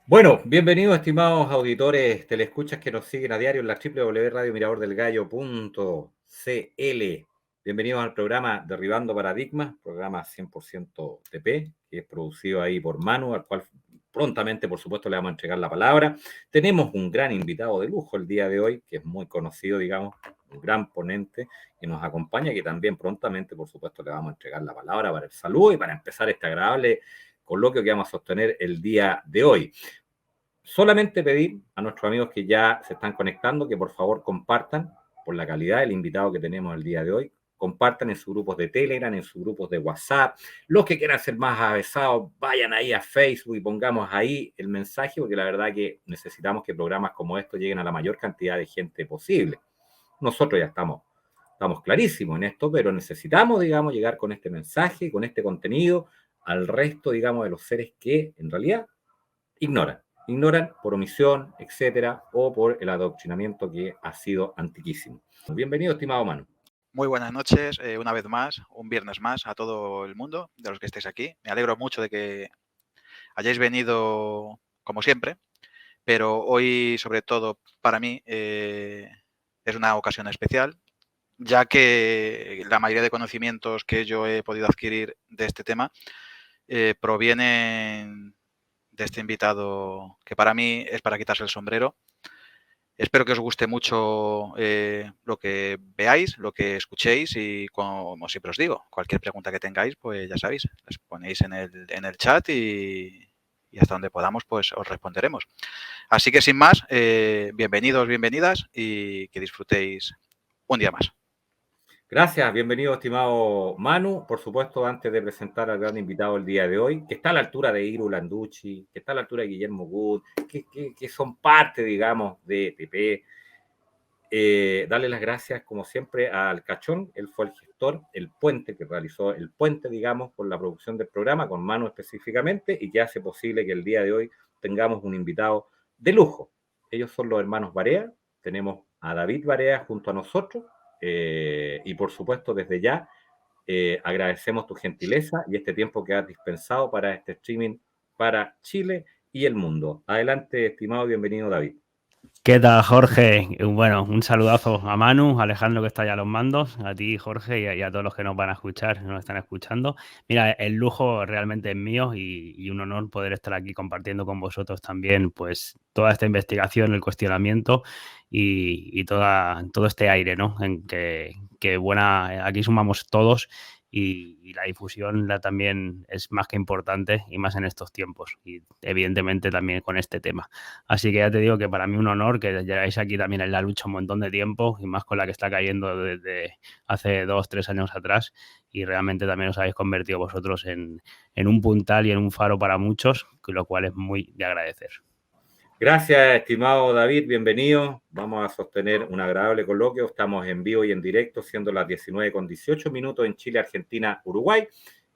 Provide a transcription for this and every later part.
Bueno, bienvenidos estimados auditores, telescuchas que nos siguen a diario en la www.radiomiradordelgallo.cl. Bienvenidos al programa Derribando Paradigmas, programa 100% TP, que es producido ahí por Manu, al cual prontamente, por supuesto, le vamos a entregar la palabra. Tenemos un gran invitado de lujo el día de hoy, que es muy conocido, digamos, un gran ponente que nos acompaña, que también prontamente, por supuesto, le vamos a entregar la palabra para el saludo y para empezar este agradable coloquio que vamos a sostener el día de hoy. Solamente pedir a nuestros amigos que ya se están conectando que por favor compartan por la calidad del invitado que tenemos el día de hoy. Compartan en sus grupos de Telegram, en sus grupos de WhatsApp. Los que quieran ser más avesados, vayan ahí a Facebook y pongamos ahí el mensaje, porque la verdad que necesitamos que programas como estos lleguen a la mayor cantidad de gente posible. Nosotros ya estamos clarísimos en esto, pero necesitamos, digamos, llegar con este mensaje, con este contenido, al resto, digamos, de los seres que en realidad ignoran por omisión, etcétera, o por el adoctrinamiento que ha sido antiquísimo. Bienvenido, estimado Manu. Muy buenas noches, una vez más, un viernes más a todo el mundo, de los que estéis aquí. Me alegro mucho de que hayáis venido como siempre, pero hoy, sobre todo para mí, es una ocasión especial, ya que la mayoría de conocimientos que yo he podido adquirir de este tema provienen de este invitado que para mí es para quitarse el sombrero. Espero que os guste mucho lo que veáis, lo que escuchéis y como siempre os digo, cualquier pregunta que tengáis, pues ya sabéis, las ponéis en el chat y hasta donde podamos, pues os responderemos. Así que sin más, bienvenidos, bienvenidas y que disfrutéis un día más. Gracias, bienvenido, estimado Manu. Por supuesto, antes de presentar al gran invitado el día de hoy, que está a la altura de Iru Landucci, que está a la altura de Guillermo Wood, que son parte, digamos, de TP. Darle las gracias, como siempre, al Cachón. Él fue el gestor, el puente que realizó el puente, digamos, con la producción del programa, con Manu específicamente, y que hace posible que el día de hoy tengamos un invitado de lujo. Ellos son los hermanos Barea. Tenemos a David Barea junto a nosotros, y por supuesto, desde ya, agradecemos tu gentileza y este tiempo que has dispensado para este streaming para Chile y el mundo. Adelante, estimado, bienvenido, David. ¿Qué tal, Jorge? Bueno, un saludazo a Manu, a Alejandro que está ya a los mandos, a ti, Jorge, y a todos los que nos van a escuchar, nos están escuchando. Mira, el lujo realmente es mío y un honor poder estar aquí compartiendo con vosotros también pues toda esta investigación, el cuestionamiento y todo este aire, ¿no? En que aquí sumamos todos y la difusión también es más que importante y más en estos tiempos y evidentemente también con este tema. Así que ya te digo que para mí un honor que llegáis aquí también en la lucha un montón de tiempo y más con la que está cayendo desde hace 2-3 años atrás y realmente también os habéis convertido vosotros en un puntal y en un faro para muchos, lo cual es muy de agradecer. Gracias, estimado David, bienvenido. Vamos a sostener un agradable coloquio. Estamos en vivo y en directo, siendo las 19:18 en Chile, Argentina, Uruguay.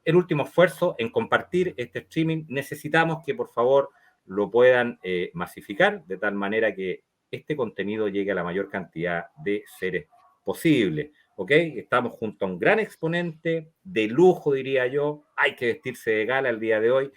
El último esfuerzo en compartir este streaming. Necesitamos que, por favor, lo puedan masificar de tal manera que este contenido llegue a la mayor cantidad de seres posible. ¿Ok? Estamos junto a un gran exponente de lujo, diría yo. Hay que vestirse de gala el día de hoy.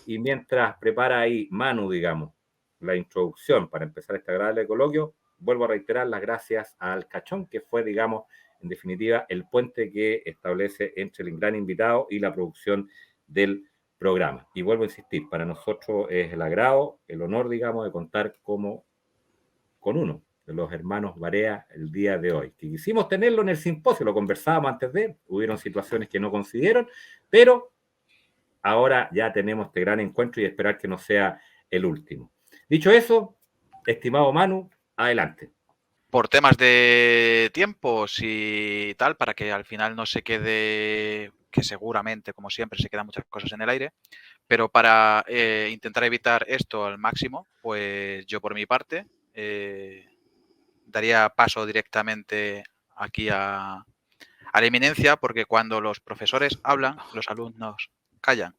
Y mientras prepara ahí Manu, digamos, la introducción para empezar este agradable coloquio, vuelvo a reiterar las gracias al Cachón, que fue, digamos, en definitiva, el puente que establece entre el gran invitado y la producción del programa. Y vuelvo a insistir, para nosotros es el agrado, el honor, digamos, de contar con uno de los hermanos Barea el día de hoy. Que quisimos tenerlo en el simposio, lo conversábamos antes hubieron situaciones que no coincidieron, pero ahora ya tenemos este gran encuentro y esperar que no sea el último. Dicho eso, estimado Manu, adelante. Por temas de tiempos y tal, para que al final no se quede, que seguramente, como siempre, se quedan muchas cosas en el aire, pero para intentar evitar esto al máximo, pues yo por mi parte daría paso directamente aquí a la eminencia, porque cuando los profesores hablan, los alumnos callan.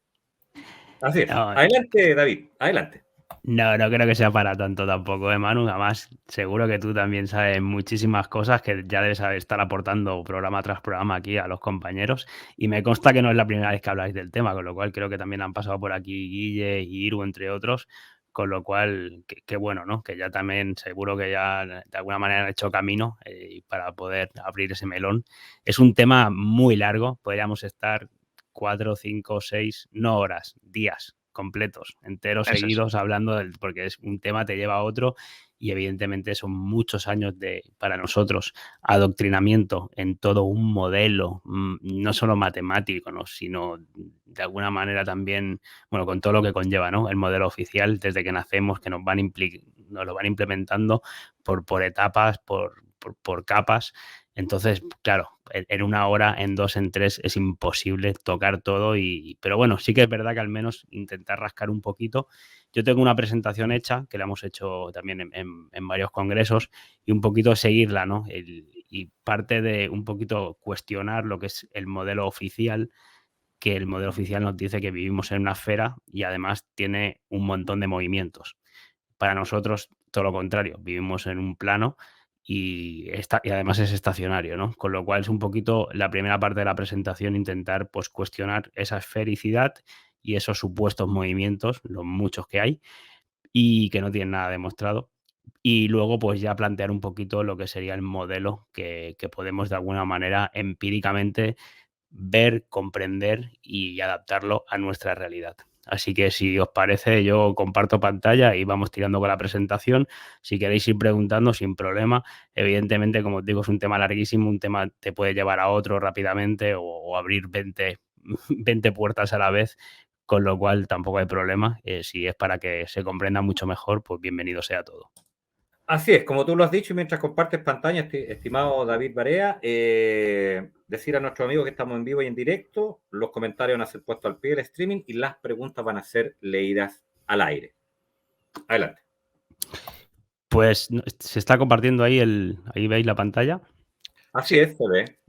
Así es. Adelante, David, adelante. No, no creo que sea para tanto tampoco, Manu. Además, seguro que tú también sabes muchísimas cosas que ya debes estar aportando programa tras programa aquí a los compañeros. Y me consta que no es la primera vez que habláis del tema, con lo cual creo que también han pasado por aquí Guille y Iru, entre otros. Con lo cual, qué bueno, ¿no? Que ya también seguro que ya de alguna manera han hecho camino para poder abrir ese melón. Es un tema muy largo, podríamos estar 4, 5, 6, no horas, días completos, enteros, Eso es. seguidos, hablando porque es un tema te lleva a otro y evidentemente son muchos años para nosotros, adoctrinamiento en todo un modelo, no solo matemático, ¿no? Sino de alguna manera también, bueno, con todo lo que conlleva, ¿no? El modelo oficial, desde que nacemos, que nos lo van implementando por etapas, por capas. Entonces, claro, en una hora, en dos, en tres, es imposible tocar todo. Pero bueno, sí que es verdad que al menos intentar rascar un poquito. Yo tengo una presentación hecha, que la hemos hecho también en varios congresos, y un poquito seguirla, ¿no? Y parte de un poquito cuestionar lo que es el modelo oficial, que el modelo oficial nos dice que vivimos en una esfera y además tiene un montón de movimientos. Para nosotros, todo lo contrario, vivimos en un plano y además es estacionario, ¿no? Con lo cual es un poquito la primera parte de la presentación, intentar pues cuestionar esa esfericidad y esos supuestos movimientos, los muchos que hay, y que no tienen nada demostrado. Y luego, pues ya plantear un poquito lo que sería el modelo que podemos de alguna manera empíricamente ver, comprender y adaptarlo a nuestra realidad. Así que si os parece, yo comparto pantalla y vamos tirando con la presentación. Si queréis ir preguntando, sin problema. Evidentemente, como os digo, es un tema larguísimo, un tema te puede llevar a otro rápidamente o abrir 20 puertas a la vez, con lo cual tampoco hay problema. Si es para que se comprenda mucho mejor, pues bienvenido sea todo. Así es, como tú lo has dicho, y mientras compartes pantalla, estimado David Barea, decir a nuestros amigos que estamos en vivo y en directo, los comentarios van a ser puestos al pie del streaming y las preguntas van a ser leídas al aire. Adelante. Pues se está compartiendo ahí ahí veis la pantalla. Así es, se ve.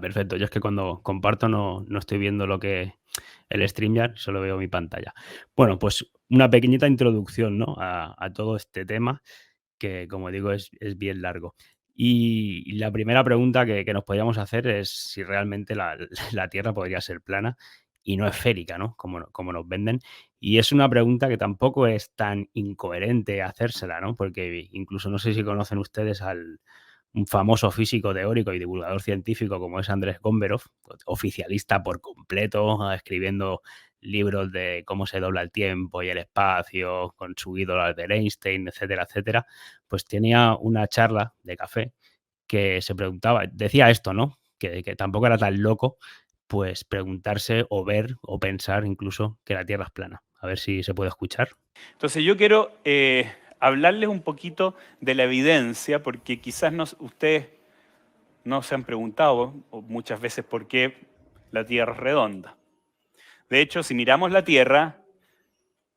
Perfecto. Yo es que cuando comparto no estoy viendo lo que el StreamYard, solo veo mi pantalla. Bueno, pues una pequeñita introducción, ¿no? a todo este tema, que como digo es bien largo. Y la primera pregunta que nos podríamos hacer es si realmente la Tierra podría ser plana y no esférica, ¿no? Como nos venden. Y es una pregunta que tampoco es tan incoherente hacérsela, ¿no? Porque incluso no sé si conocen ustedes un famoso físico teórico y divulgador científico como es Andrés Gomberov, oficialista por completo, escribiendo libros de cómo se dobla el tiempo y el espacio, con su ídolo Albert Einstein, etcétera, etcétera. Pues tenía una charla de café que se preguntaba, decía esto, ¿no? Que tampoco era tan loco, pues preguntarse o ver o pensar incluso que la Tierra es plana. A ver si se puede escuchar. Entonces yo quiero hablarles un poquito de la evidencia, porque quizás ustedes no se han preguntado muchas veces por qué la Tierra es redonda. De hecho, si miramos la Tierra,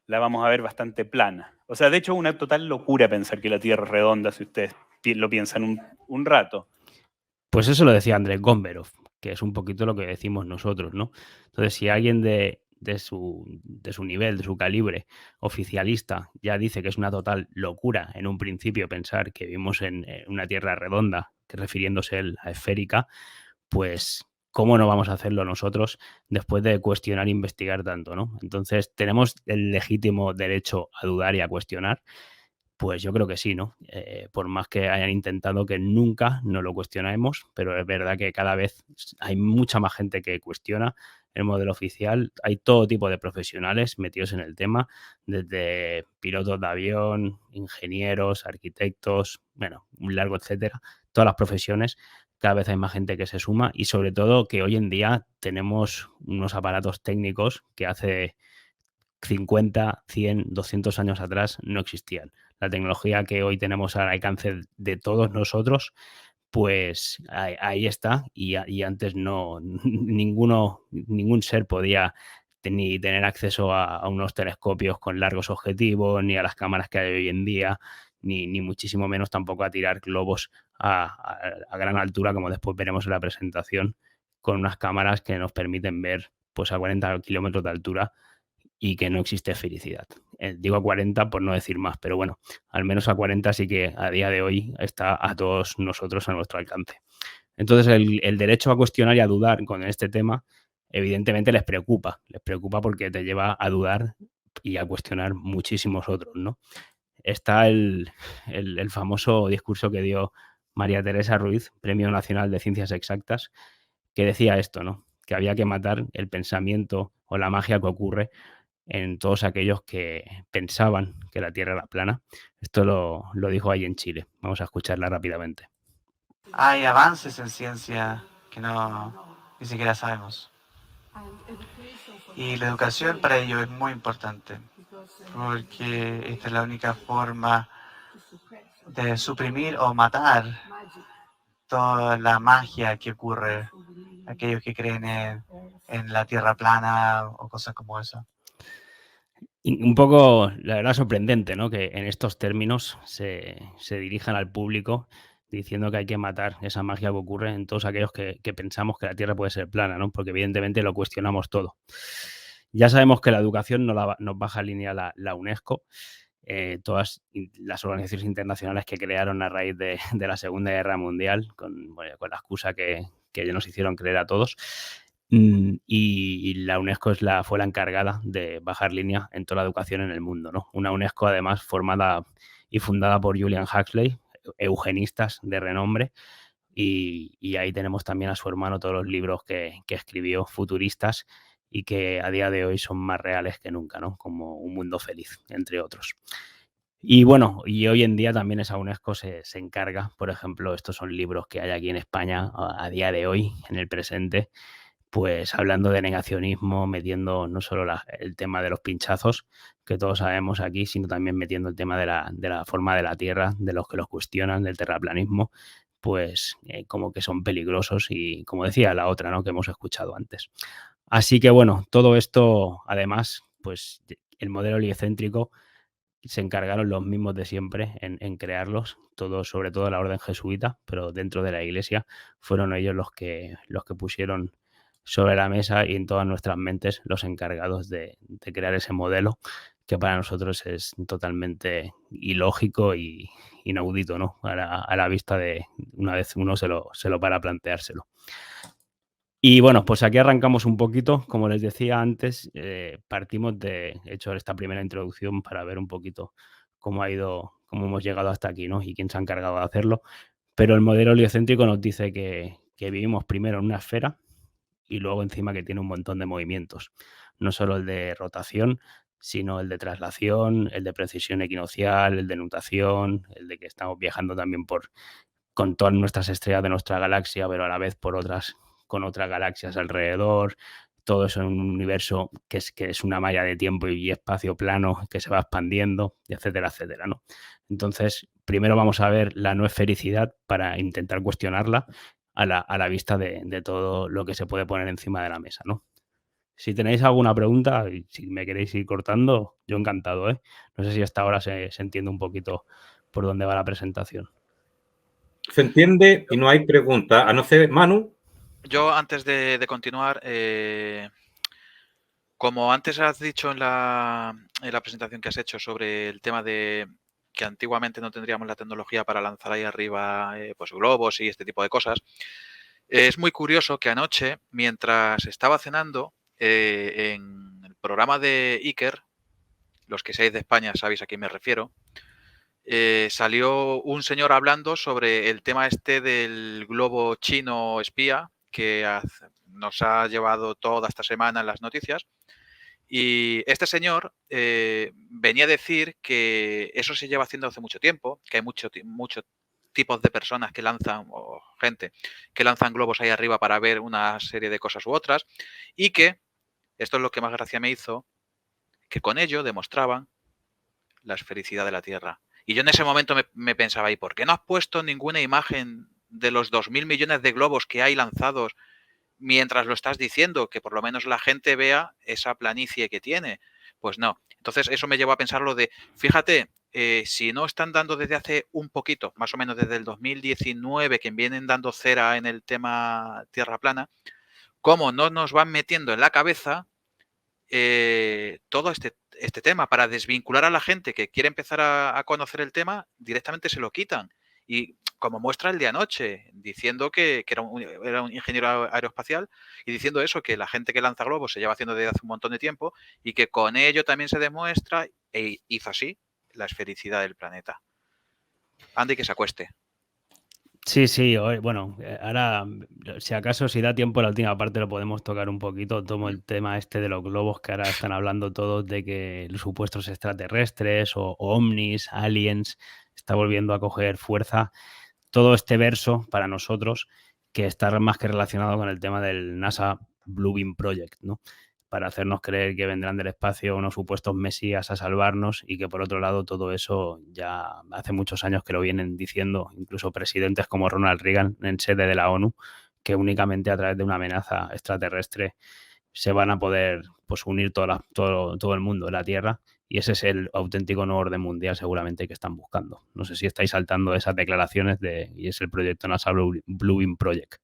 la vamos a ver bastante plana. O sea, de hecho es una total locura pensar que la Tierra es redonda si ustedes lo piensan un rato. Pues eso lo decía Andrés Gomberov, que es un poquito lo que decimos nosotros, ¿no? Entonces, si alguien de su nivel, de su calibre oficialista, ya dice que es una total locura en un principio pensar que vivimos en una Tierra redonda, que refiriéndose él a esférica, pues ¿cómo no vamos a hacerlo nosotros después de cuestionar e investigar tanto, ¿no? Entonces, ¿tenemos el legítimo derecho a dudar y a cuestionar? Pues yo creo que sí, ¿no? Por más que hayan intentado que nunca nos lo cuestionemos, pero es verdad que cada vez hay mucha más gente que cuestiona el modelo oficial. Hay todo tipo de profesionales metidos en el tema, desde pilotos de avión, ingenieros, arquitectos, bueno, un largo etcétera, todas las profesiones. Cada vez hay más gente que se suma y sobre todo que hoy en día tenemos unos aparatos técnicos que hace 50, 100, 200 años atrás no existían. La tecnología que hoy tenemos al alcance de todos nosotros, pues ahí está y antes no ningún ser podía ni tener acceso a unos telescopios con largos objetivos, ni a las cámaras que hay hoy en día, ni muchísimo menos tampoco a tirar globos a gran altura, como después veremos en la presentación, con unas cámaras que nos permiten ver pues a 40 kilómetros de altura y que no existe felicidad. digo a 40 por no decir más, pero bueno, al menos a 40 sí que a día de hoy está a todos nosotros a nuestro alcance. Entonces, el derecho a cuestionar y a dudar con este tema, evidentemente les preocupa porque te lleva a dudar y a cuestionar muchísimos otros, ¿no? Está el famoso discurso que dio María Teresa Ruiz, Premio Nacional de Ciencias Exactas, que decía esto, ¿no? Que había que matar el pensamiento o la magia que ocurre en todos aquellos que pensaban que la Tierra era plana. Esto lo dijo ahí en Chile. Vamos a escucharla rápidamente. Hay avances en ciencia que ni siquiera sabemos. Y la educación para ello es muy importante, porque esta es la única forma de suprimir o matar toda la magia que ocurre, aquellos que creen en la Tierra plana o cosas como esa. Y un poco, la verdad, sorprendente, ¿no? Que en estos términos se dirijan al público diciendo que hay que matar esa magia que ocurre en todos aquellos que pensamos que la Tierra puede ser plana, ¿no? Porque evidentemente lo cuestionamos todo. Ya sabemos que la educación nos baja línea la UNESCO. Todas las organizaciones internacionales que crearon a raíz de la Segunda Guerra Mundial, con la excusa que nos hicieron creer a todos. Y la UNESCO fue la encargada de bajar línea en toda la educación en el mundo, ¿no? Una UNESCO, además, formada y fundada por Julian Huxley, eugenistas de renombre, y ahí tenemos también a su hermano todos los libros que escribió, futuristas, y que a día de hoy son más reales que nunca, ¿no? Como Un Mundo Feliz, entre otros. Y bueno, y hoy en día también esa UNESCO se encarga, por ejemplo, estos son libros que hay aquí en España a día de hoy, en el presente, pues hablando de negacionismo, metiendo no solo el tema de los pinchazos, que todos sabemos aquí, sino también metiendo el tema de la forma de la Tierra, de los que los cuestionan, del terraplanismo, pues como que son peligrosos y, como decía la otra, ¿no?, que hemos escuchado antes. Así que bueno, todo esto, además, pues el modelo heliocéntrico se encargaron los mismos de siempre en crearlos, todos, sobre todo la orden jesuita, pero dentro de la Iglesia fueron ellos los que pusieron sobre la mesa y en todas nuestras mentes los encargados de crear ese modelo que para nosotros es totalmente ilógico y inaudito, ¿no? A la vista de una vez uno se lo para planteárselo. Y bueno, pues aquí arrancamos un poquito, como les decía antes, partimos he hecho esta primera introducción para ver un poquito cómo hemos llegado hasta aquí, ¿no? Y quién se ha encargado de hacerlo. Pero el modelo heliocéntrico nos dice que vivimos primero en una esfera y luego encima que tiene un montón de movimientos. No solo el de rotación, sino el de traslación, el de precesión equinoccial, el de nutación, el de que estamos viajando también con todas nuestras estrellas de nuestra galaxia, pero a la vez con otras galaxias alrededor. Todo eso en un universo que es una malla de tiempo y espacio plano que se va expandiendo, etcétera, etcétera, ¿no? Entonces, primero vamos a ver la no esfericidad para intentar cuestionarla a la vista de todo lo que se puede poner encima de la mesa, ¿no? Si tenéis alguna pregunta y si me queréis ir cortando, yo encantado, ¿eh? No sé si hasta ahora se entiende un poquito por dónde va la presentación. Se entiende y no hay pregunta. A no ser, Manu. Yo, antes de continuar, como antes has dicho en la presentación que has hecho sobre el tema de que antiguamente no tendríamos la tecnología para lanzar ahí arriba pues globos y este tipo de cosas, es muy curioso que anoche, mientras estaba cenando, en el programa de Iker, los que seáis de España sabéis a quién me refiero, salió un señor hablando sobre el tema este del globo chino espía que nos ha llevado toda esta semana en las noticias. Y este señor venía a decir que eso se lleva haciendo hace mucho tiempo, que hay muchos tipos de personas que lanzan, o gente que lanzan globos ahí arriba para ver una serie de cosas u otras, y que, esto es lo que más gracia me hizo, que con ello demostraban la esfericidad de la Tierra. Y yo en ese momento me pensaba, ¿y por qué no has puesto ninguna imagen de los 2.000 millones de globos que hay lanzados mientras lo estás diciendo? Que por lo menos la gente vea esa planicie que tiene. Pues no. Entonces eso me llevó a pensar lo de, fíjate, si no están dando desde hace un poquito, más o menos desde el 2019, que vienen dando cera en el tema Tierra plana, ¿cómo no nos van metiendo en la cabeza todo este tema, para desvincular a la gente que quiere empezar a conocer el tema, directamente se lo quitan. Y como muestra el de anoche, diciendo que era un ingeniero aeroespacial y diciendo eso, que la gente que lanza globos se lleva haciendo desde hace un montón de tiempo y que con ello también se demuestra, e hizo así, la esfericidad del planeta. Ande que se acueste. Sí, bueno, ahora, si acaso, si da tiempo, la última parte lo podemos tocar un poquito. Tomo el tema este de los globos, que ahora están hablando todos de que los supuestos extraterrestres o ovnis, aliens, está volviendo a coger fuerza. Todo este verso para nosotros, que está más que relacionado con el tema del NASA Blue Beam Project, ¿no? Para hacernos creer que vendrán del espacio unos supuestos mesías a salvarnos y que por otro lado todo eso ya hace muchos años que lo vienen diciendo incluso presidentes como Ronald Reagan en sede de la ONU, que únicamente a través de una amenaza extraterrestre se van a poder pues unir todo el mundo de la Tierra, y ese es el auténtico nuevo orden mundial seguramente que están buscando. No sé si estáis saltando esas declaraciones y es el proyecto NASA Blue Beam Project.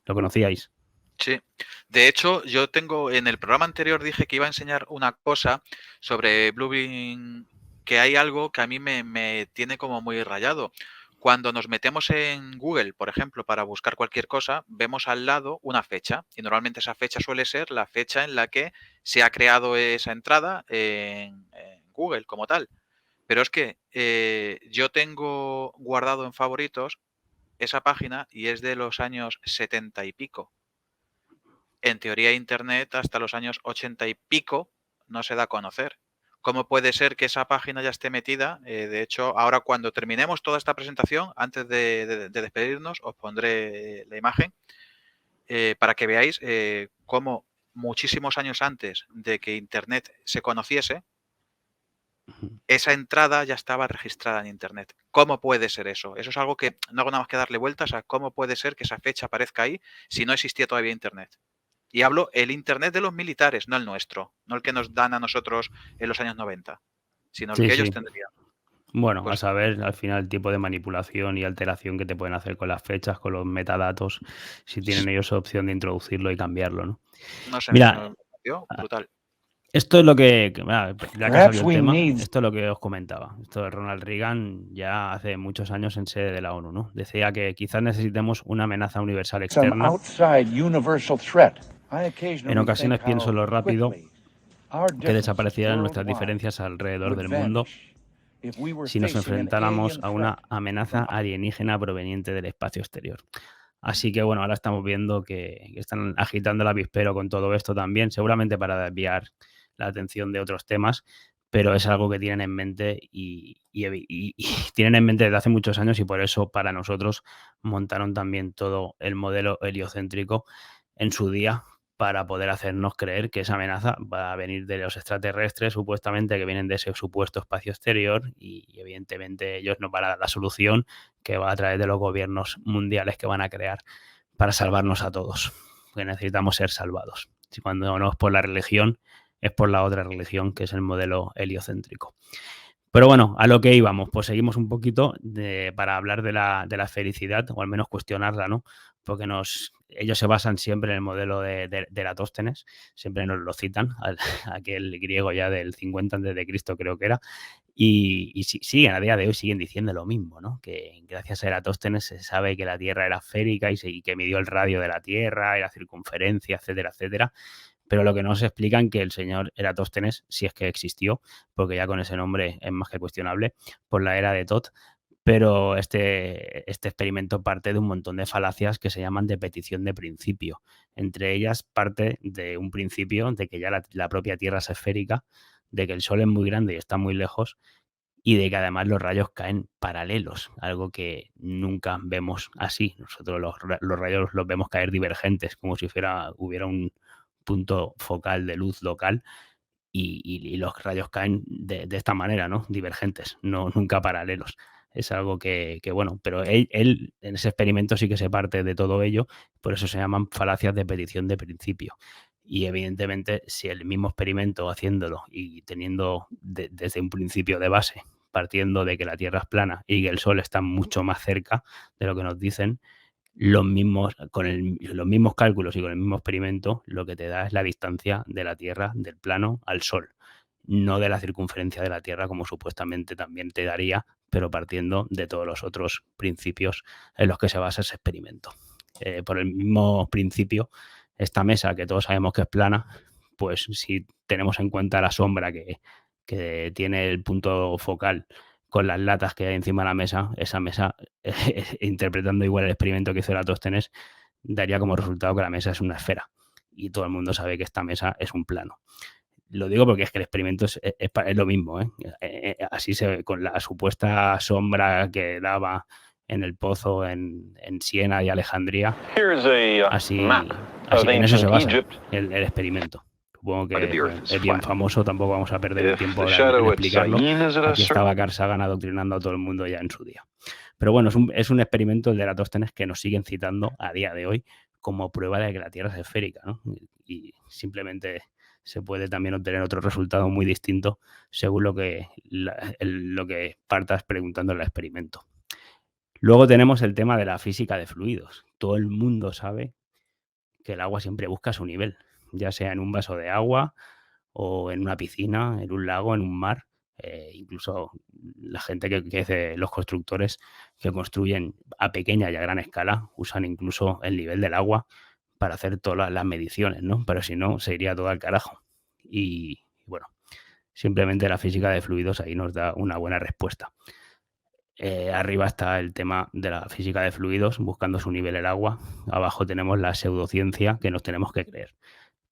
¿Lo conocíais? Sí, de hecho yo tengo, en el programa anterior dije que iba a enseñar una cosa sobre Blue Beam, que hay algo que a mí me tiene como muy rayado. Cuando nos metemos en Google, por ejemplo, para buscar cualquier cosa, vemos al lado una fecha y normalmente esa fecha suele ser la fecha en la que se ha creado esa entrada en Google como tal. Pero es que yo tengo guardado en favoritos esa página y es de los años 70 y pico. En teoría, Internet hasta los años 80 y pico no se da a conocer. ¿Cómo puede ser que esa página ya esté metida? De hecho, ahora cuando terminemos toda esta presentación, antes de despedirnos, os pondré la imagen para que veáis cómo muchísimos años antes de que Internet se conociese, esa entrada ya estaba registrada en Internet. ¿Cómo puede ser eso? Eso es algo que no hago nada más que darle vueltas a cómo puede ser que esa fecha aparezca ahí si no existía todavía Internet. Y hablo el Internet de los militares, no el nuestro, no el que nos dan a nosotros en los años 90, sino el que ellos tendrían. Bueno, Pues, a saber al final el tipo de manipulación y alteración que te pueden hacer con las fechas, con los metadatos, si tienen ellos opción de introducirlo y cambiarlo, ¿no? no sé, Mira, me pareció brutal. esto es lo que ya que ha salido el tema, esto es lo que os comentaba. Esto de Ronald Reagan ya hace muchos años en sede de la ONU, ¿no? Decía que quizás necesitemos una amenaza universal externa. En ocasiones pienso lo rápido que desaparecieran nuestras diferencias alrededor del mundo si nos enfrentáramos a una amenaza alienígena proveniente del espacio exterior. Así que bueno, ahora estamos viendo que están agitando el avispero con todo esto también, seguramente para desviar la atención de otros temas, pero es algo que tienen en mente y tienen en mente desde hace muchos años, y por eso para nosotros montaron también todo el modelo heliocéntrico en su día, para poder hacernos creer que esa amenaza va a venir de los extraterrestres, supuestamente, que vienen de ese supuesto espacio exterior, y evidentemente ellos nos van a dar la solución que va a través de los gobiernos mundiales que van a crear para salvarnos a todos, que necesitamos ser salvados. Si cuando no es por la religión, es por la otra religión, que es el modelo heliocéntrico. Pero bueno, a lo que íbamos, pues seguimos un poquito para hablar de la felicidad, o al menos cuestionarla, ¿no? Porque ellos se basan siempre en el modelo de Eratóstenes, siempre nos lo citan, aquel griego ya del 50 a.C. creo que era, y siguen a día de hoy, siguen diciendo lo mismo, ¿no? Que gracias a Eratóstenes se sabe que la Tierra era esférica y que midió el radio de la Tierra y la circunferencia, etcétera, etcétera. Pero lo que no se explican que el señor Eratóstenes, si es que existió, porque ya con ese nombre es más que cuestionable, por la era de Tot, pero este experimento parte de un montón de falacias que se llaman de petición de principio. Entre ellas parte de un principio de que ya la propia Tierra es esférica, de que el Sol es muy grande y está muy lejos, y de que además los rayos caen paralelos, algo que nunca vemos así. Nosotros los rayos los vemos caer divergentes, como si hubiera un punto focal de luz local, y los rayos caen de esta manera, ¿no? Divergentes, nunca paralelos. Es algo que bueno, pero él en ese experimento sí que se parte de todo ello, por eso se llaman falacias de petición de principio. Y evidentemente, si el mismo experimento haciéndolo y teniendo desde un principio de base, partiendo de que la Tierra es plana y que el Sol está mucho más cerca de lo que nos dicen, los mismos cálculos y con el mismo experimento, lo que te da es la distancia de la Tierra, del plano, al Sol, no de la circunferencia de la Tierra, como supuestamente también te daría, pero partiendo de todos los otros principios en los que se basa ese experimento. Por el mismo principio, esta mesa, que todos sabemos que es plana, pues si tenemos en cuenta la sombra que tiene el punto focal con las latas que hay encima de la mesa, esa mesa, interpretando igual el experimento que hizo Eratóstenes, daría como resultado que la mesa es una esfera. Y todo el mundo sabe que esta mesa es un plano. Lo digo porque es que el experimento es lo mismo, ¿eh? Así con la supuesta sombra que daba en el pozo en Siena y Alejandría, así en eso se basa el experimento. Supongo que es bien famoso, tampoco vamos a perder el tiempo ahora en explicarlo. Aquí estaba Carl Sagan adoctrinando a todo el mundo ya en su día. Pero bueno, es un experimento, el de Eratóstenes, que nos siguen citando a día de hoy como prueba de que la Tierra es esférica, ¿no? Y simplemente se puede también obtener otro resultado muy distinto según lo que partas preguntando en el experimento. Luego tenemos el tema de la física de fluidos. Todo el mundo sabe que el agua siempre busca su nivel, ya sea en un vaso de agua o en una piscina, en un lago, en un mar. Incluso la gente que hace, los constructores que construyen a pequeña y a gran escala, usan incluso el nivel del agua para hacer todas las mediciones, ¿no? Pero si no, se iría todo al carajo. Y bueno, simplemente la física de fluidos ahí nos da una buena respuesta. Arriba está el tema de la física de fluidos, buscando su nivel el agua. Abajo tenemos la pseudociencia, que nos tenemos que creer,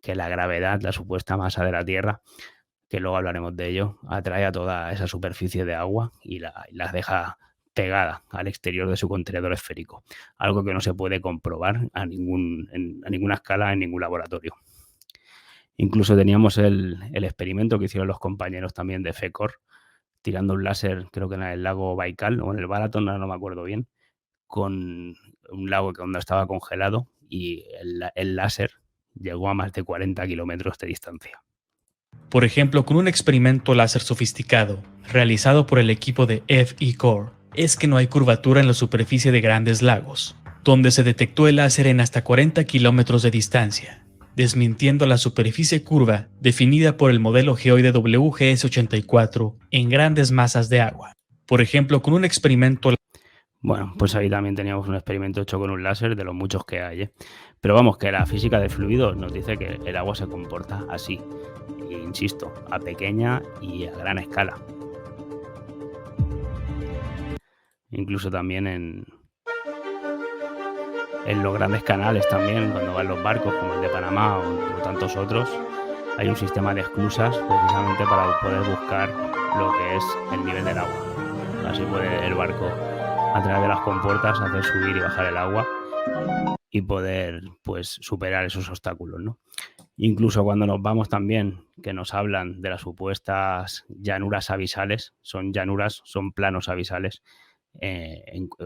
que la gravedad, la supuesta masa de la Tierra, que luego hablaremos de ello, atrae a toda esa superficie de agua y las deja pegada al exterior de su contenedor esférico, algo que no se puede comprobar a ninguna escala en ningún laboratorio. Incluso teníamos el experimento que hicieron los compañeros también de FECOR, tirando un láser, creo que en el lago Baikal o en el Balaton, no me acuerdo bien, con un lago que cuando estaba congelado, y el láser llegó a más de 40 kilómetros de distancia. Por ejemplo, con un experimento láser sofisticado realizado por el equipo de FECOR, es que no hay curvatura en la superficie de grandes lagos, donde se detectó el láser en hasta 40 kilómetros de distancia, desmintiendo la superficie curva definida por el modelo geoide WGS84 en grandes masas de agua. Por ejemplo, con un experimento... Bueno, pues ahí también teníamos un experimento hecho con un láser, de los muchos que hay, ¿eh? Pero vamos, que la física de fluidos nos dice que el agua se comporta así, e insisto, a pequeña y a gran escala. Incluso también en los grandes canales también, cuando van los barcos como el de Panamá o tantos otros, hay un sistema de esclusas precisamente para poder buscar lo que es el nivel del agua. Así puede el barco, a través de las compuertas, hacer subir y bajar el agua y poder, pues, superar esos obstáculos, ¿no? Incluso cuando nos vamos también, que nos hablan de las supuestas llanuras abisales, son planos abisales,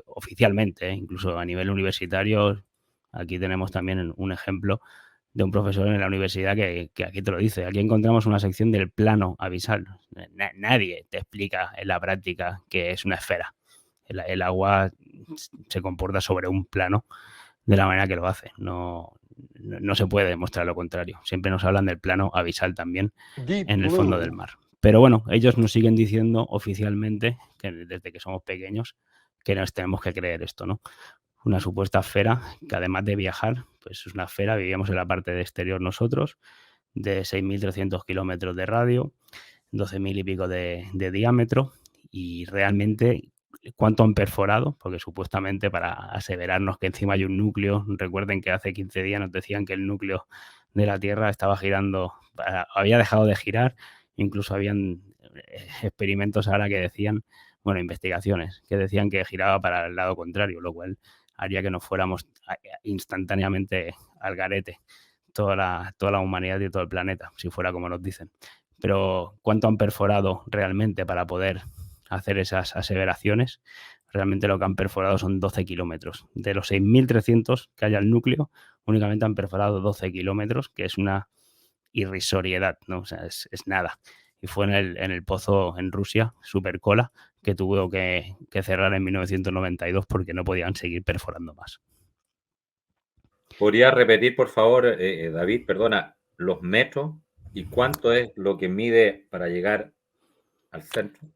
oficialmente, incluso a nivel universitario. Aquí tenemos también un ejemplo de un profesor en la universidad que aquí te lo dice. Aquí encontramos una sección del plano abisal. Nadie te explica en la práctica que es una esfera. El agua se comporta sobre un plano de la manera que lo hace. No se puede demostrar lo contrario. Siempre nos hablan del plano abisal también en el fondo del mar. Pero bueno, ellos nos siguen diciendo oficialmente, que desde que somos pequeños, que nos tenemos que creer esto, ¿no? Una supuesta esfera que, además de viajar, pues es una esfera, vivíamos en la parte de exterior nosotros, de 6.300 kilómetros de radio, 12.000 y pico de diámetro, y realmente cuánto han perforado, porque supuestamente para aseverarnos que encima hay un núcleo, recuerden que hace 15 días nos decían que el núcleo de la Tierra estaba girando, había dejado de girar. Incluso habían experimentos ahora que decían, bueno, investigaciones, que decían que giraba para el lado contrario, lo cual haría que nos fuéramos instantáneamente al garete toda la humanidad y todo el planeta, si fuera como nos dicen. Pero ¿cuánto han perforado realmente para poder hacer esas aseveraciones? Realmente lo que han perforado son 12 kilómetros. De los 6.300 que hay al núcleo, únicamente han perforado 12 kilómetros, que es una irrisoriedad, ¿no? O sea, es nada. Y fue en el pozo en Rusia, Superkola, que tuvo que cerrar en 1992 porque no podían seguir perforando más. ¿Podría repetir, por favor, David, perdona, los metros y cuánto es lo que mide para llegar al centro?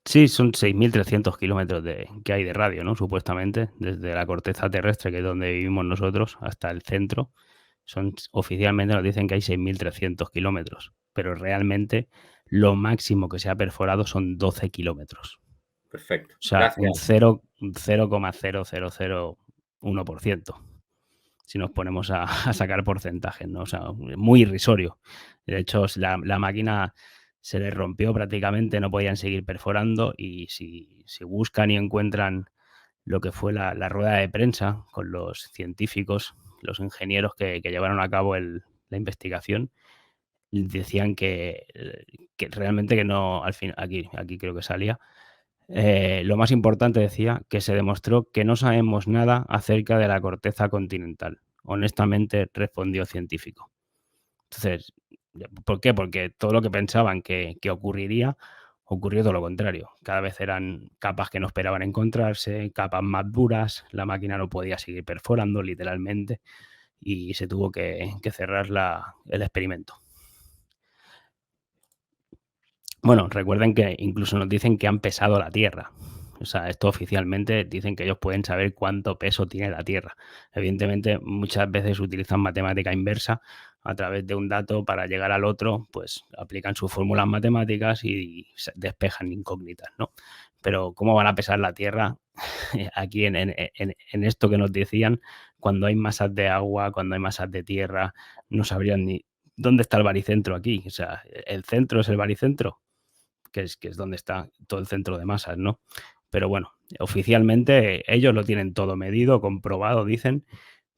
Sí, son 6.300 kilómetros que hay de radio, ¿no? Supuestamente, desde la corteza terrestre, que es donde vivimos nosotros, hasta el centro. Oficialmente nos dicen que hay 6.300 kilómetros, pero realmente lo máximo que se ha perforado son 12 kilómetros. Perfecto. O sea, un Gracias. 0,0001%, si nos ponemos a sacar porcentajes, ¿no? O sea, muy irrisorio. De hecho, la máquina se les rompió prácticamente, no podían seguir perforando, y si buscan y encuentran lo que fue la rueda de prensa con los científicos, los ingenieros que llevaron a cabo la investigación, decían que realmente que no, al fin, aquí creo que salía, lo más importante, decía, que se demostró que no sabemos nada acerca de la corteza continental. Honestamente, respondió el científico. Entonces, ¿por qué? Porque todo lo que pensaban que ocurriría, ocurrió todo lo contrario. Cada vez eran capas que no esperaban encontrarse, capas más duras, la máquina no podía seguir perforando literalmente y se tuvo que cerrar el experimento. Bueno, recuerden que incluso nos dicen que han pesado la Tierra. O sea, esto oficialmente dicen que ellos pueden saber cuánto peso tiene la Tierra. Evidentemente, muchas veces utilizan matemática inversa a través de un dato para llegar al otro, pues aplican sus fórmulas matemáticas y despejan incógnitas, ¿no? Pero ¿cómo van a pesar la Tierra aquí en esto que nos decían? Cuando hay masas de agua, cuando hay masas de tierra, no sabrían ni dónde está el baricentro aquí. O sea, ¿el centro es el baricentro? Que es donde está todo el centro de masas, ¿no? Pero bueno, oficialmente ellos lo tienen todo medido, comprobado, dicen,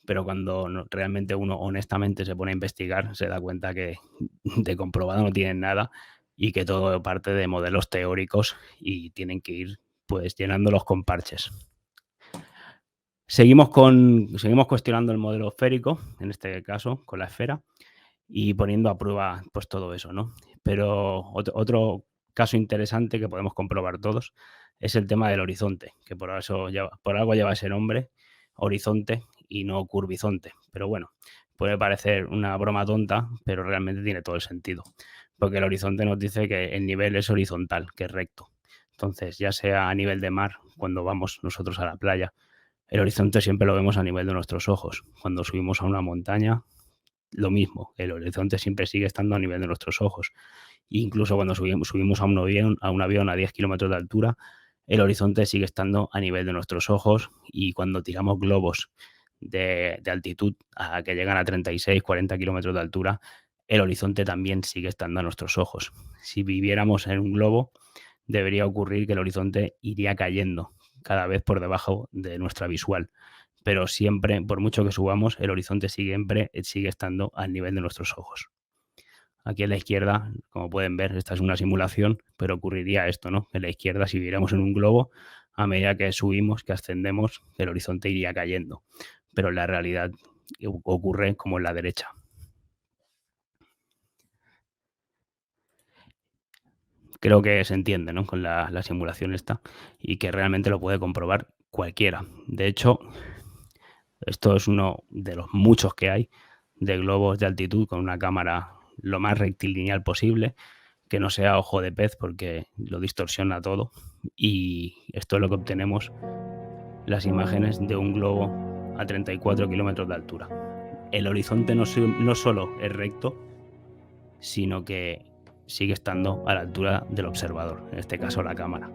pero cuando realmente uno honestamente se pone a investigar, se da cuenta que de comprobado no tienen nada y que todo parte de modelos teóricos y tienen que ir pues llenándolos con parches. Seguimos cuestionando el modelo esférico, en este caso con la esfera, y poniendo a prueba pues todo eso, ¿no? Pero otro caso interesante que podemos comprobar todos es el tema del horizonte, que por algo lleva ese nombre, horizonte, y no curvizonte. Pero bueno, puede parecer una broma tonta, pero realmente tiene todo el sentido, porque el horizonte nos dice que el nivel es horizontal, que es recto. Entonces, ya sea a nivel de mar, cuando vamos nosotros a la playa, el horizonte siempre lo vemos a nivel de nuestros ojos. Cuando subimos a una montaña, lo mismo, el horizonte siempre sigue estando a nivel de nuestros ojos. Incluso cuando subimos a un avión a 10 kilómetros de altura, el horizonte sigue estando a nivel de nuestros ojos, y cuando tiramos globos de altitud a que llegan a 36, 40 kilómetros de altura, el horizonte también sigue estando a nuestros ojos. Si viviéramos en un globo, debería ocurrir que el horizonte iría cayendo cada vez por debajo de nuestra visual. Pero siempre, por mucho que subamos, el horizonte sigue estando al nivel de nuestros ojos. Aquí en la izquierda, como pueden ver, esta es una simulación, pero ocurriría esto, ¿no? En la izquierda, si viviéramos en un globo, a medida que subimos, que ascendemos, el horizonte iría cayendo. Pero en la realidad ocurre como en la derecha. Creo que se entiende, ¿no? Con la simulación esta, y que realmente lo puede comprobar cualquiera. De hecho, esto es uno de los muchos que hay de globos de altitud con una cámara lo más rectilineal posible, que no sea ojo de pez porque lo distorsiona todo. Y esto es lo que obtenemos, las imágenes de un globo a 34 kilómetros de altura. El horizonte no solo es recto, sino que sigue estando a la altura del observador, en este caso la cámara.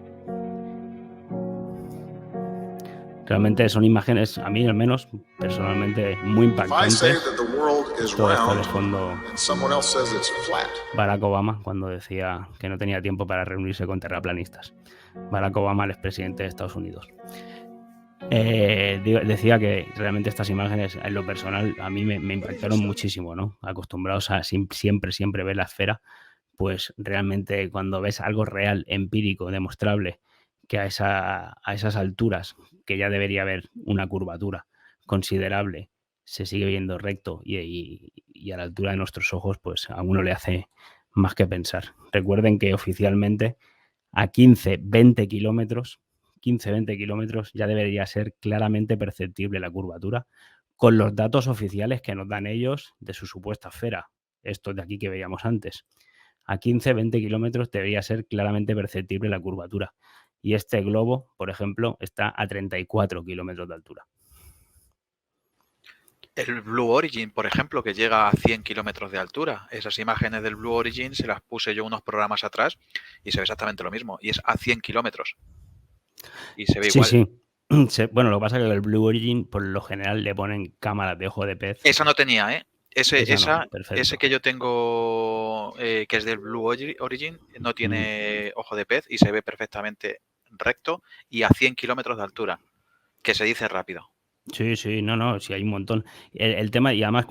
Realmente son imágenes, a mí al menos, personalmente, muy impactantes. Todo esto de fondo Barack Obama, cuando decía que no tenía tiempo para reunirse con terraplanistas. Barack Obama, el expresidente de Estados Unidos. Decía que realmente estas imágenes, en lo personal, a mí me impactaron muchísimo, ¿no? Acostumbrados a siempre ver la esfera, pues realmente cuando ves algo real, empírico, demostrable, que a esas alturas, que ya debería haber una curvatura considerable, se sigue viendo recto y a la altura de nuestros ojos, pues a uno le hace más que pensar. Recuerden que oficialmente a 15-20 kilómetros ya debería ser claramente perceptible la curvatura, con los datos oficiales que nos dan ellos de su supuesta esfera. Estos de aquí que veíamos antes. A 15-20 kilómetros debería ser claramente perceptible la curvatura. Y este globo, por ejemplo, está a 34 kilómetros de altura. El Blue Origin, por ejemplo, que llega a 100 kilómetros de altura. Esas imágenes del Blue Origin se las puse yo unos programas atrás y se ve exactamente lo mismo. Y es a 100 kilómetros. Y se ve igual. Sí. Bueno, lo que pasa es que el Blue Origin, por lo general, le ponen cámaras de ojo de pez. Esa no tenía, ¿eh? Ese que yo tengo, que es del Blue Origin, no tiene ojo de pez y se ve perfectamente recto y a 100 kilómetros de altura, que se dice rápido. Sí, no, sí hay un montón. El tema, y además,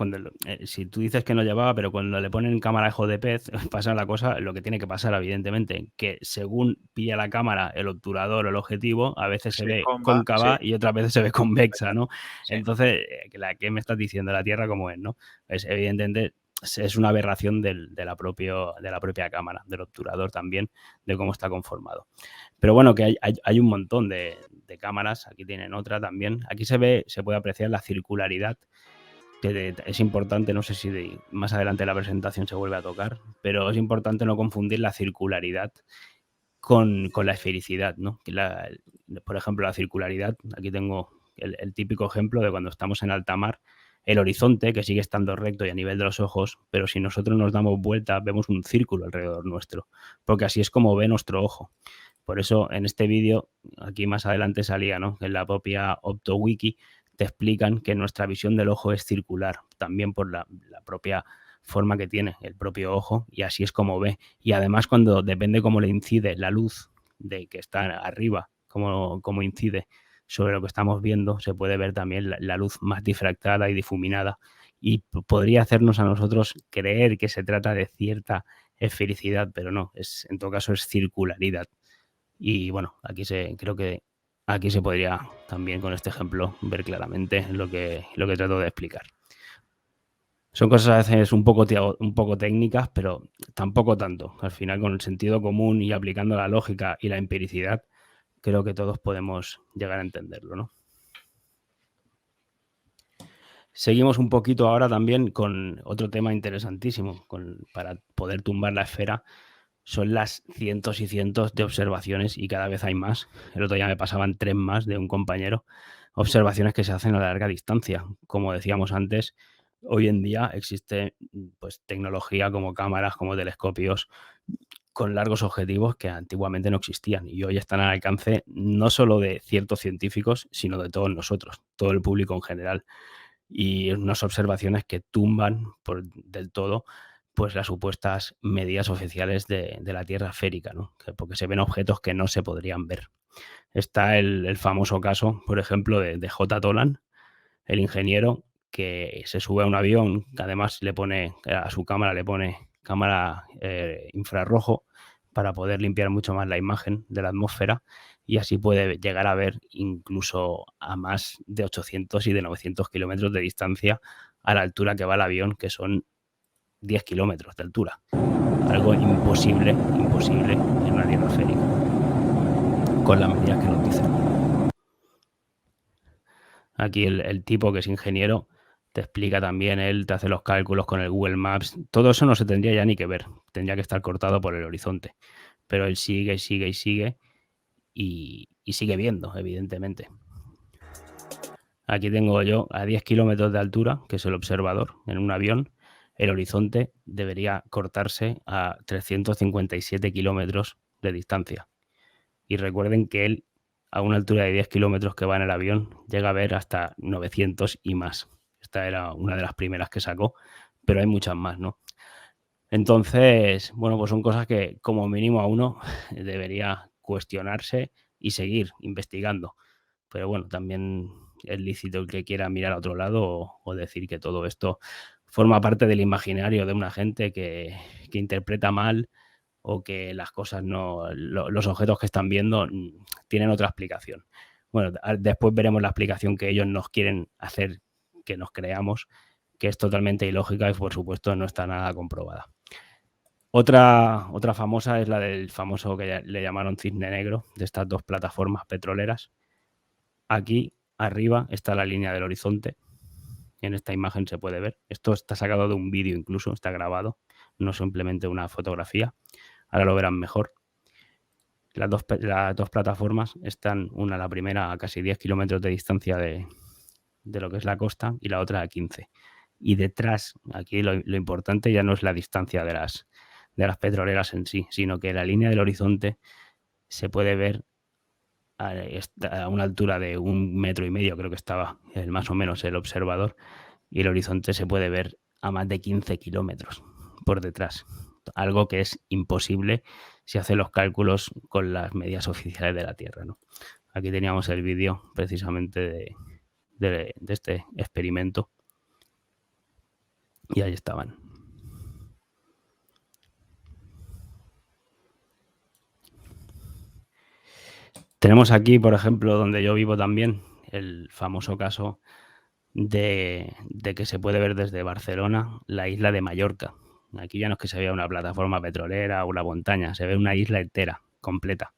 si tú dices que no llevaba, pero cuando le ponen cámara de ojo de pez, pasa la cosa, lo que tiene que pasar, evidentemente, que según pilla la cámara, el obturador o el objetivo, a veces se ve cóncava y otras veces se ve convexa, ¿no? Sí. Entonces, ¿qué me estás diciendo? La Tierra como es, ¿no? Pues evidentemente es una aberración de la propia cámara, del obturador también, de cómo está conformado. Pero bueno, que hay un montón de cámaras, aquí tienen otra también. Aquí se puede apreciar la circularidad, que es importante, no sé si más adelante la presentación se vuelve a tocar, pero es importante no confundir la circularidad con la esfericidad, ¿no? Por ejemplo, la circularidad, aquí tengo el típico ejemplo de cuando estamos en alta mar, el horizonte, que sigue estando recto y a nivel de los ojos, pero si nosotros nos damos vuelta, vemos un círculo alrededor nuestro, porque así es como ve nuestro ojo. Por eso en este vídeo, aquí más adelante salía, ¿no? En la propia OptoWiki te explican que nuestra visión del ojo es circular, también por la propia forma que tiene el propio ojo, y así es como ve. Y además, cuando depende cómo le incide la luz de que está arriba, cómo incide sobre lo que estamos viendo, se puede ver también la luz más difractada y difuminada, y podría hacernos a nosotros creer que se trata de cierta esfericidad, pero no, en todo caso es circularidad. Y bueno, creo que aquí se podría también con este ejemplo ver claramente lo que trato de explicar. Son cosas a veces un poco técnicas, pero tampoco tanto. Al final, con el sentido común y aplicando la lógica y la empiricidad, creo que todos podemos llegar a entenderlo, ¿no? Seguimos un poquito ahora también con otro tema interesantísimo para poder tumbar la esfera. Son las cientos y cientos de observaciones y cada vez hay más. El otro día me pasaban 3 más de un compañero. Observaciones que se hacen a larga distancia. Como decíamos antes, hoy en día existe pues tecnología como cámaras, como telescopios con largos objetivos que antiguamente no existían y hoy están al alcance no solo de ciertos científicos, sino de todos nosotros, todo el público en general. Y unas observaciones que tumban del todo pues las supuestas medidas oficiales de la Tierra esférica, ¿no? Porque se ven objetos que no se podrían ver. Está el famoso caso, por ejemplo, de J. Tolan, el ingeniero que se sube a un avión, que además a su cámara le pone cámara infrarrojo para poder limpiar mucho más la imagen de la atmósfera y así puede llegar a ver incluso a más de 800 y de 900 kilómetros de distancia a la altura que va el avión, que son 10 kilómetros de altura. Algo imposible en una Tierra esférica, con las medidas que nos dicen. Aquí el tipo que es ingeniero te explica también, él te hace los cálculos con el Google Maps. Todo eso no se tendría ya ni que ver, tendría que estar cortado por el horizonte. Pero él sigue y sigue viendo, evidentemente. Aquí tengo yo a 10 kilómetros de altura, que es el observador, en un avión. El horizonte debería cortarse a 357 kilómetros de distancia. Y recuerden que él, a una altura de 10 kilómetros que va en el avión, llega a ver hasta 900 y más. Esta era una de las primeras que sacó, pero hay muchas más, ¿no? Entonces, bueno, pues son cosas que como mínimo a uno debería cuestionarse y seguir investigando. Pero bueno, también es lícito el que quiera mirar a otro lado o decir que todo esto forma parte del imaginario de una gente que interpreta mal o que las cosas los objetos que están viendo tienen otra explicación. Bueno, después veremos la explicación que ellos nos quieren hacer que nos creamos, que es totalmente ilógica y por supuesto no está nada comprobada. Otra famosa es la del famoso que le llamaron cisne negro, de estas dos plataformas petroleras. Aquí arriba está la línea del horizonte En esta imagen se puede ver. Esto está sacado de un vídeo incluso, está grabado, no simplemente una fotografía. Ahora lo verán mejor. Las dos plataformas están, una, la primera, a casi 10 kilómetros de distancia de lo que es la costa y la otra a 15. Y detrás, aquí lo importante ya no es la distancia de las petroleras en sí, sino que la línea del horizonte se puede ver a una altura de 1,5 metros, creo que estaba más o menos el observador, y el horizonte se puede ver a más de 15 kilómetros por detrás. Algo que es imposible si hacen los cálculos con las medidas oficiales de la Tierra, ¿no? Aquí teníamos el vídeo precisamente de este experimento y ahí estaban. Tenemos aquí, por ejemplo, donde yo vivo también, el famoso caso de que se puede ver desde Barcelona la isla de Mallorca. Aquí ya no es que se vea una plataforma petrolera o una montaña, se ve una isla entera, completa.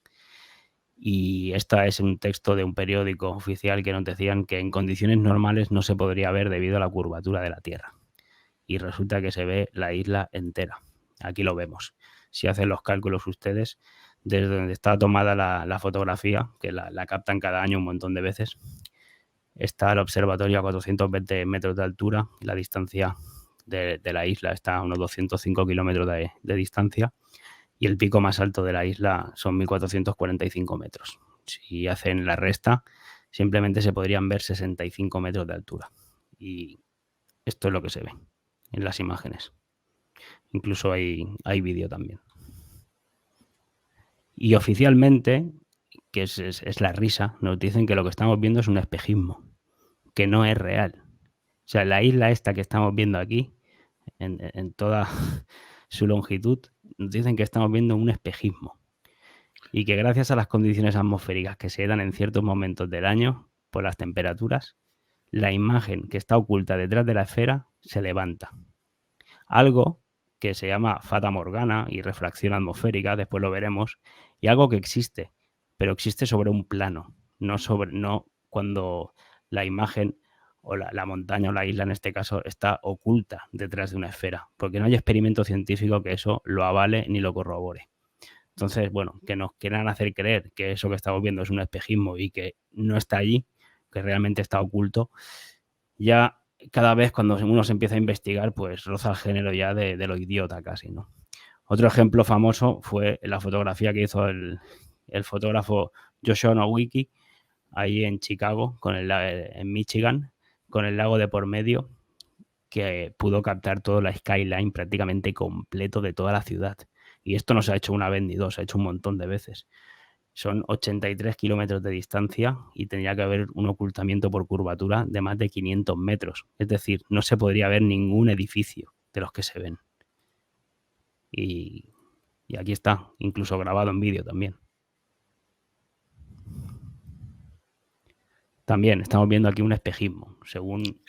Y esta es un texto de un periódico oficial que nos decían que en condiciones normales no se podría ver debido a la curvatura de la Tierra. Y resulta que se ve la isla entera. Aquí lo vemos. Si hacen los cálculos ustedes, desde donde está tomada la fotografía, que la captan cada año un montón de veces, está el observatorio a 420 metros de altura, la distancia de la isla está a unos 205 kilómetros de distancia y el pico más alto de la isla son 1.445 metros. Si hacen la resta, simplemente se podrían ver 65 metros de altura. Y esto es lo que se ve en las imágenes. Incluso hay vídeo también. Y oficialmente, que es la risa, nos dicen que lo que estamos viendo es un espejismo, que no es real. O sea, la isla esta que estamos viendo aquí, en toda su longitud, nos dicen que estamos viendo un espejismo. Y que gracias a las condiciones atmosféricas que se dan en ciertos momentos del año, por las temperaturas, la imagen que está oculta detrás de la esfera se levanta. Algo que se llama fata morgana y refracción atmosférica, después lo veremos, y algo que existe, pero existe sobre un plano, no cuando la imagen o la montaña o la isla en este caso está oculta detrás de una esfera, porque no hay experimento científico que eso lo avale ni lo corrobore. Entonces, bueno, que nos quieran hacer creer que eso que estamos viendo es un espejismo y que no está allí, que realmente está oculto, ya cada vez cuando uno se empieza a investigar, pues roza el género ya de lo idiota casi, ¿no? Otro ejemplo famoso fue la fotografía que hizo el fotógrafo Joshua Nowicki ahí en Chicago, en Michigan, con el lago de por medio, que pudo captar todo la skyline prácticamente completo de toda la ciudad. Y esto no se ha hecho una vez ni dos, se ha hecho un montón de veces. Son 83 kilómetros de distancia y tendría que haber un ocultamiento por curvatura de más de 500 metros. Es decir, no se podría ver ningún edificio de los que se ven. Y aquí está, incluso grabado en vídeo también. También estamos viendo aquí un espejismo, según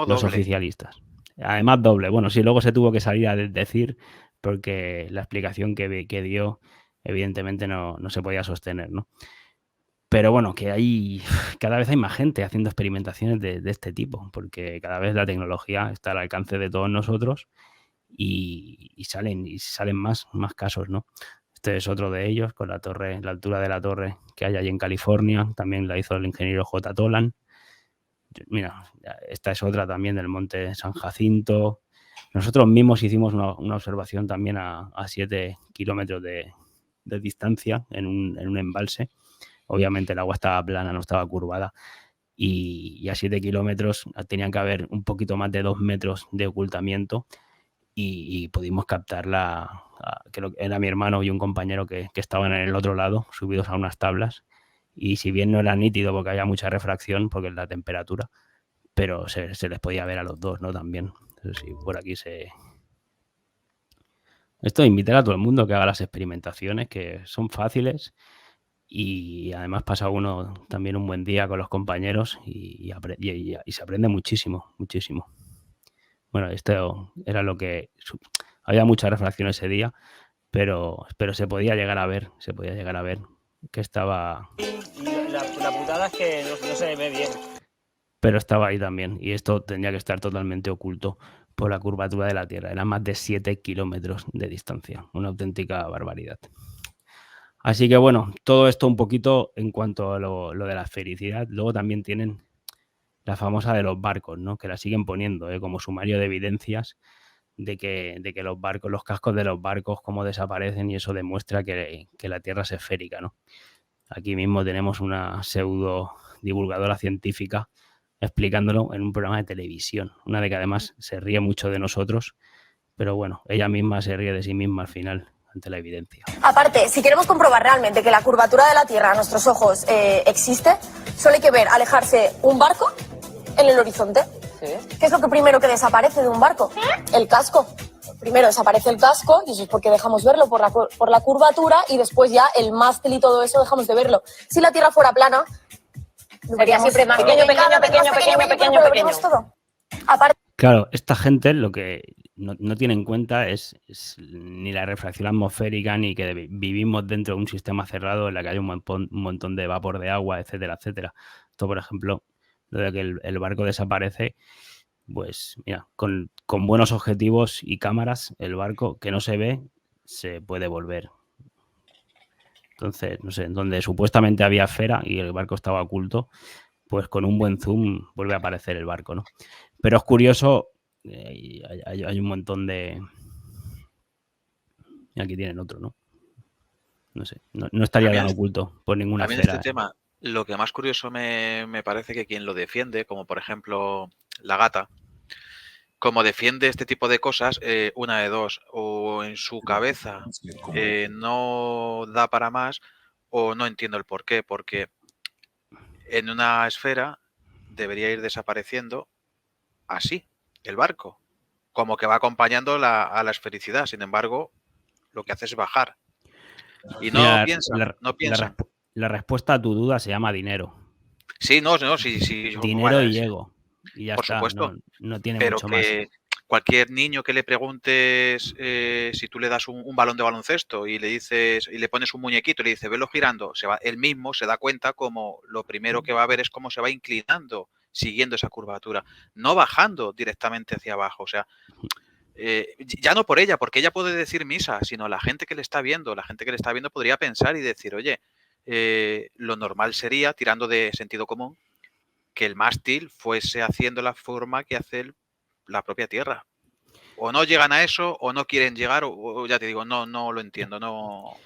los oficialistas. Además doble. Bueno, sí, luego se tuvo que salir a decir porque la explicación que dio evidentemente no se podía sostener, ¿no? Pero bueno, que cada vez hay más gente haciendo experimentaciones de este tipo, porque cada vez la tecnología está al alcance de todos nosotros y salen más casos, ¿no? Este es otro de ellos, con la altura de la torre que hay allí en California, también la hizo el ingeniero J. Tolan. Mira, esta es otra también del monte San Jacinto. Nosotros mismos hicimos una observación también a 7 kilómetros de distancia en un embalse. Obviamente el agua estaba plana, no estaba curvada. Y a 7 kilómetros tenían que haber un poquito más de 2 metros de ocultamiento y pudimos captarla. Creo que era mi hermano y un compañero que estaban en el otro lado, subidos a unas tablas. Y si bien no era nítido porque había mucha refracción, porque es la temperatura, pero se les podía ver a los dos, ¿no? También. Entonces, sí, por aquí Esto es invitar a todo el mundo que haga las experimentaciones, que son fáciles y además pasa uno también un buen día con los compañeros y se aprende muchísimo, muchísimo. Bueno, esto era lo que... Había mucha refracción ese día, pero se podía llegar a ver, que estaba... La putada es que no se ve bien. pero estaba ahí también. Y esto tendría que estar totalmente oculto por la curvatura de la Tierra. Eran más de 7 kilómetros de distancia. Una auténtica barbaridad. Así que bueno, todo esto un poquito en cuanto a lo de la esfericidad. Luego también tienen la famosa de los barcos, ¿no? Que la siguen poniendo como sumario de evidencias de que los barcos, los cascos de los barcos, cómo desaparecen, y eso demuestra que la Tierra es esférica, ¿no? Aquí mismo tenemos una pseudo divulgadora científica explicándolo en un programa de televisión. Una de que además se ríe mucho de nosotros, pero bueno, ella misma se ríe de sí misma al final ante la evidencia. Aparte, si queremos comprobar realmente que la curvatura de la Tierra a nuestros ojos existe, solo hay que ver alejarse un barco en el horizonte. ¿Sí? ¿Qué es lo que primero que desaparece de un barco? El casco. Primero desaparece el casco, y eso es porque dejamos verlo por la curvatura, y después ya el mástil y todo eso dejamos de verlo. Si la Tierra fuera plana, sería siempre más pequeño. Todo. Aparte, claro, esta gente lo que no tiene en cuenta es ni la refracción atmosférica, ni que vivimos dentro de un sistema cerrado en el que hay un montón de vapor de agua, etcétera, etcétera. Esto, por ejemplo, lo de que el barco desaparece, pues mira, con buenos objetivos y cámaras, el barco que no se ve se puede volver. Entonces, no sé, donde supuestamente había esfera y el barco estaba oculto, pues con un buen zoom vuelve a aparecer el barco, ¿no? Pero es curioso, hay un montón de... Y aquí tienen otro, ¿no? No sé, no estaría tan oculto por ninguna esfera. Este tema, lo que más curioso me parece que quien lo defiende, como por ejemplo la gata, como defiende este tipo de cosas, una de dos, o en su cabeza no da para más, o no entiendo el por qué, porque en una esfera debería ir desapareciendo así el barco, como que va acompañando a la esfericidad. Sin embargo, lo que hace es bajar. Y no piensa. La respuesta a tu duda se llama dinero. Sí, sí. Dinero y ego. Y ya por está, supuesto. No tiene pero mucho que más. Cualquier niño que le preguntes si tú le das un balón de baloncesto y le dices y le pones un muñequito y le dices velo girando, él mismo se da cuenta como lo primero que va a ver es cómo se va inclinando siguiendo esa curvatura, no bajando directamente hacia abajo. O sea, ya no por ella, porque ella puede decir misa, sino la gente que le está viendo. La gente que le está viendo podría pensar y decir, oye, lo normal sería, tirando de sentido común, que el mástil fuese haciendo la forma que hace la propia Tierra. O no llegan a eso, o no quieren llegar, o ya te digo, no lo entiendo, no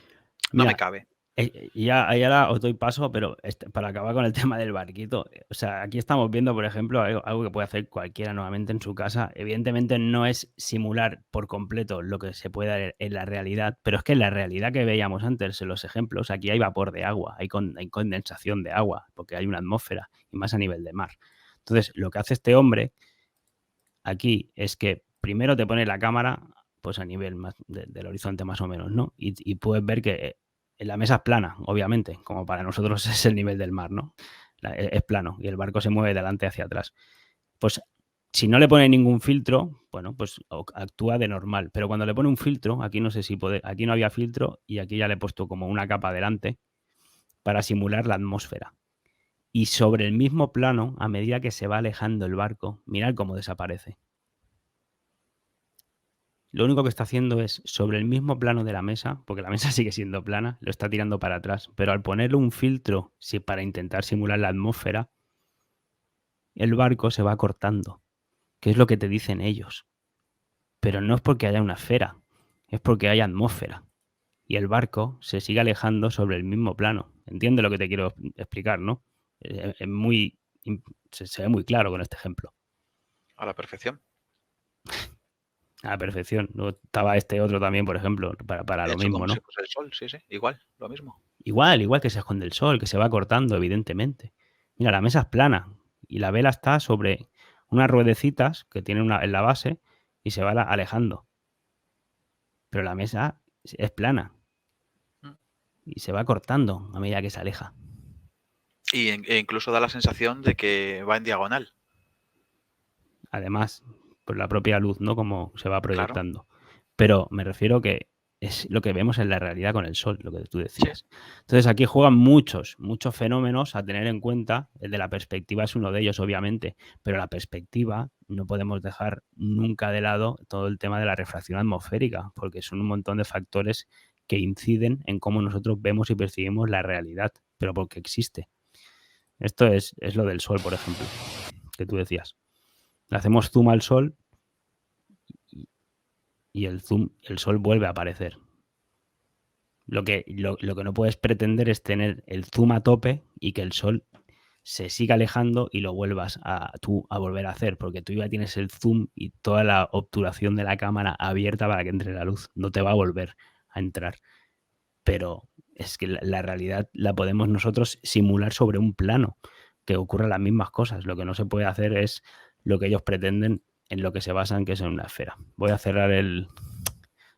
me cabe. Y ahora os doy paso, pero para acabar con el tema del barquito, o sea, aquí estamos viendo, por ejemplo, algo que puede hacer cualquiera nuevamente en su casa. Evidentemente no es simular por completo lo que se puede dar en la realidad, pero es que en la realidad que veíamos antes en los ejemplos, aquí hay vapor de agua, hay condensación de agua, porque hay una atmósfera, y más a nivel de mar. Entonces, lo que hace este hombre aquí es que primero te pone la cámara pues a nivel más del horizonte más o menos, ¿no? Y puedes ver que la mesa es plana, obviamente, como para nosotros es el nivel del mar, ¿no? Es plano y el barco se mueve de adelante hacia atrás. Pues si no le pone ningún filtro, bueno, pues actúa de normal. Pero cuando le pone un filtro, aquí no sé si aquí no había filtro y aquí ya le he puesto como una capa delante para simular la atmósfera. Y sobre el mismo plano, a medida que se va alejando el barco, mirad cómo desaparece. Lo único que está haciendo es, sobre el mismo plano de la mesa, porque la mesa sigue siendo plana, lo está tirando para atrás, pero al ponerle un filtro para intentar simular la atmósfera, el barco se va cortando, que es lo que te dicen ellos. Pero no es porque haya una esfera, es porque hay atmósfera. Y el barco se sigue alejando sobre el mismo plano. ¿Entiendes lo que te quiero explicar, no? Se ve muy claro con este ejemplo. A la perfección. A la perfección. Luego estaba este otro también, por ejemplo, para lo mismo, ¿no? El sol, sí, igual, lo mismo. Igual que se esconde el sol, que se va cortando, evidentemente. Mira, la mesa es plana y la vela está sobre unas ruedecitas que tienen en la base y se va alejando. Pero la mesa es plana y se va cortando a medida que se aleja. E incluso da la sensación de que va en diagonal. Además, por la propia luz, ¿no? Como se va proyectando. Claro. Pero me refiero que es lo que vemos en la realidad con el Sol, lo que tú decías. Entonces aquí juegan muchos fenómenos a tener en cuenta. El de la perspectiva es uno de ellos, obviamente, pero la perspectiva no podemos dejar nunca de lado todo el tema de la refracción atmosférica, porque son un montón de factores que inciden en cómo nosotros vemos y percibimos la realidad, pero porque existe. Esto es lo del Sol, por ejemplo, que tú decías. Le hacemos zoom al Sol y el Sol vuelve a aparecer. Lo que no puedes pretender es tener el zoom a tope y que el Sol se siga alejando y lo vuelvas a volver a hacer, porque tú ya tienes el zoom y toda la obturación de la cámara abierta para que entre la luz. No te va a volver a entrar. Pero es que la realidad la podemos nosotros simular sobre un plano, que ocurran las mismas cosas. Lo que no se puede hacer es lo que ellos pretenden, en lo que se basan, que es en una esfera. Voy a cerrar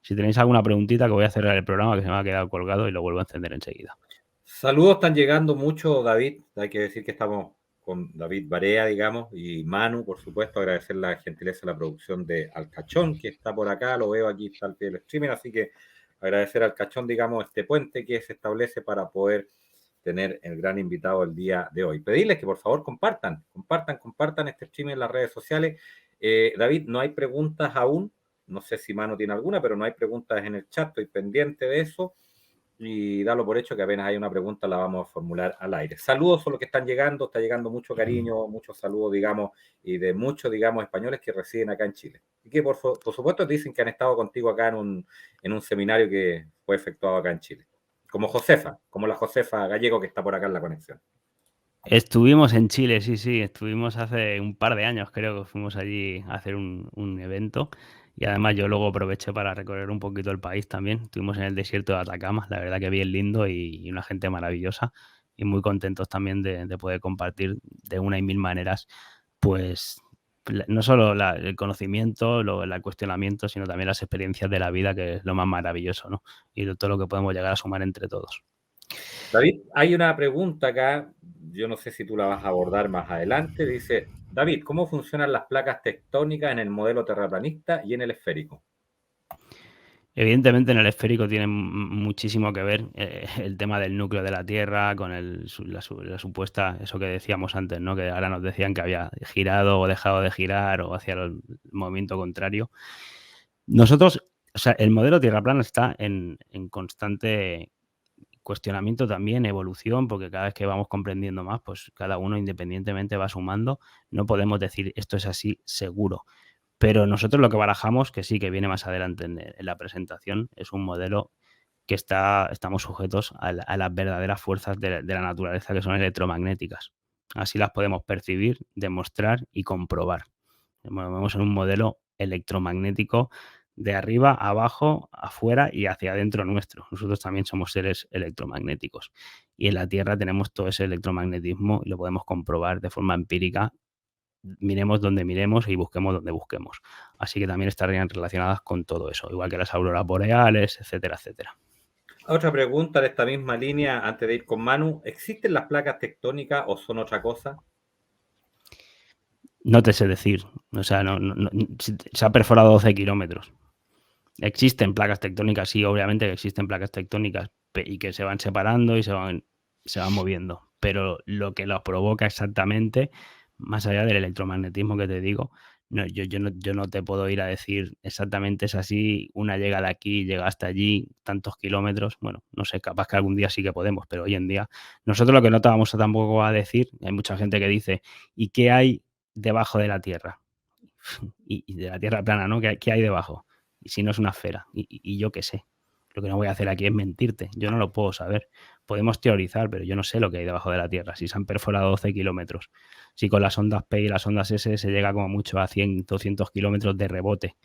Si tenéis alguna preguntita, que voy a cerrar el programa, que se me ha quedado colgado y lo vuelvo a encender enseguida. Saludos, están llegando mucho, David. Hay que decir que estamos con David Barea, digamos, y Manu, por supuesto. Agradecer la gentileza de la producción de Alcachón, que está por acá. Lo veo aquí, está al pie del streaming. Así que agradecer a Alcachón, digamos, este puente que se establece para poder tener el gran invitado el día de hoy. Pedirles que por favor compartan este streaming en las redes sociales. David, no hay preguntas aún. No sé si Manu tiene alguna, pero no hay preguntas en el chat. Estoy pendiente de eso. Y dalo por hecho que apenas hay una pregunta la vamos a formular al aire. Saludos a los que están llegando, está llegando mucho cariño, muchos saludos, digamos, y de muchos, digamos, españoles que residen acá en Chile. Y que por supuesto dicen que han estado contigo acá en un seminario que fue efectuado acá en Chile. Como la Josefa Gallego que está por acá en la conexión. Estuvimos en Chile, sí, estuvimos hace un par de años, creo que fuimos allí a hacer un evento. Y además yo luego aproveché para recorrer un poquito el país también. Estuvimos en el desierto de Atacama, la verdad que bien lindo y una gente maravillosa. Y muy contentos también de poder compartir de una y mil maneras, pues no solo el conocimiento, el cuestionamiento, sino también las experiencias de la vida, que es lo más maravilloso, ¿no? Y todo lo que podemos llegar a sumar entre todos. David, hay una pregunta acá, yo no sé si tú la vas a abordar más adelante. Dice, David, ¿cómo funcionan las placas tectónicas en el modelo terraplanista y en el esférico? Evidentemente en el esférico tiene muchísimo que ver el tema del núcleo de la Tierra con la supuesta, eso que decíamos antes, ¿no? Que ahora nos decían que había girado o dejado de girar o hacia el movimiento contrario. Nosotros, o sea, el modelo Tierra plana está en constante cuestionamiento también, evolución, porque cada vez que vamos comprendiendo más, pues cada uno independientemente va sumando. No podemos decir esto es así seguro. Pero nosotros lo que barajamos, que sí, que viene más adelante en la presentación, es un modelo que estamos sujetos a las verdaderas fuerzas de la naturaleza, que son electromagnéticas. Así las podemos percibir, demostrar y comprobar. Nos movemos en un modelo electromagnético de arriba, abajo, afuera y hacia adentro nuestro. Nosotros también somos seres electromagnéticos. Y en la Tierra tenemos todo ese electromagnetismo y lo podemos comprobar de forma empírica. Miremos donde miremos y busquemos donde busquemos. Así que también estarían relacionadas con todo eso, igual que las auroras boreales, etcétera, etcétera. Otra pregunta de esta misma línea, antes de ir con Manu, ¿existen las placas tectónicas o son otra cosa? No te sé decir, o sea, se ha perforado 12 kilómetros. Existen placas tectónicas, sí, obviamente que existen placas tectónicas y que se van separando y se van moviendo, pero lo que los provoca exactamente, más allá del electromagnetismo que te digo, no, yo no te puedo ir a decir exactamente es así, una llega de aquí, llega hasta allí, tantos kilómetros. Bueno, no sé, capaz que algún día sí que podemos, pero hoy en día nosotros lo que no te vamos a tampoco a decir, hay mucha gente que dice, ¿y qué hay debajo de la Tierra? Y de la Tierra plana, ¿no? ¿Qué hay debajo? Y si no es una esfera, y yo qué sé. Lo que no voy a hacer aquí es mentirte, yo no lo puedo saber. Podemos teorizar, pero yo no sé lo que hay debajo de la Tierra, si se han perforado 12 kilómetros, si con las ondas P y las ondas S se llega como mucho a 100, 200 kilómetros de rebote.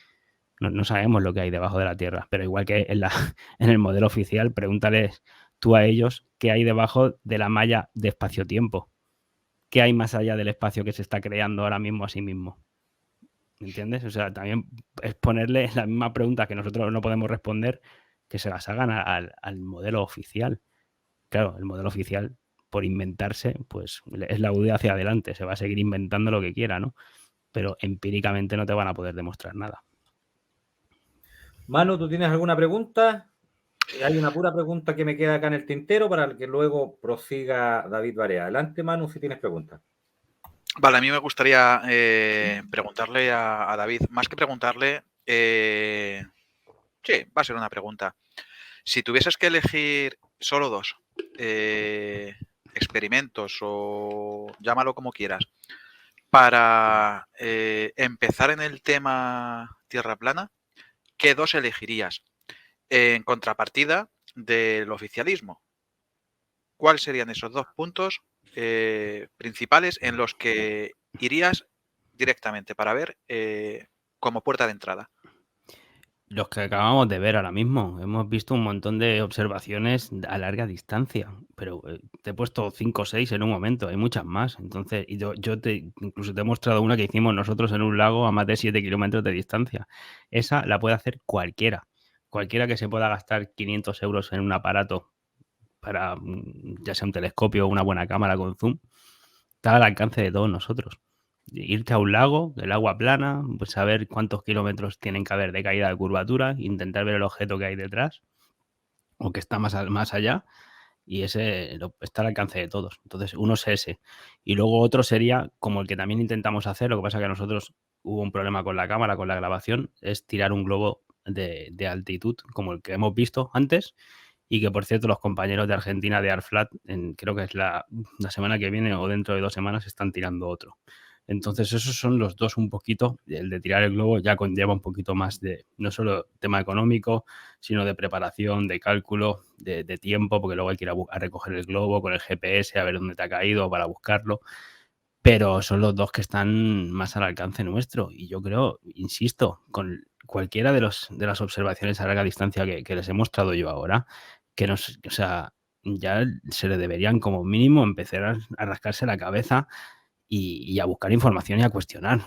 No sabemos lo que hay debajo de la Tierra, pero igual que en el modelo oficial, pregúntales tú a ellos qué hay debajo de la malla de espacio-tiempo. ¿Qué hay más allá del espacio que se está creando ahora mismo a sí mismo? ¿Me entiendes? O sea, también es ponerle la misma pregunta que nosotros no podemos responder, que se las hagan al modelo oficial. Claro, el modelo oficial, por inventarse, pues es la UD hacia adelante, se va a seguir inventando lo que quiera, ¿no? Pero empíricamente no te van a poder demostrar nada. Manu, ¿tú tienes alguna pregunta? Hay una pura pregunta que me queda acá en el tintero para que luego prosiga David Barea. Adelante, Manu, si tienes preguntas. Vale, a mí me gustaría preguntarle a David, más que preguntarle, sí, va a ser una pregunta. Si tuvieses que elegir solo dos experimentos o llámalo como quieras, para empezar en el tema Tierra plana, ¿qué dos elegirías en contrapartida del oficialismo? ¿Cuáles serían esos dos puntos principales en los que irías directamente para ver como puerta de entrada? Los que acabamos de ver ahora mismo. Hemos visto un montón de observaciones a larga distancia, pero te he puesto 5 o 6 en un momento, hay muchas más. Entonces, y yo incluso te he mostrado una que hicimos nosotros en un lago a más de 7 kilómetros de distancia. Esa la puede hacer cualquiera. Cualquiera que se pueda gastar 500 euros en un aparato para, ya sea un telescopio o una buena cámara con zoom, está al alcance de todos nosotros. Irte a un lago, el agua plana, pues saber cuántos kilómetros tienen que haber de caída de curvatura, intentar ver el objeto que hay detrás o que está más allá, y ese está al alcance de todos. Entonces, uno es ese. Y luego otro sería, como el que también intentamos hacer, lo que pasa que nosotros hubo un problema con la cámara, con la grabación, es tirar un globo de altitud, como el que hemos visto antes, y que, por cierto, los compañeros de Argentina de ArFlat, creo que es la semana que viene o dentro de 2 semanas, están tirando otro. Entonces, esos son los dos un poquito. El de tirar el globo ya conlleva un poquito más de, no solo tema económico, sino de preparación, de cálculo, de tiempo, porque luego hay que ir a recoger el globo con el GPS, a ver dónde te ha caído para buscarlo. Pero son los dos que están más al alcance nuestro. Y yo creo, insisto, con cualquiera de las observaciones a larga distancia que les he mostrado yo ahora, que o sea, ya se le deberían como mínimo empezar a rascarse la cabeza y a buscar información y a cuestionar.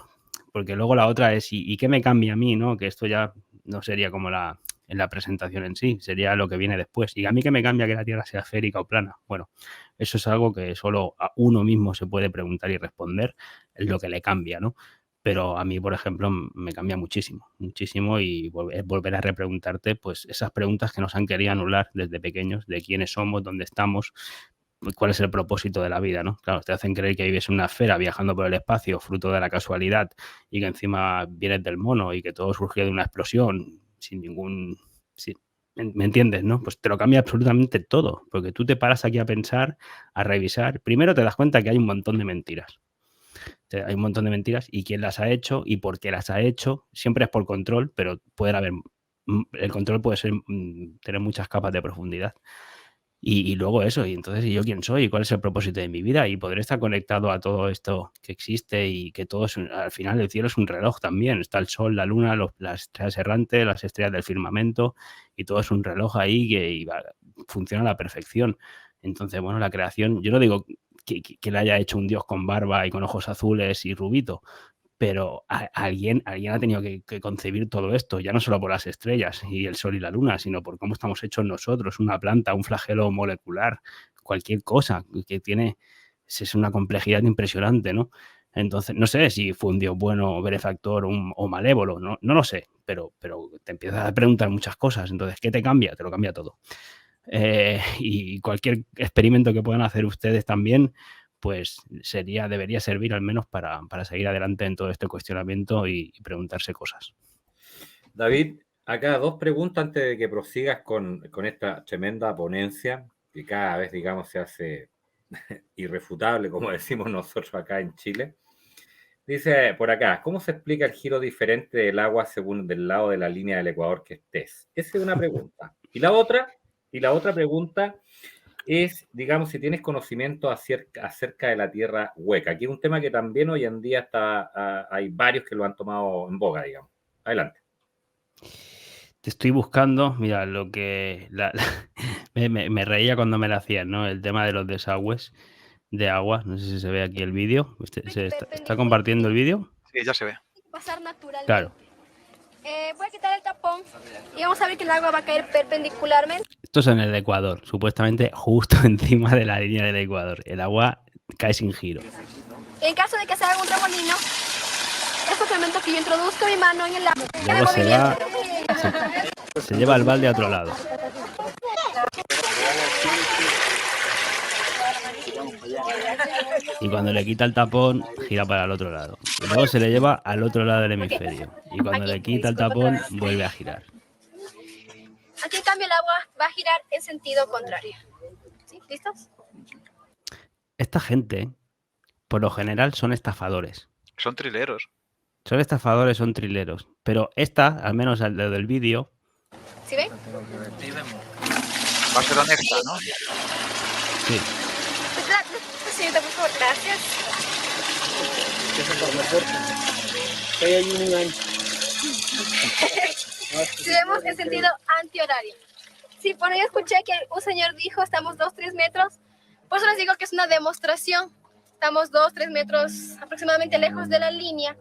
Porque luego la otra es, ¿y qué me cambia a mí? ¿No? Que esto ya no sería como en la presentación en sí, sería lo que viene después. ¿Y a mí qué me cambia que la Tierra sea esférica o plana? Bueno, eso es algo que solo a uno mismo se puede preguntar y responder, es lo que le cambia, ¿no? Pero a mí, por ejemplo, me cambia muchísimo, muchísimo, y volver a repreguntarte pues esas preguntas que nos han querido anular desde pequeños, de quiénes somos, dónde estamos, cuál es el propósito de la vida, ¿no? Claro, te hacen creer que vives en una esfera viajando por el espacio, fruto de la casualidad, y que encima vienes del mono y que todo surgió de una explosión sin ningún... ¿Me entiendes, no? Pues te lo cambia absolutamente todo, porque tú te paras aquí a pensar, a revisar. Primero te das cuenta que hay un montón de mentiras. Hay un montón de mentiras, y quién las ha hecho y por qué las ha hecho. Siempre es por control, pero puede haber... El control puede ser tener muchas capas de profundidad. Y luego eso, y entonces, ¿y yo quién soy? ¿Cuál es el propósito de mi vida? Y poder estar conectado a todo esto que existe, y que todo es al final el cielo es un reloj también. Está el sol, la luna, las estrellas errantes, las estrellas del firmamento, y todo es un reloj ahí que funciona a la perfección. Entonces, bueno, la creación, yo no digo que la haya hecho un dios con barba y con ojos azules y rubito, pero alguien ha tenido que concebir todo esto, ya no solo por las estrellas y el sol y la luna, sino por cómo estamos hechos nosotros, una planta, un flagelo molecular, cualquier cosa que tiene, es una complejidad impresionante, ¿no? Entonces, no sé si fue un dios bueno, benefactor o malévolo, no lo sé, pero te empiezas a preguntar muchas cosas. Entonces, ¿qué te cambia? Te lo cambia todo. Y cualquier experimento que puedan hacer ustedes también, pues debería servir al menos para seguir adelante en todo este cuestionamiento y preguntarse cosas. David, acá 2 preguntas antes de que prosigas con esta tremenda ponencia, que cada vez, digamos, se hace irrefutable, como decimos nosotros acá en Chile. Dice por acá, ¿cómo se explica el giro diferente del agua según del lado de la línea del Ecuador que estés? Esa es una pregunta. Y la otra pregunta es, digamos, si tienes conocimiento acerca de la tierra hueca. Aquí es un tema que también hoy en día hay varios que lo han tomado en boga, digamos. Adelante. Te estoy buscando, mira, lo que me reía cuando me la hacían, ¿no? El tema de los desagües de agua. No sé si se ve aquí el vídeo. ¿Se está compartiendo el vídeo? Sí, ya se ve. Pasar naturalmente. Claro. Voy a quitar el tapón y vamos a ver que el agua va a caer perpendicularmente. Esto es en el Ecuador, supuestamente justo encima de la línea del Ecuador. El agua cae sin giro. En caso de que se haga un remolino, es el momento que yo introduzco mi mano en el agua. Luego se va Se lleva el balde a otro lado. Y cuando le quita el tapón, gira para el otro lado. Y luego se le lleva al otro lado del hemisferio. Y cuando le quita el tapón, vuelve a girar. Aquí en cambio el agua va a girar en sentido contrario. ¿Sí? ¿Listos? Esta gente, por lo general, son estafadores. Son trileros. Son estafadores, son trileros. Pero esta, al menos al del vídeo... ¿Sí ven? Va a ser honesta, ¿no? Sí. Señorita, por favor, gracias. Si vemos en sentido antihorario. Sí, por ahí escuché que un señor dijo, estamos 2-3 metros. Por eso les digo que es una demostración. Estamos 2-3 metros aproximadamente lejos de la línea.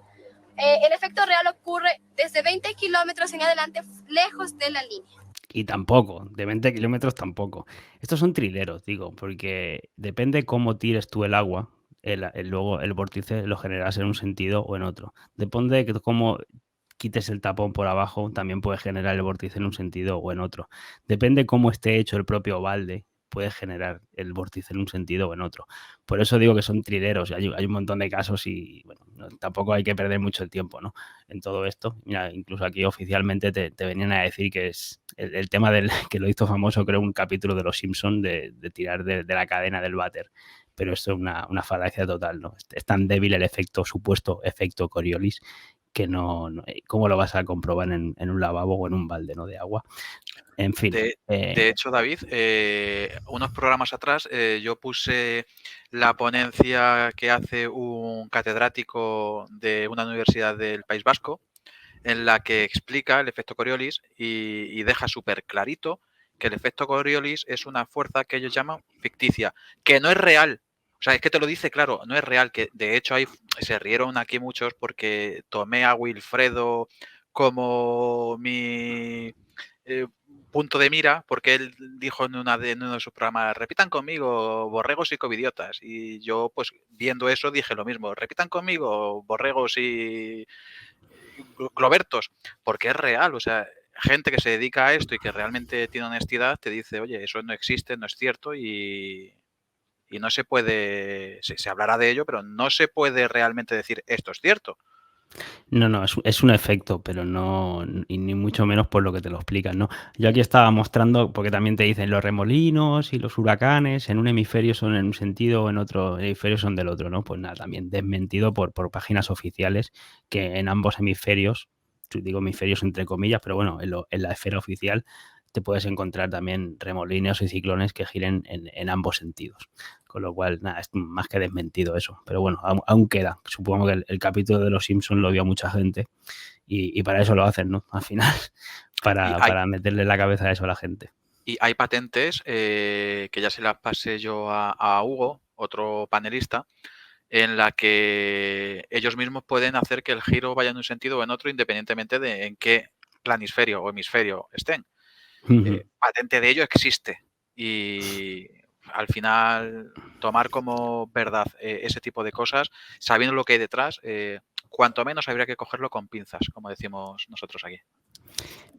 El efecto real ocurre desde 20 kilómetros en adelante, lejos de la línea. Y tampoco, de 20 kilómetros tampoco. Estos son trileros, digo, porque depende cómo tires tú el agua, luego el vórtice lo generas en un sentido o en otro. Depende de cómo quites el tapón por abajo, también puedes generar el vórtice en un sentido o en otro. Depende cómo esté hecho el propio balde, puedes generar el vórtice en un sentido o en otro. Por eso digo que son trileros. Hay un montón de casos y bueno, tampoco hay que perder mucho el tiempo, ¿no? En todo esto. Mira, incluso aquí oficialmente te venían a decir que es el tema del que lo hizo famoso, creo, un capítulo de Los Simpsons de tirar de la cadena del váter. Pero esto es una falacia total, ¿no? Es tan débil el supuesto efecto Coriolis, que no ¿cómo lo vas a comprobar en un lavabo o en un balde, ¿no?, de agua? En fin. De hecho, David, unos programas atrás yo puse la ponencia que hace un catedrático de una universidad del País Vasco, en la que explica el efecto Coriolis y deja súper clarito que el efecto Coriolis es una fuerza que ellos llaman ficticia, que no es real. O sea, es que te lo dice claro, no es real, que de hecho se rieron aquí muchos porque tomé a Wilfredo como mi punto de mira, porque él dijo en uno de sus programas, repitan conmigo, borregos y covidiotas. Y yo, pues, viendo eso, dije lo mismo, repitan conmigo, borregos y globertos, porque es real, o sea, gente que se dedica a esto y que realmente tiene honestidad te dice, oye, eso no existe, no es cierto y no se puede, se hablará de ello, pero no se puede realmente decir esto es cierto. No, es un efecto, pero no, y ni mucho menos por lo que te lo explican, ¿no? Yo aquí estaba mostrando, porque también te dicen los remolinos y los huracanes, en un hemisferio son en un sentido o en otro hemisferio son del otro, ¿no? Pues nada, también desmentido por páginas oficiales que en ambos hemisferios, digo hemisferios entre comillas, pero bueno, en la esfera oficial te puedes encontrar también remolinos y ciclones que giren en ambos sentidos. Con lo cual, nada, es más que desmentido eso. Pero bueno, aún queda. Supongo que el capítulo de Los Simpsons lo vio mucha gente y para eso lo hacen, ¿no? Al final, para meterle la cabeza a eso a la gente. Y hay patentes que ya se las pasé yo a Hugo, otro panelista, en la que ellos mismos pueden hacer que el giro vaya en un sentido o en otro, independientemente de en qué planisferio o hemisferio estén. Patente de ello existe y al final tomar como verdad ese tipo de cosas, sabiendo lo que hay detrás, cuanto menos habría que cogerlo con pinzas, como decimos nosotros aquí.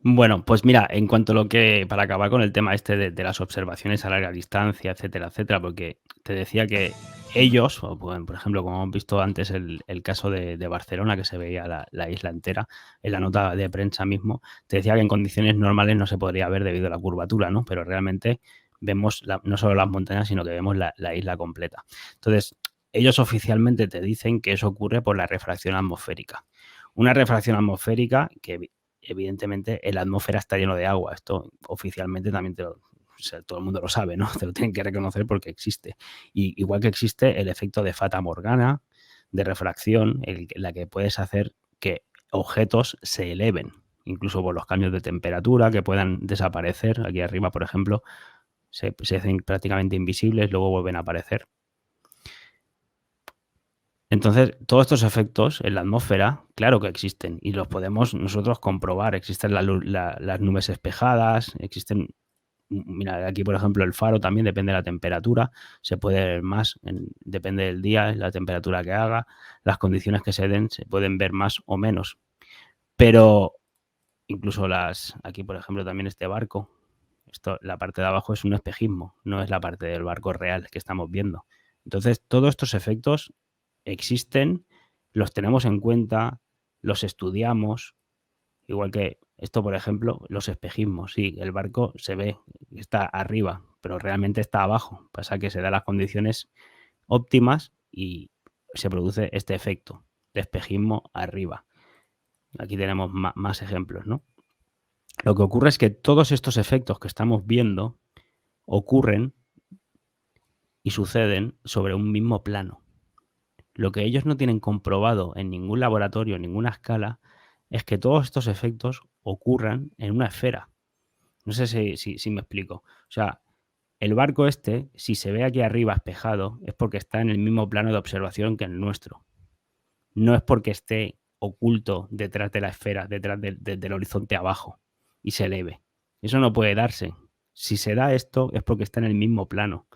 Bueno, pues mira, en cuanto a lo que, para acabar con el tema este de las observaciones a larga distancia, etcétera, etcétera, porque te decía que ellos, por ejemplo, como hemos visto antes el caso de Barcelona, que se veía la isla entera, en la nota de prensa mismo, te decía que en condiciones normales no se podría ver debido a la curvatura, ¿no? Pero realmente vemos no solo las montañas, sino que vemos la isla completa. Entonces, ellos oficialmente te dicen que eso ocurre por la refracción atmosférica. Una refracción atmosférica que evidentemente en la atmósfera está lleno de agua. Esto oficialmente también todo el mundo lo sabe, ¿no? Te lo tienen que reconocer porque existe. Y igual que existe el efecto de Fata Morgana, de refracción, en la que puedes hacer que objetos se eleven, incluso por los cambios de temperatura, que puedan desaparecer. Aquí arriba, por ejemplo, se hacen prácticamente invisibles, luego vuelven a aparecer. Entonces, todos estos efectos en la atmósfera, claro que existen y los podemos nosotros comprobar. Existen las nubes espejadas, existen, mira, aquí por ejemplo el faro también depende de la temperatura, se puede ver más, depende del día, la temperatura que haga, las condiciones que se den, se pueden ver más o menos. Pero incluso aquí, por ejemplo, también este barco, la parte de abajo es un espejismo, no es la parte del barco real que estamos viendo. Entonces, todos estos efectos existen, los tenemos en cuenta, los estudiamos, igual que esto, por ejemplo, los espejismos. Sí, el barco se ve, está arriba, pero realmente está abajo. Pasa que se dan las condiciones óptimas y se produce este efecto de espejismo arriba. Aquí tenemos más ejemplos, ¿no? Lo que ocurre es que todos estos efectos que estamos viendo ocurren y suceden sobre un mismo plano. Lo que ellos no tienen comprobado en ningún laboratorio, en ninguna escala, es que todos estos efectos ocurran en una esfera. No sé si me explico. O sea, el barco este, si se ve aquí arriba espejado, es porque está en el mismo plano de observación que el nuestro. No es porque esté oculto detrás de la esfera, detrás del horizonte abajo y se eleve. Eso no puede darse. Si se da esto es porque está en el mismo plano.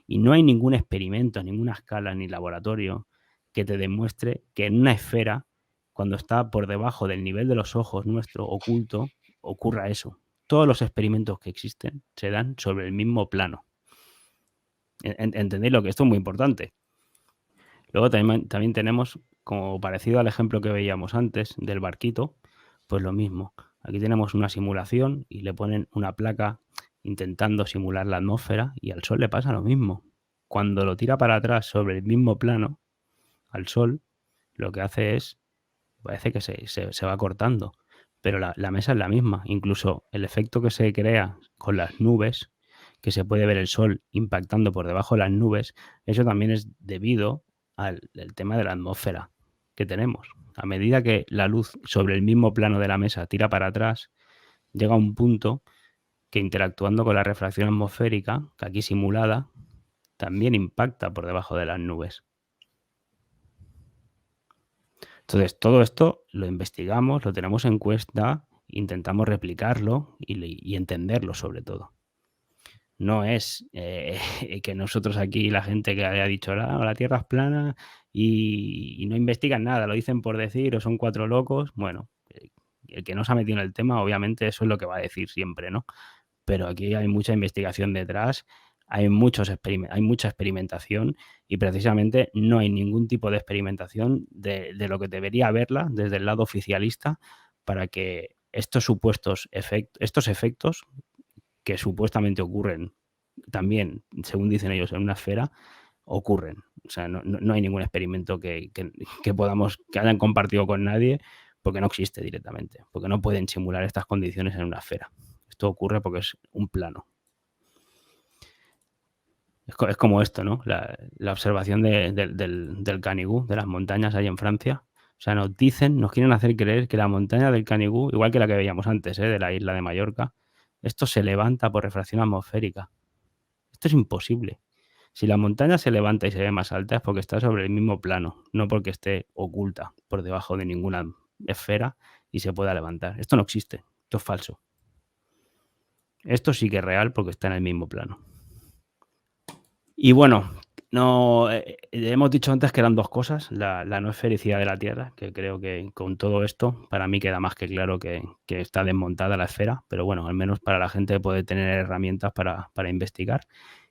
Y no hay ningún experimento, ninguna escala ni laboratorio que te demuestre que en una esfera, cuando está por debajo del nivel de los ojos nuestro oculto, ocurra eso. Todos los experimentos que existen se dan sobre el mismo plano. ¿Entendéis lo que esto es muy importante? Luego también tenemos, como parecido al ejemplo que veíamos antes del barquito, pues lo mismo. Aquí tenemos una simulación y le ponen una placa intentando simular la atmósfera y al Sol le pasa lo mismo. Cuando lo tira para atrás sobre el mismo plano, al Sol, lo que hace es, parece que se va cortando, pero la mesa es la misma. Incluso el efecto que se crea con las nubes, que se puede ver el Sol impactando por debajo de las nubes, eso también es debido al tema de la atmósfera que tenemos. A medida que la luz sobre el mismo plano de la mesa tira para atrás, llega a un punto que interactuando con la refracción atmosférica, que aquí simulada, también impacta por debajo de las nubes. Entonces, todo esto lo investigamos, lo tenemos en cuenta, intentamos replicarlo y entenderlo sobre todo. No es que nosotros aquí, la gente que haya dicho la Tierra es plana y no investigan nada, lo dicen por decir o son cuatro locos. Bueno, el que no se ha metido en el tema, obviamente eso es lo que va a decir siempre, ¿no? Pero aquí hay mucha investigación detrás, hay mucha experimentación y precisamente no hay ningún tipo de experimentación de lo que debería haberla desde el lado oficialista para que estos supuestos estos efectos que supuestamente ocurren también, según dicen ellos, en una esfera, ocurren. O sea, no hay ningún experimento que hayan compartido con nadie porque no existe directamente, porque no pueden simular estas condiciones en una esfera. Esto ocurre porque es un plano. Es como esto, ¿no? La observación del Canigou, de las montañas ahí en Francia. O sea, nos quieren hacer creer que la montaña del Canigou, igual que la que veíamos antes, de la isla de Mallorca, esto se levanta por refracción atmosférica. Esto es imposible. Si la montaña se levanta y se ve más alta es porque está sobre el mismo plano, no porque esté oculta por debajo de ninguna esfera y se pueda levantar. Esto no existe. Esto es falso. Esto sí que es real porque está en el mismo plano. Y bueno, hemos dicho antes que eran dos cosas, la no esfericidad de la Tierra, que creo que con todo esto para mí queda más que claro que está desmontada la esfera, pero bueno, al menos para la gente puede tener herramientas para investigar.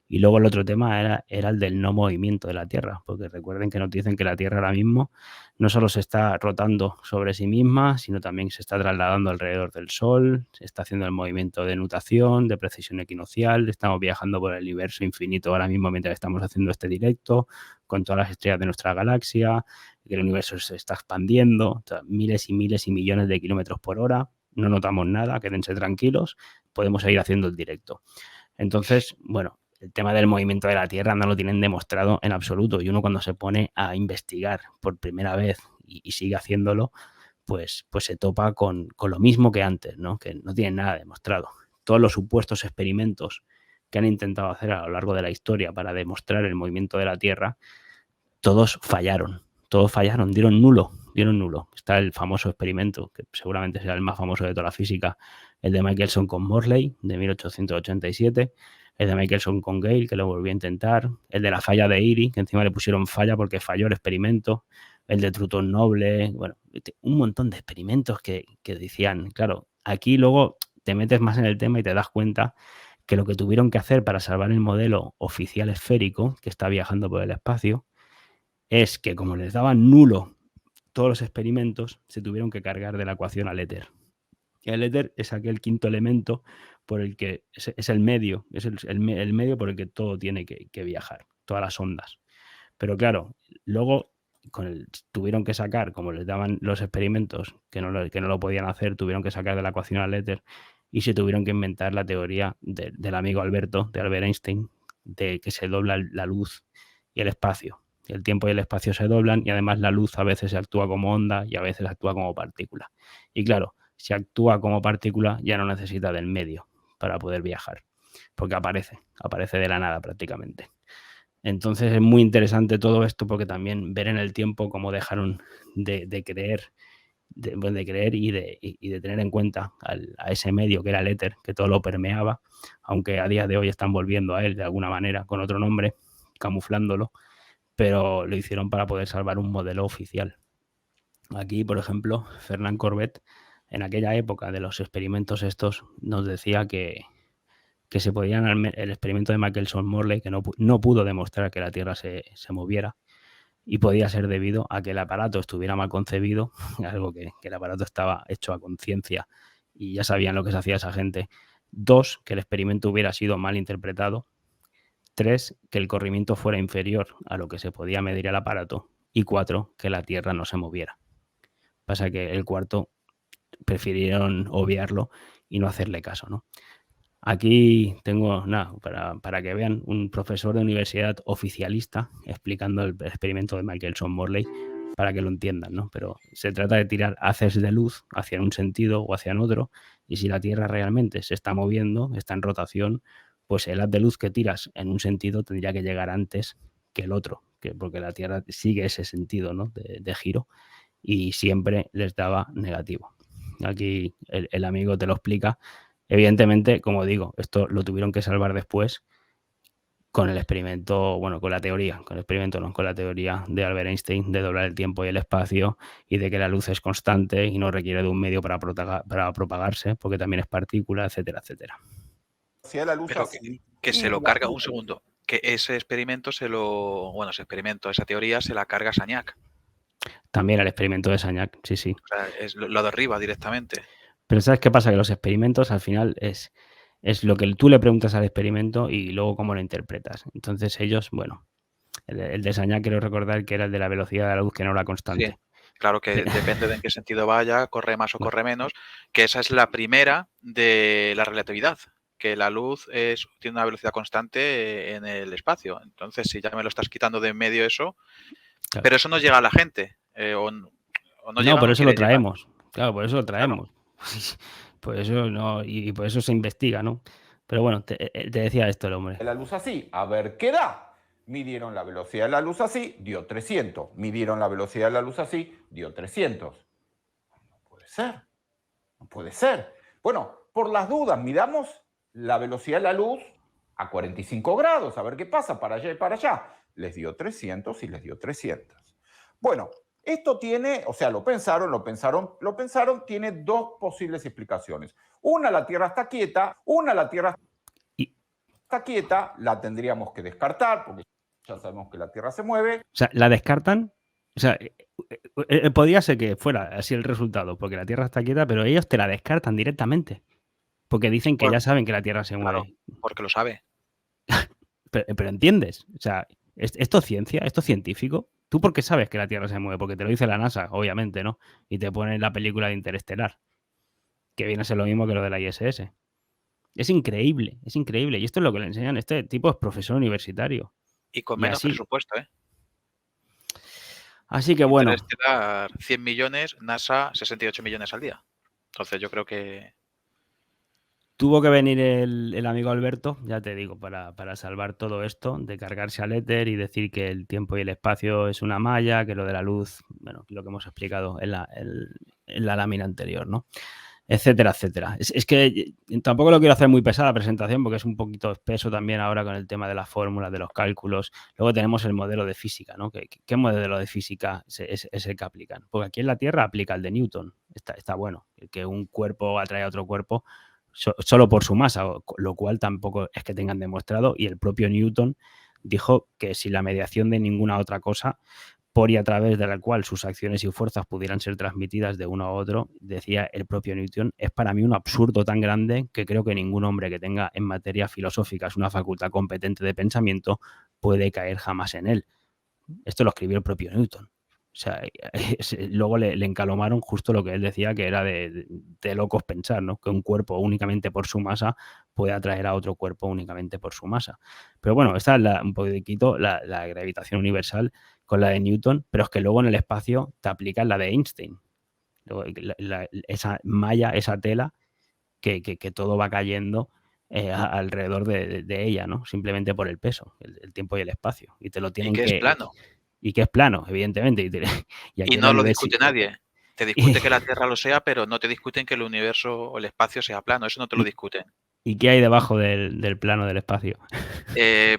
Y luego el otro tema era el del no movimiento de la Tierra, porque recuerden que nos dicen que la Tierra ahora mismo no solo se está rotando sobre sí misma, sino también se está trasladando alrededor del Sol, se está haciendo el movimiento de nutación, de precesión equinoccial, estamos viajando por el universo infinito ahora mismo mientras estamos haciendo este directo, con todas las estrellas de nuestra galaxia, que el universo se está expandiendo, o sea, miles y miles y millones de kilómetros por hora, no notamos nada, quédense tranquilos, podemos seguir haciendo el directo. Entonces, bueno, el tema del movimiento de la Tierra no lo tienen demostrado en absoluto y uno cuando se pone a investigar por primera vez y sigue haciéndolo, pues se topa con lo mismo que antes, ¿no? Que no tienen nada demostrado. Todos los supuestos experimentos que han intentado hacer a lo largo de la historia para demostrar el movimiento de la Tierra, todos fallaron, dieron nulo. Está el famoso experimento, que seguramente será el más famoso de toda la física, el de Michelson con Morley, de 1887, el de Michelson con Gale, que lo volvió a intentar, el de la falla de Erie, que encima le pusieron falla porque falló el experimento, el de Trutón Noble, bueno, un montón de experimentos que decían, claro, aquí luego te metes más en el tema y te das cuenta que lo que tuvieron que hacer para salvar el modelo oficial esférico que está viajando por el espacio es que, como les daban nulo todos los experimentos, se tuvieron que cargar de la ecuación al éter. El éter es aquel quinto elemento por el que es el medio, es el medio por el que todo tiene que viajar, todas las ondas. Pero claro, luego tuvieron que sacar, como les daban los experimentos que no lo podían hacer, tuvieron que sacar de la ecuación al éter y se tuvieron que inventar la teoría del amigo Alberto, de Albert Einstein, de que se dobla la luz y el espacio. El tiempo y el espacio se doblan y además la luz a veces actúa como onda y a veces actúa como partícula. Y claro, si actúa como partícula ya no necesita del medio para poder viajar, porque aparece de la nada prácticamente. Entonces es muy interesante todo esto porque también ver en el tiempo cómo dejaron de creer y de tener en cuenta a ese medio que era el éter, que todo lo permeaba, aunque a día de hoy están volviendo a él de alguna manera con otro nombre, camuflándolo, pero lo hicieron para poder salvar un modelo oficial. Aquí, por ejemplo, Fernand Corbet, en aquella época de los experimentos estos, nos decía que se podían, el experimento de Michelson-Morley, que no pudo demostrar que la Tierra se moviera, y podía ser debido a que el aparato estuviera mal concebido, algo que el aparato estaba hecho a conciencia y ya sabían lo que se hacía esa gente. 2, que el experimento hubiera sido mal interpretado. 3, que el corrimiento fuera inferior a lo que se podía medir el aparato. Y 4, que la Tierra no se moviera. Pasa que el cuarto prefirieron obviarlo y no hacerle caso, ¿no? Aquí tengo, para que vean, un profesor de universidad oficialista explicando el experimento de Michelson-Morley para que lo entiendan, ¿no? Pero se trata de tirar haces de luz hacia un sentido o hacia otro, y si la Tierra realmente se está moviendo, está en rotación, pues el haz de luz que tiras en un sentido tendría que llegar antes que el otro, porque la Tierra sigue ese sentido, ¿no? de giro, y siempre les daba negativo. Aquí el amigo te lo explica. Evidentemente, como digo, esto lo tuvieron que salvar después con el experimento, con la teoría de Albert Einstein de doblar el tiempo y el espacio y de que la luz es constante y no requiere de un medio para propagarse, porque también es partícula, etcétera, etcétera. Pero que se lo carga, un segundo, que ese experimento esa teoría se la carga Sagnac. También el experimento de Sagnac, sí. O sea, lo derriba directamente. Pero ¿sabes qué pasa? Que los experimentos al final es lo que tú le preguntas al experimento y luego cómo lo interpretas. Entonces ellos, el de Sagnac quiero recordar que era el de la velocidad de la luz, que no era constante. Sí, claro que depende de en qué sentido vaya, corre más o corre menos, que esa es la primera de la relatividad, que la luz tiene una velocidad constante en el espacio. Entonces, si ya me lo estás quitando de en medio eso, claro. Pero eso no llega a la gente. No, por eso lo traemos. Claro, por eso lo traemos. Claro. Por eso no, y por eso se investiga, ¿no? Pero bueno, te decía esto el hombre. La luz así, a ver qué da. Midieron la velocidad de la luz así, dio 300. Midieron la velocidad de la luz así, dio 300. No puede ser. No puede ser. Bueno, por las dudas, midamos la velocidad de la luz a 45 grados, a ver qué pasa para allá y para allá. Les dio 300 y les dio 300. Bueno, esto tiene, lo pensaron, tiene dos posibles explicaciones. Una, la Tierra está quieta, está quieta, la tendríamos que descartar, porque ya sabemos que la Tierra se mueve. O sea, ¿la descartan? O sea, podría ser que fuera así el resultado, porque la Tierra está quieta, pero ellos te la descartan directamente. Porque dicen que ya saben que la Tierra se mueve. Claro, porque lo sabe. pero entiendes, o sea, ¿esto es ciencia? ¿Esto es científico? ¿Tú por qué sabes que la Tierra se mueve? Porque te lo dice la NASA, obviamente, ¿no? Y te ponen la película de Interestelar, que viene a ser lo mismo que lo de la ISS. Es increíble, es increíble. Y esto es lo que le enseñan. Este tipo es profesor universitario. Y con menos presupuesto, ¿eh? Así que bueno. Interestelar 100 millones, NASA 68 millones al día. Entonces yo creo que... Tuvo que venir el amigo Alberto, ya te digo, para salvar todo esto, de cargarse al éter y decir que el tiempo y el espacio es una malla, que lo de la luz, lo que hemos explicado en la lámina anterior, ¿no? etcétera, etcétera. Es que tampoco lo quiero hacer muy pesada la presentación porque es un poquito espeso también ahora con el tema de las fórmulas, de los cálculos. Luego tenemos el modelo de física, ¿no? ¿Qué modelo de física es el que aplican? Porque aquí en la Tierra aplica el de Newton. Está bueno. Que un cuerpo atrae a otro cuerpo solo por su masa, lo cual tampoco es que tengan demostrado. Y el propio Newton dijo que sin la mediación de ninguna otra cosa, por y a través de la cual sus acciones y fuerzas pudieran ser transmitidas de uno a otro, decía el propio Newton, es para mí un absurdo tan grande que creo que ningún hombre que tenga en materias filosóficas una facultad competente de pensamiento puede caer jamás en él. Esto lo escribió el propio Newton. O sea, luego le encalomaron justo lo que él decía, que era de locos pensar, ¿no? Que un cuerpo únicamente por su masa puede atraer a otro cuerpo únicamente por su masa. Pero bueno, esta es un poquito la gravitación universal con la de Newton, pero es que luego en el espacio te aplicas la de Einstein. Luego, esa malla, esa tela, que todo va cayendo alrededor de ella, ¿no? Simplemente por el peso, el tiempo y el espacio. Y te lo tienen que es plano. Y que es plano, evidentemente. Y no lo discute nadie. Te discute que la Tierra lo sea, pero no te discuten que el universo o el espacio sea plano. Eso no te lo discuten. ¿Y qué hay debajo del plano del espacio?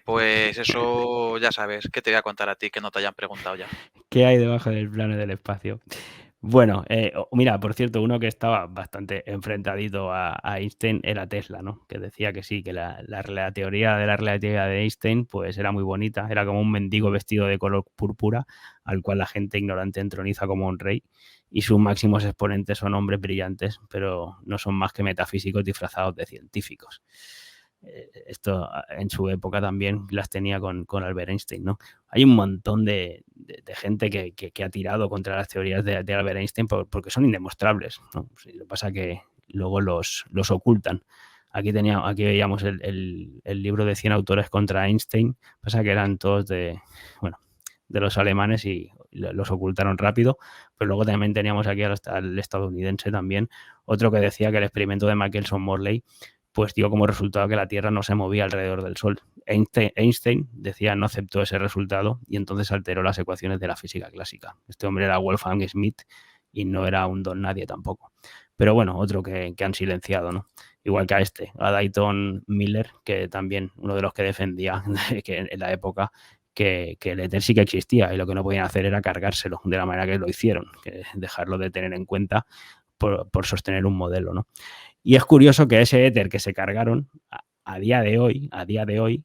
Pues eso ya sabes. ¿Qué te voy a contar a ti que no te hayan preguntado ya? ¿Qué hay debajo del plano del espacio? Bueno, mira, por cierto, uno que estaba bastante enfrentadito a Einstein era Tesla, ¿no? Que decía que sí, que la teoría de la relatividad de Einstein pues era muy bonita, era como un mendigo vestido de color púrpura al cual la gente ignorante entroniza como un rey y sus máximos exponentes son hombres brillantes, pero no son más que metafísicos disfrazados de científicos. Esto en su época también las tenía con Albert Einstein, ¿no? Hay un montón de gente que ha tirado contra las teorías de Albert Einstein porque son indemostrables, ¿no? Lo que pasa es que luego los ocultan. Aquí veíamos el libro de 100 autores contra Einstein, pasa que eran todos de los alemanes y los ocultaron rápido, pero luego también teníamos aquí al estadounidense también, otro que decía que el experimento de Michelson-Morley pues dio como resultado que la Tierra no se movía alrededor del Sol. Einstein decía no aceptó ese resultado y entonces alteró las ecuaciones de la física clásica. Este hombre era Wolfgang Schmidt y no era un don nadie tampoco. Pero bueno, otro que han silenciado, ¿no? Igual que a Dayton Miller, que también uno de los que defendía que en la época que el éter sí que existía y lo que no podían hacer era cargárselo de la manera que lo hicieron, que dejarlo de tener en cuenta por sostener un modelo, ¿no? Y es curioso que ese éter que se cargaron a día de hoy,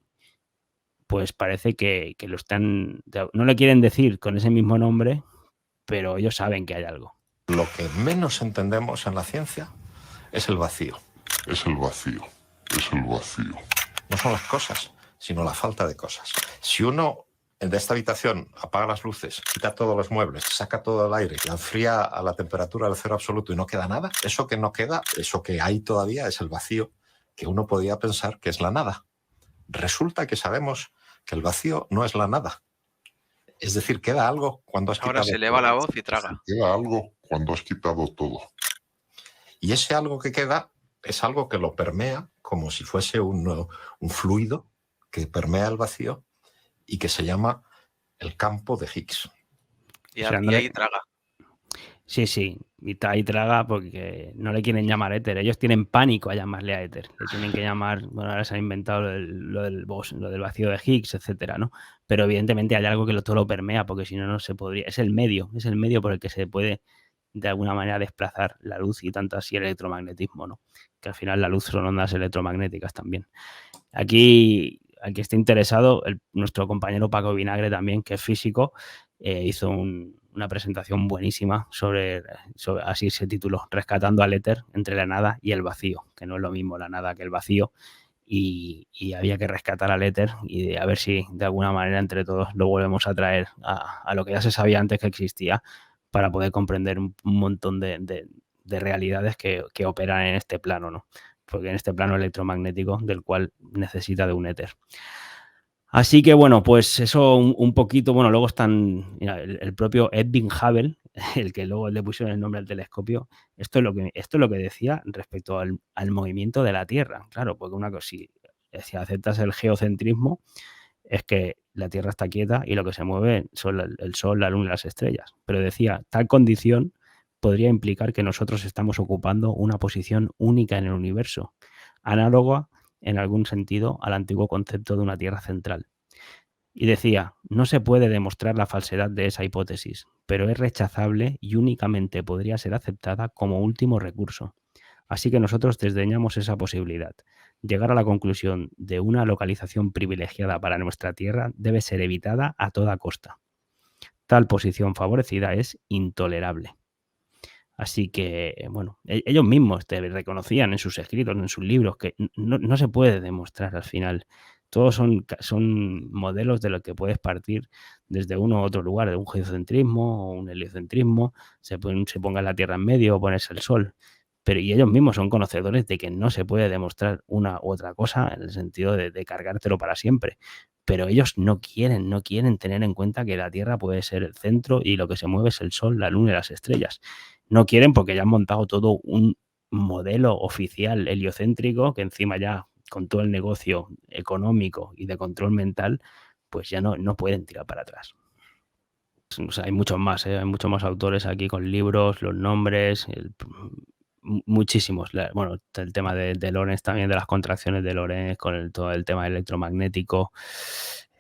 pues parece que lo están, no le quieren decir con ese mismo nombre, pero ellos saben que hay algo. Lo que menos entendemos en la ciencia es el vacío. Es el vacío. Es el vacío. No son las cosas, sino la falta de cosas. Si uno de esta habitación apaga las luces, quita todos los muebles, saca todo el aire, la enfría a la temperatura del cero absoluto y no queda nada, eso que no queda, eso que hay todavía es el vacío, que uno podría pensar que es la nada. Resulta que sabemos que el vacío no es la nada. Es decir, queda algo cuando has quitado todo. Ahora se eleva la voz y traga. Queda algo cuando has quitado todo. Y ese algo que queda es algo que lo permea como si fuese un fluido que permea el vacío y que se llama el campo de Higgs. Y ahí traga. Sí, y ahí traga porque no le quieren llamar éter. Ellos tienen pánico a llamarle a éter. Le tienen que llamar, bueno, ahora se han inventado lo del vacío de Higgs, etcétera, ¿no? Pero evidentemente hay algo que todo lo permea, porque si no, no se podría. Es el medio por el que se puede de alguna manera desplazar la luz y tanto así el electromagnetismo, ¿no? Que al final la luz son ondas electromagnéticas también. Aquí está interesado, nuestro compañero Paco Vinagre también, que es físico, hizo una presentación buenísima sobre así se tituló, Rescatando al éter entre la nada y el vacío, que no es lo mismo la nada que el vacío, y había que rescatar al éter y a ver si de alguna manera entre todos lo volvemos a traer a lo que ya se sabía antes que existía para poder comprender un montón de realidades que operan en este plano, ¿no? Porque en este plano electromagnético del cual necesita de un éter. Así que bueno, pues eso un poquito, bueno, luego están, mira, el propio Edwin Hubble, el que luego le pusieron el nombre al telescopio, esto es lo que decía respecto al movimiento de la Tierra, claro, porque una cosa, si aceptas el geocentrismo, es que la Tierra está quieta y lo que se mueve son el Sol, la Luna y las estrellas, pero decía, tal condición podría implicar que nosotros estamos ocupando una posición única en el universo, análoga en algún sentido al antiguo concepto de una Tierra central. Y decía, no se puede demostrar la falsedad de esa hipótesis, pero es rechazable y únicamente podría ser aceptada como último recurso. Así que nosotros desdeñamos esa posibilidad. Llegar a la conclusión de una localización privilegiada para nuestra Tierra debe ser evitada a toda costa. Tal posición favorecida es intolerable. Así que, bueno, ellos mismos te reconocían en sus escritos, en sus libros, que no se puede demostrar al final. Todos son modelos de los que puedes partir desde uno u otro lugar, de un geocentrismo o un heliocentrismo, se ponga la Tierra en medio o ponerse el Sol. Pero y ellos mismos son conocedores de que no se puede demostrar una u otra cosa en el sentido de cargártelo para siempre. Pero ellos no quieren tener en cuenta que la Tierra puede ser el centro y lo que se mueve es el Sol, la Luna y las estrellas. No quieren porque ya han montado todo un modelo oficial heliocéntrico que encima ya con todo el negocio económico y de control mental, pues ya no pueden tirar para atrás. O sea, hay muchos más, hay muchos más autores aquí con libros, los nombres, muchísimos. Bueno, el tema de Lorentz también, de las contracciones de Lorentz, con todo el tema electromagnético.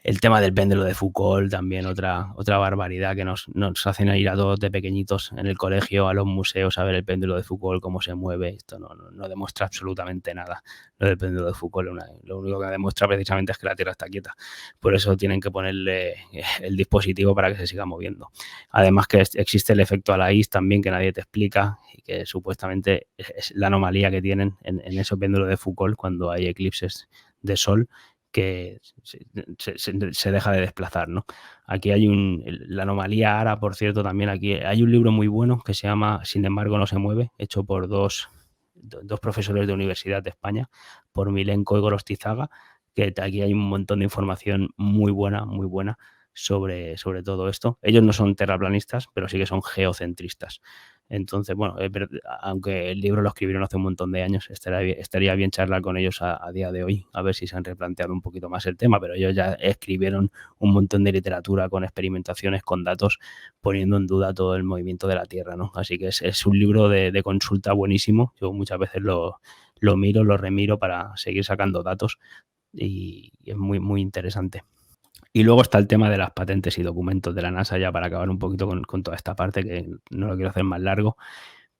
El tema del péndulo de Foucault, también otra barbaridad que nos hacen ir a todos de pequeñitos en el colegio, a los museos, a ver el péndulo de Foucault, cómo se mueve. Esto no demuestra absolutamente nada. Lo del péndulo de Foucault, lo único que demuestra precisamente es que la Tierra está quieta. Por eso tienen que ponerle el dispositivo para que se siga moviendo. Además que existe el efecto Alaís también, que nadie te explica, y que supuestamente es la anomalía que tienen en ese péndulo de Foucault cuando hay eclipses de sol, que se deja de desplazar, ¿no? Aquí hay la anomalía ARA, por cierto, también aquí hay un libro muy bueno que se llama Sin embargo no se mueve, hecho por dos profesores de Universidad de España, por Milenko y Gorostizaga, que aquí hay un montón de información muy buena sobre todo esto. Ellos no son terraplanistas, pero sí que son geocentristas. Entonces, bueno, aunque el libro lo escribieron hace un montón de años, estaría bien charlar con ellos a día de hoy, a ver si se han replanteado un poquito más el tema, pero ellos ya escribieron un montón de literatura con experimentaciones, con datos, poniendo en duda todo el movimiento de la Tierra, ¿no? Así que es un libro de consulta buenísimo. Yo muchas veces lo miro, lo remiro para seguir sacando datos y es muy, muy interesante. Y luego está el tema de las patentes y documentos de la NASA, ya para acabar un poquito con toda esta parte, que no lo quiero hacer más largo,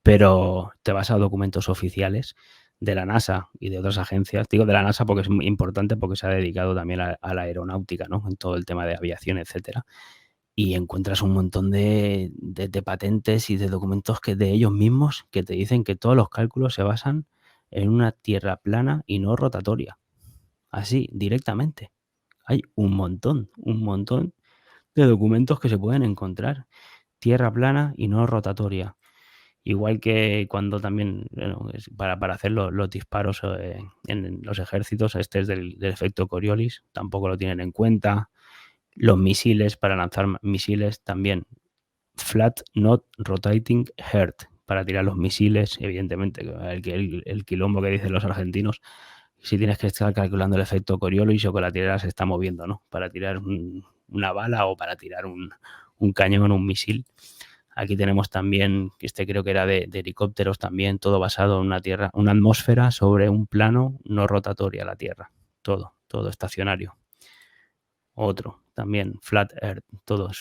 pero te vas a documentos oficiales de la NASA y de otras agencias. Digo de la NASA porque es muy importante, porque se ha dedicado también a la aeronáutica, ¿no? En todo el tema de aviación, etcétera. Y encuentras un montón de patentes y de documentos de ellos mismos que te dicen que todos los cálculos se basan en una Tierra plana y no rotatoria. Así, directamente. Hay un montón de documentos que se pueden encontrar. Tierra plana y no rotatoria. Igual que cuando también, bueno, para hacer los disparos en los ejércitos, este es del efecto Coriolis, tampoco lo tienen en cuenta. Los misiles, para lanzar misiles también. Flat Not Rotating Heart, para tirar los misiles, evidentemente, el quilombo que dicen los argentinos. Si tienes que estar calculando el efecto Coriolis o que la Tierra se está moviendo, ¿no? Para tirar una bala o para tirar un cañón o un misil. Aquí tenemos también, creo que era de helicópteros también, todo basado en una atmósfera sobre un plano no rotatorio a la Tierra. Todo estacionario. Otro también, Flat Earth, todo.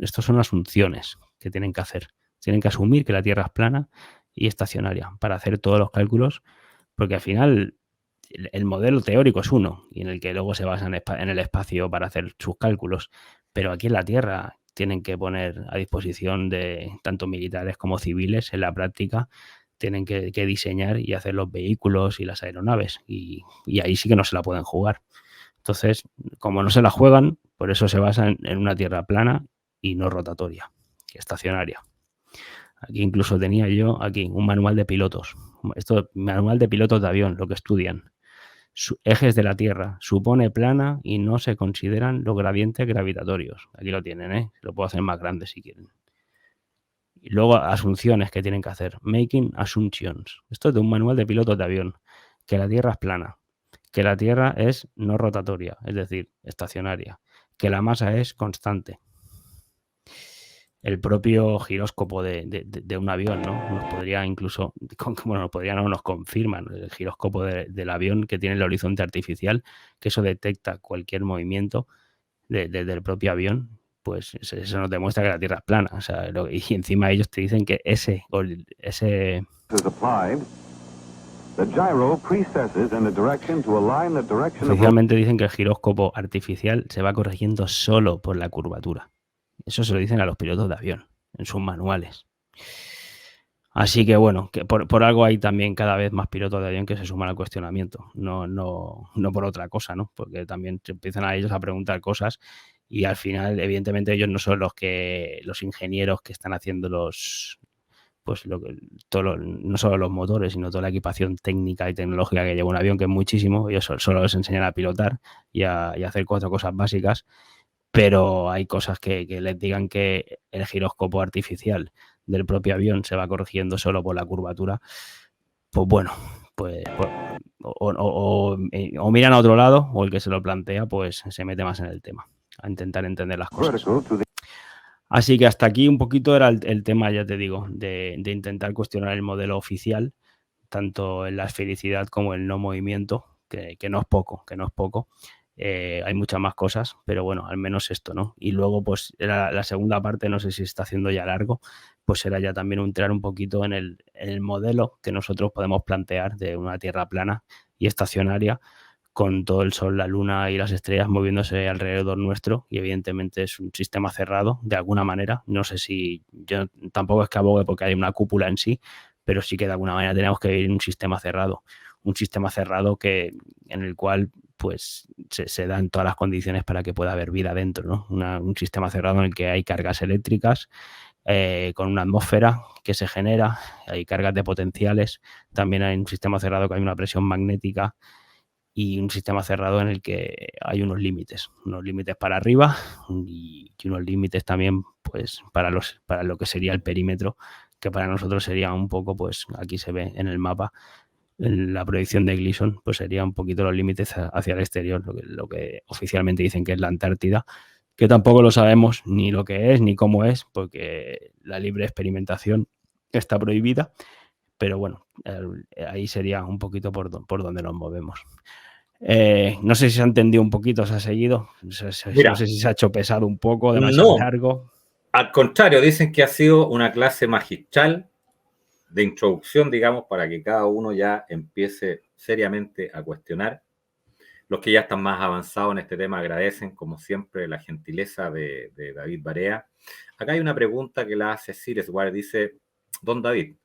Estos son asunciones que tienen que hacer. Tienen que asumir que la Tierra es plana y estacionaria para hacer todos los cálculos, porque al final el modelo teórico es uno y en el que luego se basan en el espacio para hacer sus cálculos, pero aquí en la Tierra tienen que poner a disposición de tanto militares como civiles en la práctica, tienen que diseñar y hacer los vehículos y las aeronaves y ahí sí que no se la pueden jugar. Entonces, como no se la juegan, por eso se basan en una Tierra plana y no rotatoria, estacionaria. Aquí incluso tenía yo un manual de pilotos. Manual de pilotos de avión, lo que estudian. Ejes de la Tierra, supone plana y no se consideran los gradientes gravitatorios. Aquí lo tienen, lo puedo hacer más grande si quieren. Y luego asunciones que tienen que hacer. Making assumptions. Esto es de un manual de pilotos de avión. Que la Tierra es plana. Que la Tierra es no rotatoria, es decir, estacionaria. Que la masa es constante. el propio giróscopo de un avión, ¿no? Nos podría incluso, nos confirman el giróscopo del avión que tiene el horizonte artificial, que eso detecta cualquier movimiento del propio avión, pues eso nos demuestra que la Tierra es plana. O sea, y encima ellos te dicen que ese oficialmente dicen que el giróscopo artificial se va corrigiendo solo por la curvatura. Eso se lo dicen a los pilotos de avión en sus manuales. Así que bueno, que por algo hay también cada vez más pilotos de avión que se suman al cuestionamiento, no por otra cosa, ¿no? Porque también empiezan a ellos a preguntar cosas y al final, evidentemente, ellos no son los ingenieros que están haciendo no solo los motores, sino toda la equipación técnica y tecnológica que lleva un avión, que es muchísimo. Ellos solo les enseñan a pilotar y a hacer 4 cosas básicas, pero hay cosas que les digan que el giróscopo artificial del propio avión se va corrigiendo solo por la curvatura, pues bueno, o miran a otro lado, o el que se lo plantea pues se mete más en el tema, a intentar entender las cosas. Así que hasta aquí un poquito era el tema, ya te digo, de intentar cuestionar el modelo oficial, tanto en la esfericidad como el no movimiento, que no es poco, hay muchas más cosas, pero bueno, al menos esto, ¿no? Y luego, pues, era la segunda parte, no sé si está haciendo ya largo, pues era ya también entrar un poquito en el modelo que nosotros podemos plantear de una Tierra plana y estacionaria, con todo el Sol, la Luna y las estrellas moviéndose alrededor nuestro, y evidentemente es un sistema cerrado de alguna manera. No sé si, yo tampoco es que abogue porque hay una cúpula en sí, pero sí que de alguna manera tenemos que vivir en un sistema cerrado en el cual pues se dan todas las condiciones para que pueda haber vida dentro, ¿no? Un sistema cerrado en el que hay cargas eléctricas, con una atmósfera que se genera, hay cargas de potenciales, también hay un sistema cerrado que hay una presión magnética, y un sistema cerrado en el que hay unos límites para arriba y unos límites también pues para lo que sería el perímetro, que para nosotros sería un poco, pues aquí se ve en el mapa, en la proyección de Gleason, pues sería un poquito los límites hacia el exterior, lo que oficialmente dicen que es la Antártida, que tampoco lo sabemos ni lo que es ni cómo es, porque la libre experimentación está prohibida. Pero bueno, ahí sería un poquito por donde nos movemos. No sé si se ha entendido un poquito, se ha seguido. Mira, no sé si se ha hecho pesado un poco, demasiado largo. Al contrario, dicen que ha sido una clase magistral de introducción, digamos, para que cada uno ya empiece seriamente a cuestionar. Los que ya están más avanzados en este tema agradecen, como siempre, la gentileza de David Barea. Acá hay una pregunta que la hace Siresware, dice: Don David,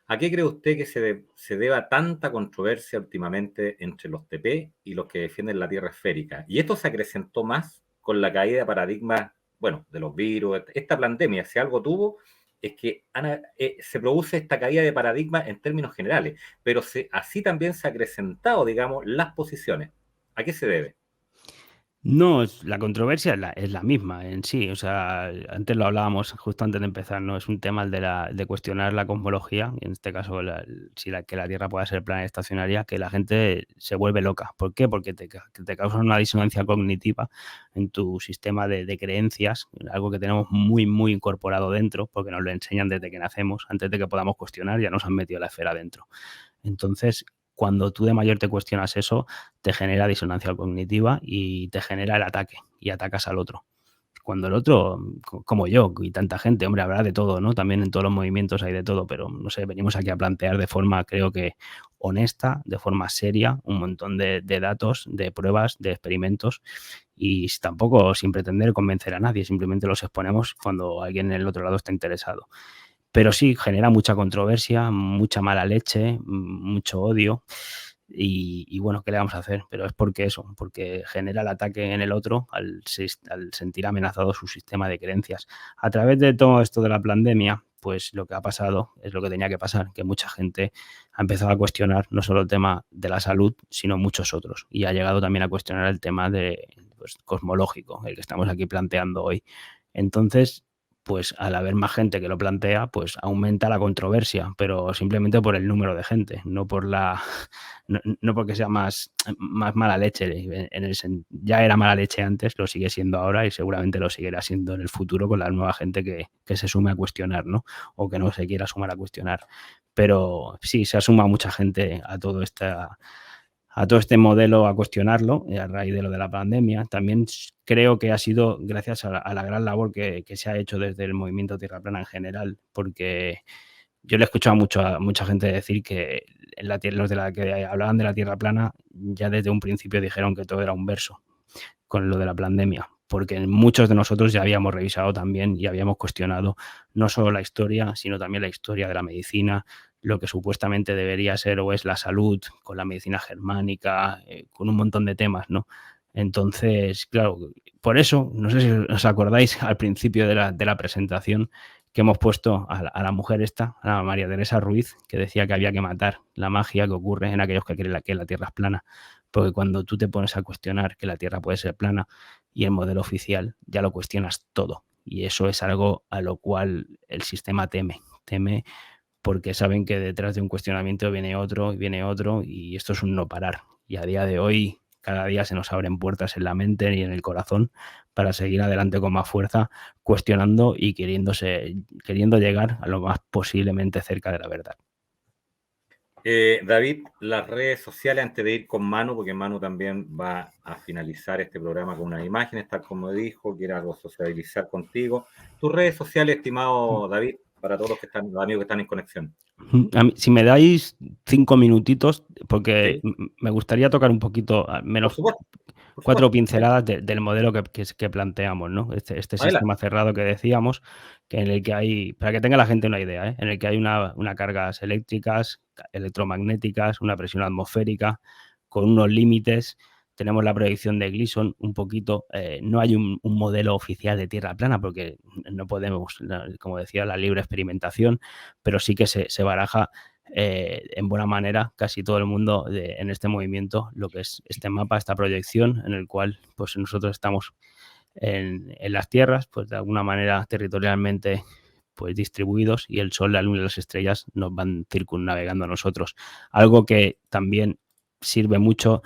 ¿a qué cree usted que se deba tanta controversia últimamente entre los TP y los que defienden la Tierra esférica? Y esto se acrecentó más con la caída de paradigmas, bueno, de los virus. Esta pandemia, si algo tuvo, es que se produce esta caída de paradigmas en términos generales, pero así también se ha acrecentado, digamos, las posiciones. ¿A qué se debe? No, la controversia es la misma en sí. O sea, antes lo hablábamos justo antes de empezar, ¿no? Es un tema el de cuestionar la cosmología, en este caso, que la Tierra pueda ser plana y estacionaria, que la gente se vuelve loca. ¿Por qué? Porque te causa una disonancia cognitiva en tu sistema de creencias, algo que tenemos muy, muy incorporado dentro, porque nos lo enseñan desde que nacemos. Antes de que podamos cuestionar, ya nos han metido la esfera dentro. Entonces, cuando tú de mayor te cuestionas eso, te genera disonancia cognitiva y te genera el ataque, y atacas al otro. Cuando el otro, como yo y tanta gente, hombre, habrá de todo, ¿no? También en todos los movimientos hay de todo, pero no sé, venimos aquí a plantear de forma, creo que honesta, de forma seria, un montón de datos, de pruebas, de experimentos, y tampoco sin pretender convencer a nadie, simplemente los exponemos cuando alguien en el otro lado está interesado. Pero sí, genera mucha controversia, mucha mala leche, mucho odio y bueno, ¿qué le vamos a hacer? Pero es porque genera el ataque en el otro al sentir amenazado su sistema de creencias. A través de todo esto de la pandemia, pues lo que ha pasado es lo que tenía que pasar, que mucha gente ha empezado a cuestionar no solo el tema de la salud, sino muchos otros. Y ha llegado también a cuestionar el tema cosmológico, el que estamos aquí planteando hoy. Entonces, pues al haber más gente que lo plantea, pues aumenta la controversia, pero simplemente por el número de gente, no por no porque sea más mala leche. Ya era mala leche antes, lo sigue siendo ahora y seguramente lo seguirá siendo en el futuro con la nueva gente que se sume a cuestionar, ¿no? O que no se quiera sumar a cuestionar. Pero sí, se asuma mucha gente a todo este modelo, a cuestionarlo a raíz de lo de la pandemia. También creo que ha sido gracias a la gran labor que se ha hecho desde el movimiento Tierra Plana en general, porque yo le he escuchado a mucha gente decir que los de la que hablaban de la Tierra plana ya desde un principio dijeron que todo era un verso con lo de la pandemia, porque muchos de nosotros ya habíamos revisado también y habíamos cuestionado no solo la historia, sino también la historia de la medicina, lo que supuestamente debería ser o es la salud, con la medicina germánica, con un montón de temas, ¿no? Entonces, claro, por eso, no sé si os acordáis al principio de la presentación que hemos puesto a la mujer esta, a María Teresa Ruiz, que decía que había que matar la magia que ocurre en aquellos que creen que la Tierra es plana, porque cuando tú te pones a cuestionar que la Tierra puede ser plana y el modelo oficial, ya lo cuestionas todo. Y eso es algo a lo cual el sistema teme porque saben que detrás de un cuestionamiento viene otro y esto es un no parar. Y a día de hoy, cada día se nos abren puertas en la mente y en el corazón para seguir adelante con más fuerza, cuestionando y queriendo llegar a lo más posiblemente cerca de la verdad. David, las redes sociales, antes de ir con Manu, porque Manu también va a finalizar este programa con unas imágenes, tal como dijo, quiere algo sociabilizar contigo. Tus redes sociales, estimado David, para todos los amigos que están en conexión. Si me dais 5 minutitos, porque ¿sí? Me gustaría tocar un poquito, al menos 4 pinceladas del modelo que planteamos, ¿no? Este sistema cerrado que decíamos, que en el que hay, para que tenga la gente una idea, en el que hay una cargas eléctricas, electromagnéticas, una presión atmosférica, con unos límites. Tenemos la proyección de Gleason un poquito. No hay un modelo oficial de Tierra plana porque no podemos, como decía, la libre experimentación, pero sí que se baraja en buena manera casi todo el mundo en este movimiento lo que es este mapa, esta proyección en el cual pues nosotros estamos en las tierras, pues de alguna manera territorialmente pues distribuidos y el Sol, la Luna y las estrellas nos van circunnavegando a nosotros. Algo que también sirve mucho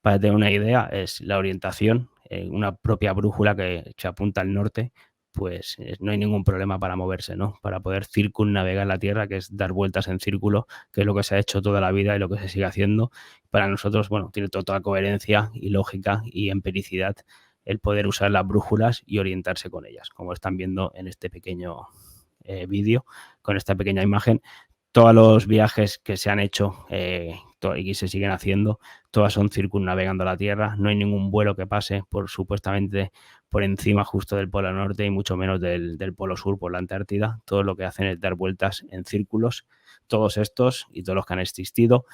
para tener una idea es la orientación, una propia brújula que se apunta al norte, pues no hay ningún problema para moverse, ¿no? Para poder circunnavegar la Tierra, que es dar vueltas en círculo, que es lo que se ha hecho toda la vida y lo que se sigue haciendo. Para nosotros, bueno, tiene toda coherencia y lógica y empiricidad el poder usar las brújulas y orientarse con ellas, como están viendo en este pequeño vídeo, con esta pequeña imagen. Todos los viajes que se han hecho y que se siguen haciendo, todas son circunnavegando la Tierra. No hay ningún vuelo que pase supuestamente por encima justo del Polo Norte y mucho menos del Polo Sur por la Antártida. Todo lo que hacen es dar vueltas en círculos, todos estos y todos los que han existido.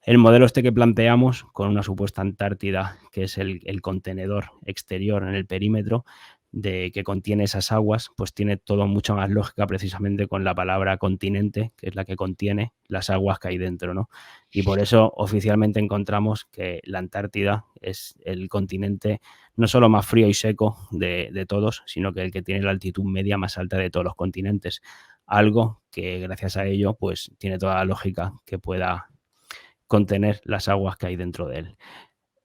El modelo que planteamos con una supuesta Antártida, que es el contenedor exterior en el perímetro, que contiene esas aguas, pues tiene todo mucho más lógica precisamente con la palabra continente, que es la que contiene las aguas que hay dentro, ¿no? Y por eso oficialmente encontramos que la Antártida es el continente no solo más frío y seco de todos, sino que el que tiene la altitud media más alta de todos los continentes. Algo que gracias a ello pues tiene toda la lógica que pueda contener las aguas que hay dentro de él.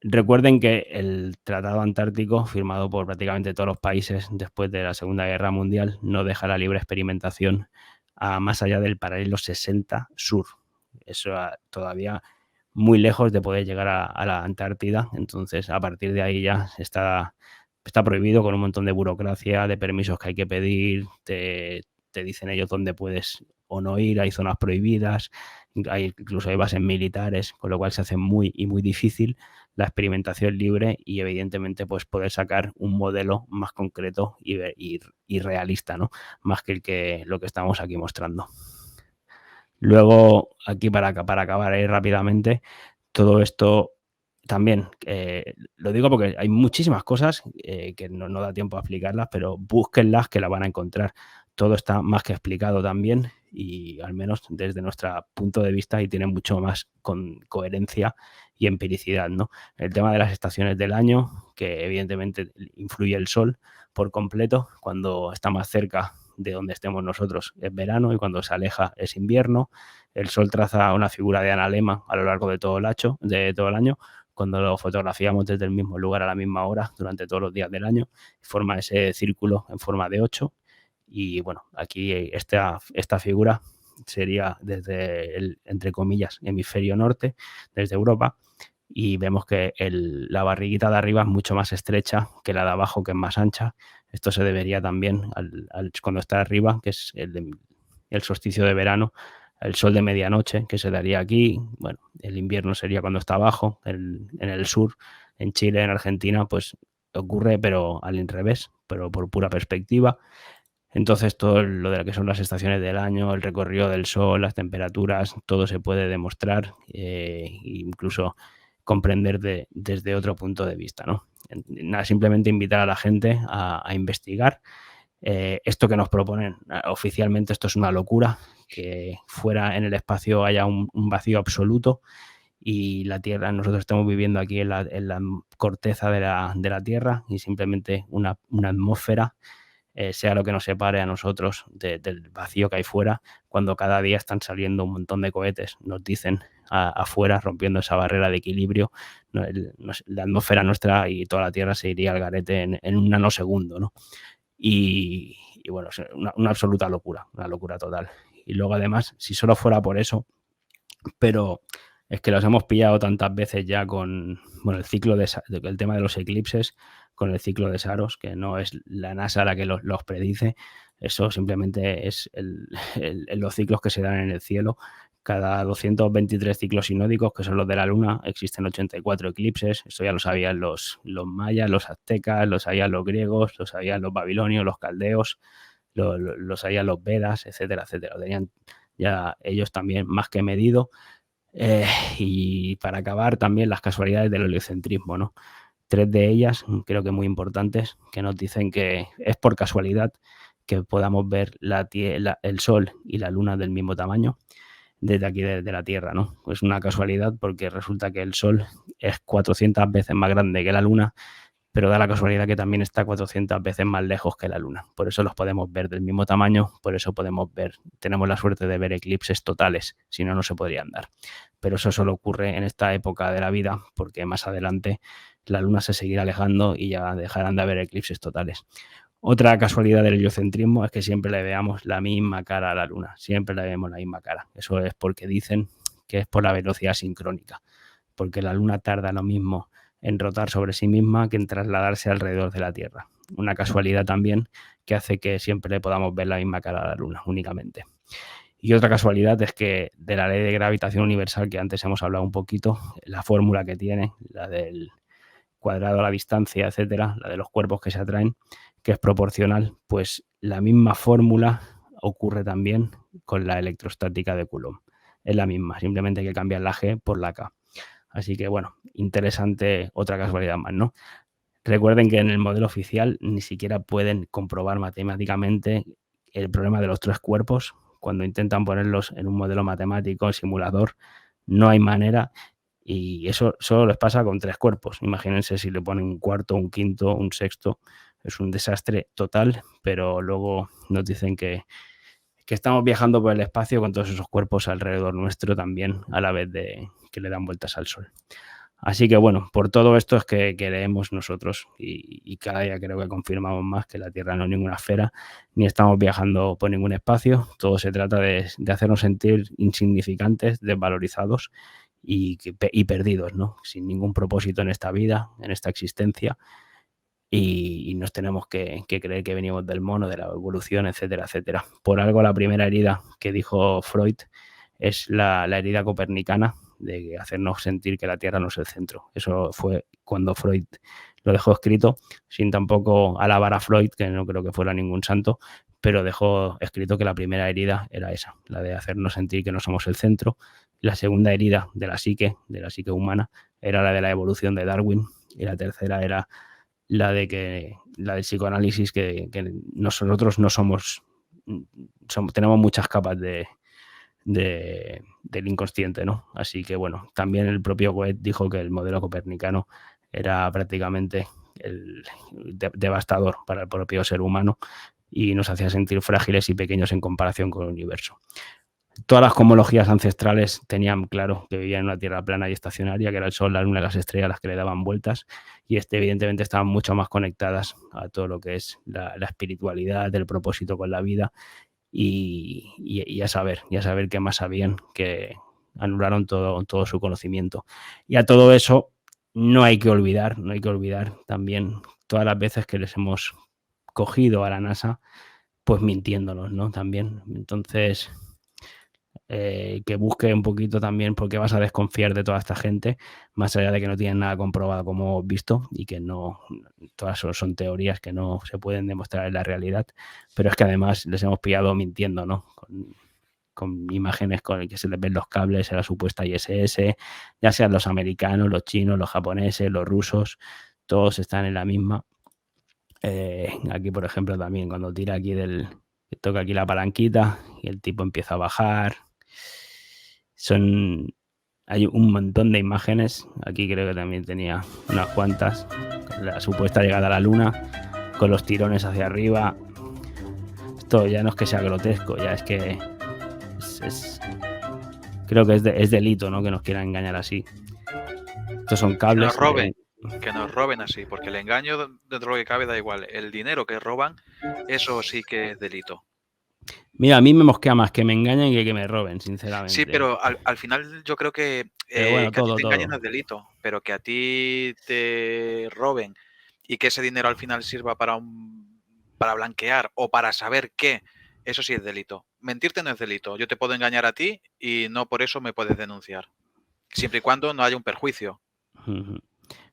Recuerden que el Tratado Antártico, firmado por prácticamente todos los países después de la Segunda Guerra Mundial, no deja la libre experimentación más allá del paralelo 60 sur. Eso todavía muy lejos de poder llegar a la Antártida. Entonces, a partir de ahí ya está prohibido con un montón de burocracia, de permisos que hay que pedir, te dicen ellos dónde puedes o no ir, hay zonas prohibidas, incluso hay bases militares, con lo cual se hace muy difícil la experimentación libre y evidentemente pues poder sacar un modelo más concreto y realista, ¿no? Más que lo que estamos aquí mostrando. Luego, aquí para acabar ahí rápidamente, todo esto también, lo digo porque hay muchísimas cosas que no da tiempo a explicarlas, pero búsquenlas que las van a encontrar. Todo está más que explicado también y al menos desde nuestro punto de vista y tiene mucho más coherencia y empiricidad, ¿no? El tema de las estaciones del año, que evidentemente influye el Sol por completo, cuando está más cerca de donde estemos nosotros es verano y cuando se aleja es invierno. El Sol traza una figura de analema a lo largo de todo el año, cuando lo fotografiamos desde el mismo lugar a la misma hora durante todos los días del año, forma ese círculo en forma de 8. Y bueno, aquí esta figura sería desde el, entre comillas, hemisferio norte, desde Europa, y vemos que la barriguita de arriba es mucho más estrecha que la de abajo, que es más ancha. Esto se debería también cuando está arriba, que es el solsticio de verano, el sol de medianoche, que se daría aquí. Bueno, el invierno sería cuando está abajo, en el sur, en Chile, en Argentina, pues ocurre, pero al revés, pero por pura perspectiva. Entonces, todo lo de lo que son las estaciones del año, el recorrido del sol, las temperaturas, todo se puede demostrar e incluso comprender desde otro punto de vista, ¿no? Nada, simplemente invitar a la gente a investigar. Esto que nos proponen oficialmente, esto es una locura, que fuera en el espacio haya un vacío absoluto y la Tierra, nosotros estamos viviendo aquí en la corteza de la Tierra y simplemente una atmósfera sea lo que nos separe a nosotros del vacío que hay fuera, cuando cada día están saliendo un montón de cohetes, nos dicen afuera, rompiendo esa barrera de equilibrio, la atmósfera nuestra y toda la Tierra se iría al garete en un nanosegundo, ¿no? Y bueno, es una absoluta locura, una locura total. Y luego además, si solo fuera por eso, pero es que los hemos pillado tantas veces ya con el tema de los eclipses, con el ciclo de Saros, que no es la NASA la que los predice, eso simplemente es los ciclos que se dan en el cielo. Cada 223 ciclos sinódicos, que son los de la Luna, existen 84 eclipses. Esto ya lo sabían los mayas, los aztecas, lo sabían los griegos, lo sabían los babilonios, los caldeos, lo sabían los Vedas, etcétera, etcétera. Lo tenían ya ellos también más que medido. Y para acabar, también las casualidades del heliocentrismo, ¿no? 3 de ellas, creo que muy importantes, que nos dicen que es por casualidad que podamos ver el Sol y la Luna del mismo tamaño desde aquí, desde la Tierra, ¿no? Es una casualidad porque resulta que el Sol es 400 veces más grande que la Luna, pero da la casualidad que también está 400 veces más lejos que la Luna. Por eso los podemos ver del mismo tamaño, por eso tenemos la suerte de ver eclipses totales, si no, no se podrían dar. Pero eso solo ocurre en esta época de la vida, porque más adelante la Luna se seguirá alejando y ya dejarán de haber eclipses totales. Otra casualidad del heliocentrismo es que siempre le veamos la misma cara a la Luna, siempre le vemos la misma cara. Eso es porque dicen que es por la velocidad sincrónica, porque la Luna tarda lo mismo en rotar sobre sí misma que en trasladarse alrededor de la Tierra. Una casualidad también que hace que siempre podamos ver la misma cara a la Luna, únicamente. Y otra casualidad es que de la ley de gravitación universal, que antes hemos hablado un poquito, la fórmula que tiene, la del cuadrado a la distancia, etcétera, la de los cuerpos que se atraen, que es proporcional, pues la misma fórmula ocurre también con la electrostática de Coulomb. Es la misma, simplemente hay que cambiar la G por la K. Así que, bueno, interesante, otra casualidad más, ¿no? Recuerden que en el modelo oficial ni siquiera pueden comprobar matemáticamente el problema de los 3 cuerpos. Cuando intentan ponerlos en un modelo matemático, simulador, no hay manera. Y eso solo les pasa con 3 cuerpos. Imagínense si le ponen un cuarto, un quinto, un sexto. Es un desastre total, pero luego nos dicen que estamos viajando por el espacio con todos esos cuerpos alrededor nuestro también, a la vez de que le dan vueltas al Sol. Así que bueno, por todo esto es que leemos nosotros y cada día creo que confirmamos más que la Tierra no es ninguna esfera, ni estamos viajando por ningún espacio. Todo se trata de hacernos sentir insignificantes, desvalorizados y perdidos, ¿no? Sin ningún propósito en esta vida, en esta existencia. Y nos tenemos que creer que venimos del mono, de la evolución, etcétera, etcétera. Por algo la primera herida que dijo Freud es la herida copernicana, de hacernos sentir que la Tierra no es el centro. Eso fue cuando Freud lo dejó escrito, sin tampoco alabar a Freud, que no creo que fuera ningún santo, pero dejó escrito que la primera herida era esa, la de hacernos sentir que no somos el centro. La segunda herida de la psique humana, era la de la evolución de Darwin, y la tercera era la del psicoanálisis, que nosotros no tenemos muchas capas del inconsciente, ¿no? Así que bueno, también el propio Goethe dijo que el modelo copernicano era prácticamente devastador para el propio ser humano, y nos hacía sentir frágiles y pequeños en comparación con el universo. Todas las cosmologías ancestrales tenían claro que vivían en una Tierra plana y estacionaria, que era el Sol, la Luna y las estrellas las que le daban vueltas, y evidentemente estaban mucho más conectadas a todo lo que es la espiritualidad, el propósito con la vida y a saber qué más sabían, que anularon todo su conocimiento. Y a todo eso no hay que olvidar también todas las veces que les hemos cogido a la NASA pues mintiéndonos, ¿no? También. Entonces, que busque un poquito también por qué vas a desconfiar de toda esta gente, más allá de que no tienen nada comprobado como hemos visto y que no, todas son teorías que no se pueden demostrar en la realidad, pero es que además les hemos pillado mintiendo, ¿no? Con imágenes con el que se les ven los cables en la supuesta ISS, ya sean los americanos, los chinos, los japoneses, los rusos, todos están en la misma. Aquí, por ejemplo, también cuando tira aquí toca aquí la palanquita y el tipo empieza a bajar. Hay un montón de imágenes. Aquí creo que también tenía unas cuantas. La supuesta llegada a la Luna, con los tirones hacia arriba. Esto ya no es que sea grotesco, ya es que creo que es delito, ¿no? Que nos quieran engañar así. Estos son cables. Que nos roben así, porque el engaño dentro de lo que cabe da igual. El dinero que roban, eso sí que es delito. Mira, a mí me mosquea más que me engañen que me roben, sinceramente. Sí, pero al final yo creo que, bueno, que a ti te engañen es delito, pero que a ti te roben y que ese dinero al final sirva para blanquear o para saber qué, eso sí es delito. Mentirte no es delito. Yo te puedo engañar a ti y no por eso me puedes denunciar. Siempre y cuando no haya un perjuicio.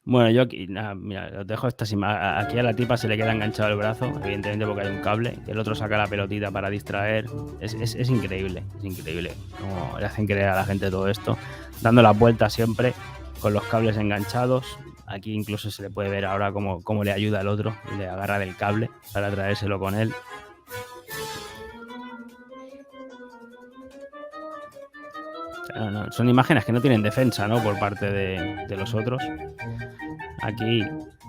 Bueno, yo aquí, mira, os dejo estas imágenes. Aquí a la tipa se le queda enganchado el brazo, evidentemente porque hay un cable. El otro saca la pelotita para distraer. Es increíble, es increíble cómo le hacen creer a la gente todo esto. Dando las vueltas siempre, con los cables enganchados. Aquí incluso se le puede ver ahora cómo le ayuda al otro y le agarra del cable para traérselo con él. No, son imágenes que no tienen defensa, ¿no? Por parte de los otros. Aquí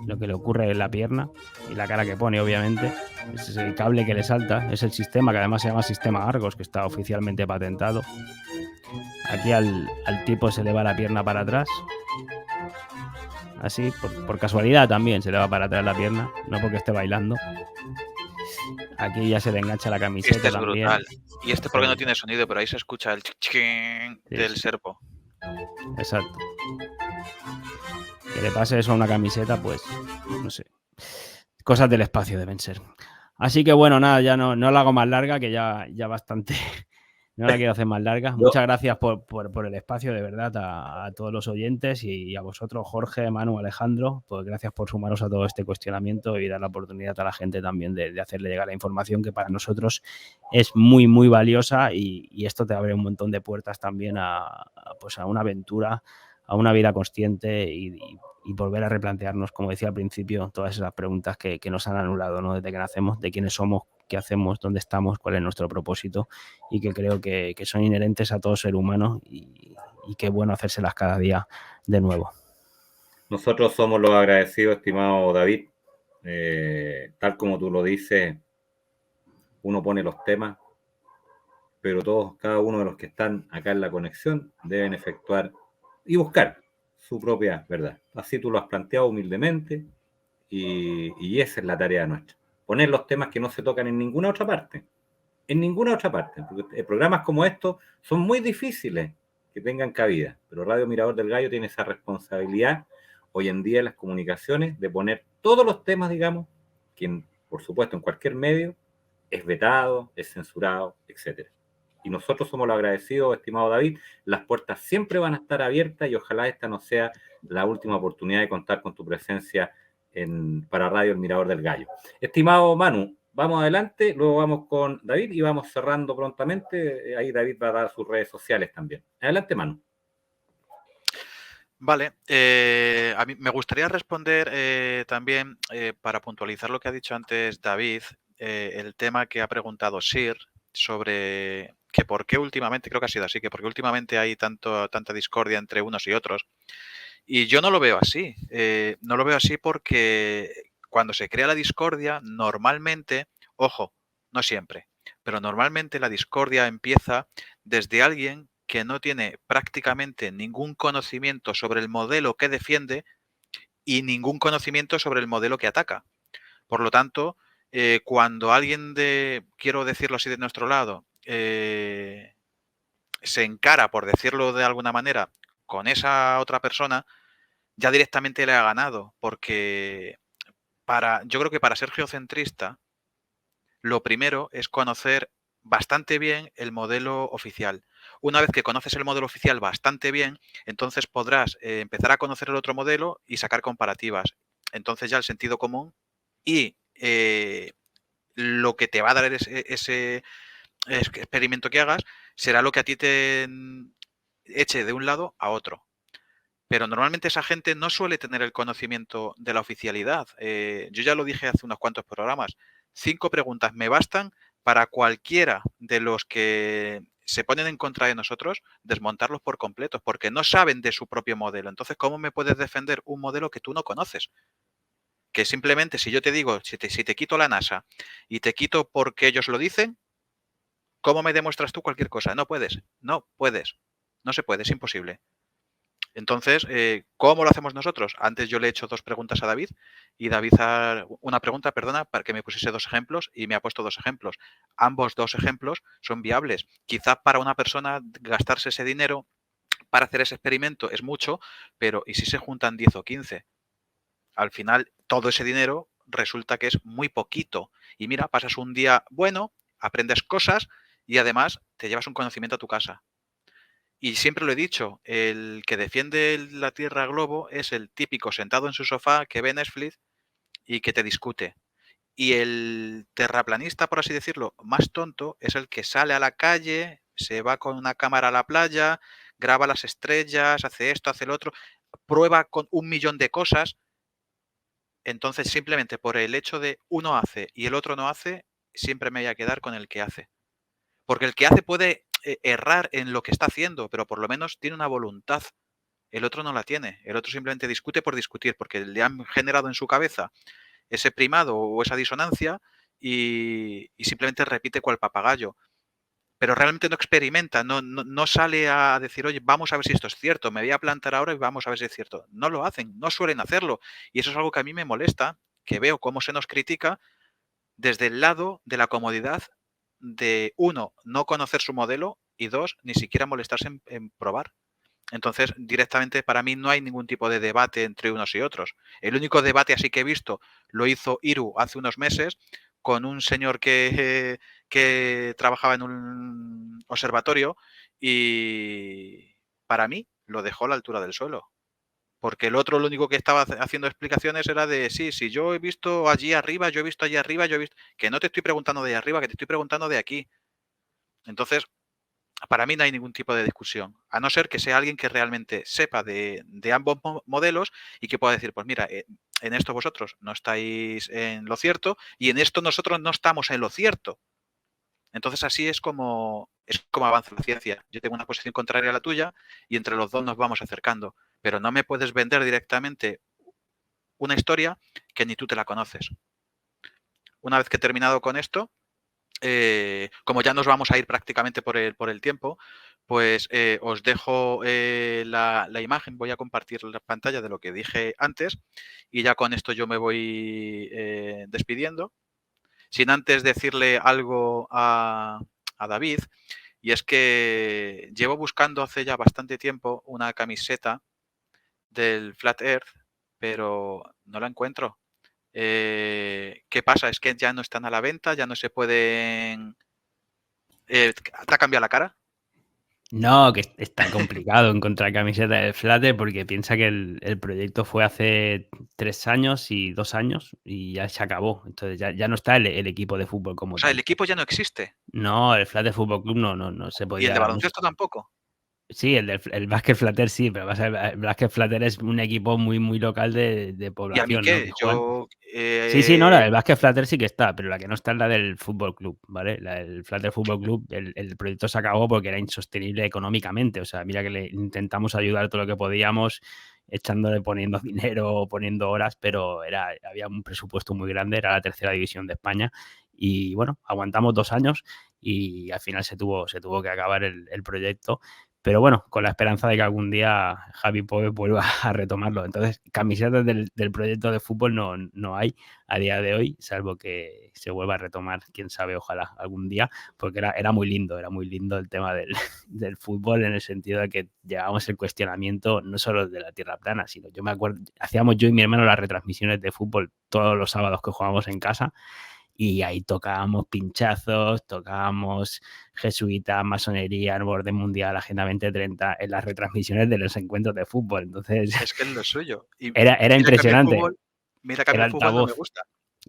lo que le ocurre en la pierna y la cara que pone, obviamente. Ese es el cable que le salta. Es el sistema que además se llama sistema Argos, que está oficialmente patentado. Aquí al tipo se le va la pierna para atrás. Así, por casualidad también se le va para atrás la pierna, no porque esté bailando. Aquí ya se le engancha la camiseta. Este es también. brutal. Y este porque no tiene sonido, pero ahí se escucha el chiquín del serpo. Exacto. Que le pase eso a una camiseta, pues, no sé. Cosas del espacio deben ser. Así que bueno, nada, ya no la hago más larga, que ya bastante. No la quiero hacer más larga. Muchas gracias por el espacio, de verdad, a todos los oyentes y a vosotros, Jorge, Manu, Alejandro. Pues gracias por sumaros a todo este cuestionamiento y dar la oportunidad a la gente también de hacerle llegar la información que para nosotros es muy, muy valiosa y esto te abre un montón de puertas también a una aventura, a una vida consciente y volver a replantearnos, como decía al principio, todas esas preguntas que nos han anulado, ¿no? Desde que nacemos, de quiénes somos, qué hacemos, dónde estamos, cuál es nuestro propósito y que creo que son inherentes a todo ser humano y qué bueno hacérselas cada día de nuevo. Nosotros somos los agradecidos, estimado David. Tal como tú lo dices, uno pone los temas, pero cada uno de los que están acá en la conexión deben efectuar y buscar su propia verdad. Así tú lo has planteado humildemente y esa es la tarea nuestra. Poner los temas que no se tocan en ninguna otra parte. En ninguna otra parte. Porque programas como estos son muy difíciles que tengan cabida. Pero Radio Mirador del Gallo tiene esa responsabilidad hoy en día en las comunicaciones de poner todos los temas, digamos, que por supuesto en cualquier medio es vetado, es censurado, etc. Y nosotros somos los agradecidos, estimado David. Las puertas siempre van a estar abiertas y ojalá esta no sea la última oportunidad de contar con tu presencia para Radio El Mirador del Gallo. Estimado Manu, vamos adelante, luego vamos con David y vamos cerrando prontamente. Ahí David va a dar sus redes sociales también. Adelante, Manu. Vale, a mí me gustaría responder también, para puntualizar lo que ha dicho antes David, el tema que ha preguntado Sir sobre que por qué últimamente, creo que ha sido así, que por qué últimamente hay tanta discordia entre unos y otros. Y yo no lo veo así. No lo veo así porque cuando se crea la discordia, normalmente Ojo, no siempre. Pero normalmente la discordia empieza desde alguien que no tiene prácticamente ningún conocimiento sobre el modelo que defiende y ningún conocimiento sobre el modelo que ataca. Por lo tanto, cuando alguien quiero decirlo así de nuestro lado, se encara, por decirlo de alguna manera, con esa otra persona, ya directamente le ha ganado, porque yo creo que para ser geocentrista, lo primero es conocer bastante bien el modelo oficial. Una vez que conoces el modelo oficial bastante bien, entonces podrás empezar a conocer el otro modelo y sacar comparativas. Entonces ya el sentido común y lo que te va a dar ese experimento que hagas será lo que a ti te eche de un lado a otro. Pero normalmente esa gente no suele tener el conocimiento de la oficialidad. Yo ya lo dije hace unos cuantos programas. 5 preguntas me bastan para cualquiera de los que se ponen en contra de nosotros desmontarlos por completo, porque no saben de su propio modelo. Entonces, ¿cómo me puedes defender un modelo que tú no conoces? Que simplemente si yo te digo, si te quito la NASA y te quito porque ellos lo dicen, ¿cómo me demuestras tú cualquier cosa? No puedes, no puedes, no se puede, es imposible. Entonces, ¿cómo lo hacemos nosotros? Antes yo le he hecho 2 preguntas a David y David una pregunta, perdona, para que me pusiese 2 ejemplos y me ha puesto 2 ejemplos. Ambos 2 ejemplos son viables. Quizá para una persona gastarse ese dinero para hacer ese experimento es mucho, pero ¿y si se juntan 10 o 15? Al final, todo ese dinero resulta que es muy poquito. Y mira, pasas un día bueno, aprendes cosas y además te llevas un conocimiento a tu casa. Y siempre lo he dicho, el que defiende la Tierra globo es el típico sentado en su sofá que ve Netflix y que te discute. Y el terraplanista, por así decirlo, más tonto, es el que sale a la calle, se va con una cámara a la playa, graba las estrellas, hace esto, hace lo otro, prueba con 1.000.000 de cosas. Entonces, simplemente por el hecho de uno hace y el otro no hace, siempre me voy a quedar con el que hace. Porque el que hace puede errar en lo que está haciendo, pero por lo menos tiene una voluntad. El otro no la tiene. El otro simplemente discute por discutir, porque le han generado en su cabeza ese primado o esa disonancia y simplemente repite cual papagayo. Pero realmente no experimenta, no sale a decir, oye, vamos a ver si esto es cierto, me voy a plantar ahora y vamos a ver si es cierto. No lo hacen, no suelen hacerlo. Y eso es algo que a mí me molesta, que veo cómo se nos critica desde el lado de la comodidad de, 1, no conocer su modelo y 2, ni siquiera molestarse en probar. Entonces, directamente para mí no hay ningún tipo de debate entre unos y otros. El único debate así que he visto lo hizo Iru hace unos meses con un señor que trabajaba en un observatorio y para mí lo dejó a la altura del suelo. Porque el otro lo único que estaba haciendo explicaciones era de, sí, yo he visto allí arriba, yo he visto allí arriba, yo he visto... Que no te estoy preguntando de allá arriba, que te estoy preguntando de aquí. Entonces, para mí no hay ningún tipo de discusión, a no ser que sea alguien que realmente sepa de ambos modelos y que pueda decir, pues mira, en esto vosotros no estáis en lo cierto y en esto nosotros no estamos en lo cierto. Entonces así es como avanza la ciencia. Yo tengo una posición contraria a la tuya y entre los dos nos vamos acercando, pero no me puedes vender directamente una historia que ni tú te la conoces. Una vez que he terminado con esto, como ya nos vamos a ir prácticamente por el tiempo, pues os dejo la imagen, voy a compartir la pantalla de lo que dije antes y ya con esto yo me voy despidiendo, sin antes decirle algo a David, y es que llevo buscando hace ya bastante tiempo una camiseta del Flat Earth, pero no la encuentro. ¿Qué pasa? ¿Es que ya no están a la venta? ¿Ya no se pueden...? ¿Te ha cambiado la cara? No, que está complicado encontrar camiseta de Flatter porque piensa que el proyecto fue hace 3 años y 2 años y ya se acabó. Entonces ya no está el equipo de fútbol como O sea, tal. el equipo ya no existe. No, el Flatter Fútbol Club no se podía... ¿Y el de baloncesto tampoco? Sí, el Basket Flatter sí, pero el Basket Flatter es un equipo muy, muy local de población. ¿Y a mí qué? ¿No? Sí, no, el Basket Flatter sí que está, pero la que no está es la del Fútbol Club, ¿vale? El Flatter Fútbol Club, el proyecto se acabó porque era insostenible económicamente. O sea, mira que le intentamos ayudar todo lo que podíamos, echándole, poniendo dinero, poniendo horas, pero había un presupuesto muy grande, era la 3ª división de España Y bueno, aguantamos 2 años y al final se tuvo que acabar el proyecto. Pero bueno, con la esperanza de que algún día Javi Pove vuelva a retomarlo. Entonces, camisetas del proyecto de fútbol no hay a día de hoy, salvo que se vuelva a retomar, quién sabe, ojalá algún día, porque era muy lindo el tema del fútbol, en el sentido de que llevábamos el cuestionamiento no solo de la tierra plana, sino yo me acuerdo, hacíamos yo y mi hermano las retransmisiones de fútbol todos los sábados que jugábamos en casa. Y ahí tocábamos pinchazos, tocábamos jesuita, masonería, el orden mundial, Agenda 2030 en las retransmisiones de los encuentros de fútbol. Entonces, es que es lo suyo. Y era impresionante. Mira que a mí el fútbol no me gusta.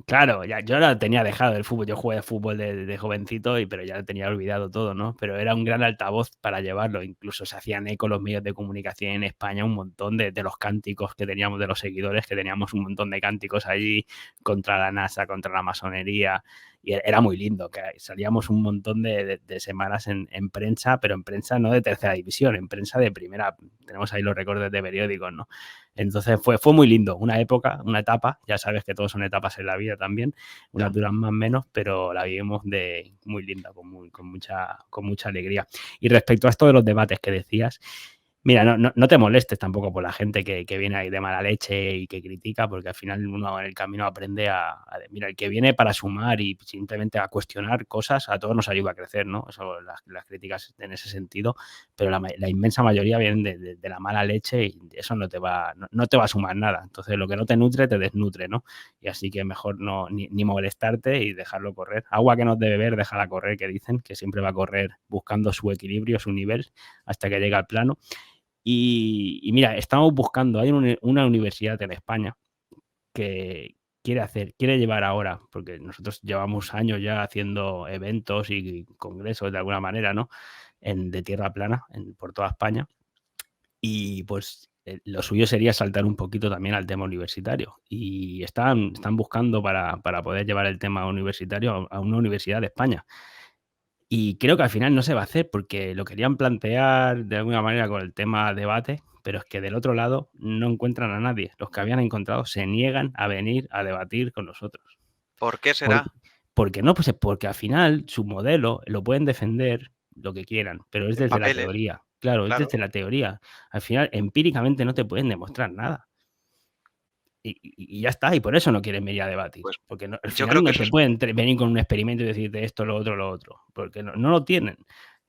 Claro, yo lo tenía dejado el fútbol, yo jugué a fútbol de jovencito, pero ya tenía olvidado todo, ¿no? Pero era un gran altavoz para llevarlo, incluso se hacían eco los medios de comunicación en España, un montón de los cánticos que teníamos, de los seguidores, que teníamos un montón de cánticos allí contra la NASA, contra la masonería, y era muy lindo, que salíamos un montón de semanas en prensa, pero en prensa no de tercera división, en prensa de primera, tenemos ahí los recortes de periódicos, ¿no? Entonces fue muy lindo, una época, una etapa, ya sabes que todos son etapas en la vida también, unas duran más o menos, pero la vivimos muy linda, con mucha alegría. Y respecto a esto de los debates que decías, mira, no te molestes tampoco por la gente que viene ahí de mala leche y que critica, porque al final uno en el camino aprende mira, el que viene para sumar y simplemente a cuestionar cosas, a todos nos ayuda a crecer, ¿no? Eso, las críticas en ese sentido, pero la inmensa mayoría vienen de la mala leche y eso no te va a sumar nada. Entonces, lo que no te nutre, te desnutre, ¿no? Y así que mejor ni molestarte y dejarlo correr. Agua que no debe beber, déjala correr, que dicen, que siempre va a correr buscando su equilibrio, su nivel, hasta que llegue al plano. Y mira, estamos buscando, hay una universidad en España que quiere llevar ahora, porque nosotros llevamos años ya haciendo eventos y congresos de alguna manera, ¿no? De tierra plana por toda España. Y pues lo suyo sería saltar un poquito también al tema universitario. Y están buscando para poder llevar el tema universitario a una universidad de España. Y creo que al final no se va a hacer porque lo querían plantear de alguna manera con el tema debate, pero es que del otro lado no encuentran a nadie. Los que habían encontrado se niegan a venir a debatir con nosotros. ¿Por qué será? Porque no, pues porque al final su modelo lo pueden defender lo que quieran, pero es desde la teoría. Claro, es desde la teoría. Al final, empíricamente no te pueden demostrar nada. Y ya está, y por eso no quieren venir a debatir. Pues, porque al final no te pueden venir con un experimento y decirte esto, lo otro, porque no lo tienen.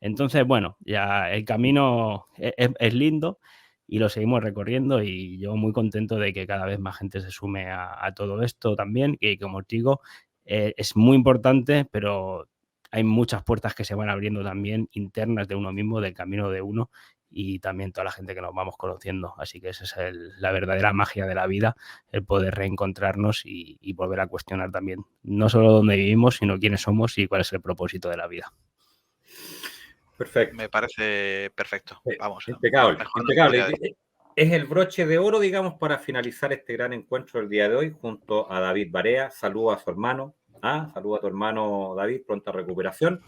Entonces, bueno, ya el camino es lindo y lo seguimos recorriendo y yo muy contento de que cada vez más gente se sume a todo esto también, y como os digo, es muy importante, pero hay muchas puertas que se van abriendo también internas de uno mismo, del camino de uno, y también toda la gente que nos vamos conociendo. Así que esa es la verdadera magia de la vida, el poder reencontrarnos y volver a cuestionar también no solo dónde vivimos, sino quiénes somos y cuál es el propósito de la vida. Perfecto. Me parece perfecto. Vamos. Impecable. Es el broche de oro, digamos, para finalizar este gran encuentro del día de hoy junto a David Barea. Saludo a su hermano. Saludo a tu hermano David, pronta recuperación.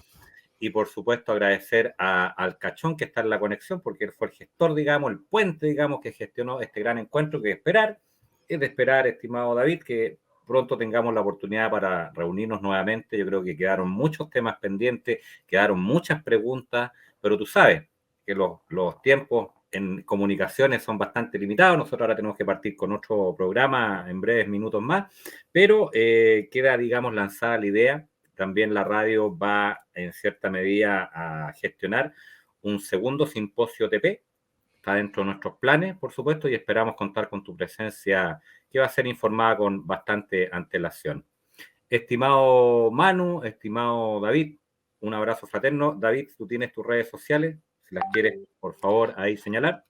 Y por supuesto agradecer al Cachón que está en la conexión, porque él fue el gestor, digamos, el puente, digamos, que gestionó este gran encuentro, que es de esperar, estimado David, que pronto tengamos la oportunidad para reunirnos nuevamente. Yo creo que quedaron muchos temas pendientes, quedaron muchas preguntas, pero tú sabes que los tiempos en comunicaciones son bastante limitados. Nosotros ahora tenemos que partir con otro programa en breves minutos más, pero queda, digamos, lanzada la idea. También la radio va en cierta medida a gestionar un segundo simposio TP. Está dentro de nuestros planes, por supuesto, y esperamos contar con tu presencia, que va a ser informada con bastante antelación. Estimado Manu, estimado David, un abrazo fraterno. David, tú tienes tus redes sociales, si las quieres, por favor, ahí señalar.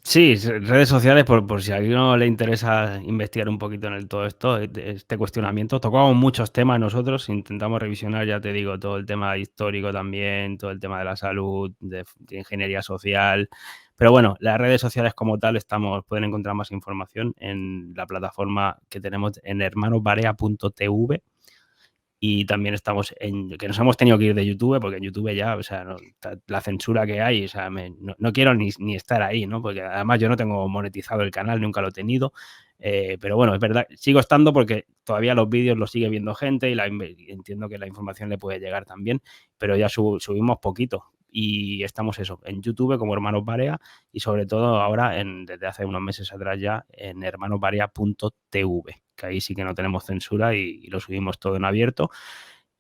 Sí, redes sociales, por si a alguno le interesa investigar un poquito en todo esto, este cuestionamiento. Tocamos muchos temas nosotros, intentamos revisionar, ya te digo, todo el tema histórico también, todo el tema de la salud, de ingeniería social. Pero bueno, las redes sociales como tal pueden encontrar más información en la plataforma que tenemos en hermanosbarea.tv. Y también estamos que nos hemos tenido que ir de YouTube, porque en YouTube ya, o sea, la censura que hay, o sea, no quiero ni estar ahí, ¿no? Porque además yo no tengo monetizado el canal, nunca lo he tenido. Pero bueno, es verdad, sigo estando porque todavía los vídeos los sigue viendo gente y entiendo que la información le puede llegar también, pero ya subimos poquito. Y estamos eso, en YouTube como Hermanos Barea y sobre todo ahora, desde hace unos meses atrás ya, en hermanosbarea.tv, que ahí sí que no tenemos censura y lo subimos todo en abierto.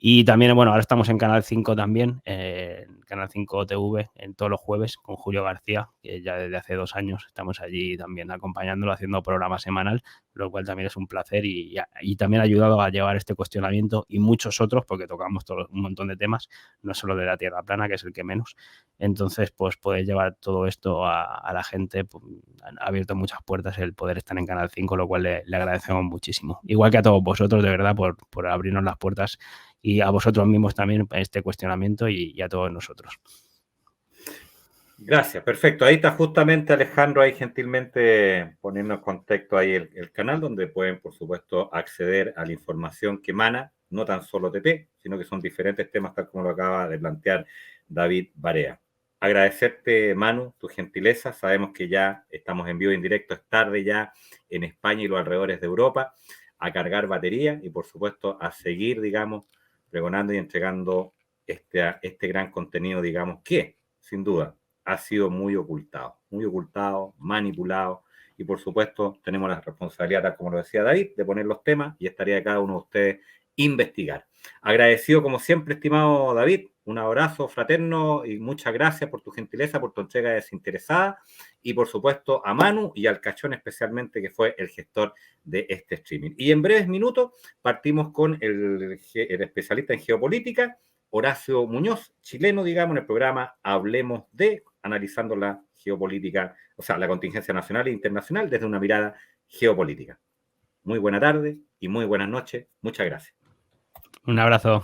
Y también, bueno, ahora estamos en Canal 5 también, en Canal 5 TV, en todos los jueves con Julio García, que ya desde hace 2 años estamos allí también acompañándolo, haciendo programa semanal, lo cual también es un placer y también ha ayudado a llevar este cuestionamiento y muchos otros, porque tocamos un montón de temas, no solo de la Tierra plana, que es el que menos. Entonces, pues poder llevar todo esto a la gente, pues, ha abierto muchas puertas el poder estar en Canal 5, lo cual le agradecemos muchísimo. Igual que a todos vosotros, de verdad, por abrirnos las puertas y a vosotros mismos también este cuestionamiento y a todos nosotros. Gracias, perfecto. Ahí está justamente Alejandro, ahí gentilmente poniendo en contexto ahí el canal donde pueden, por supuesto, acceder a la información que emana, no tan solo TP, sino que son diferentes temas, tal como lo acaba de plantear David Barea. Agradecerte, Manu, tu gentileza. Sabemos que ya estamos en vivo y en directo, es tarde ya en España y los alrededores de Europa, a cargar batería y, por supuesto, a seguir, digamos, pregonando y entregando este gran contenido, digamos, que, sin duda, ha sido muy ocultado, manipulado, y por supuesto tenemos la responsabilidad, tal como lo decía David, de poner los temas y estaría de cada uno de ustedes investigar. Agradecido como siempre, estimado David, un abrazo fraterno y muchas gracias por tu gentileza, por tu entrega desinteresada y por supuesto a Manu y al Cachón especialmente, que fue el gestor de este streaming. Y en breves minutos partimos con el especialista en geopolítica, Horacio Muñoz, chileno, digamos, en el programa Hablemos de, analizando la geopolítica, o sea, la contingencia nacional e internacional desde una mirada geopolítica. Muy buena tarde y muy buenas noches. Muchas gracias. Un abrazo.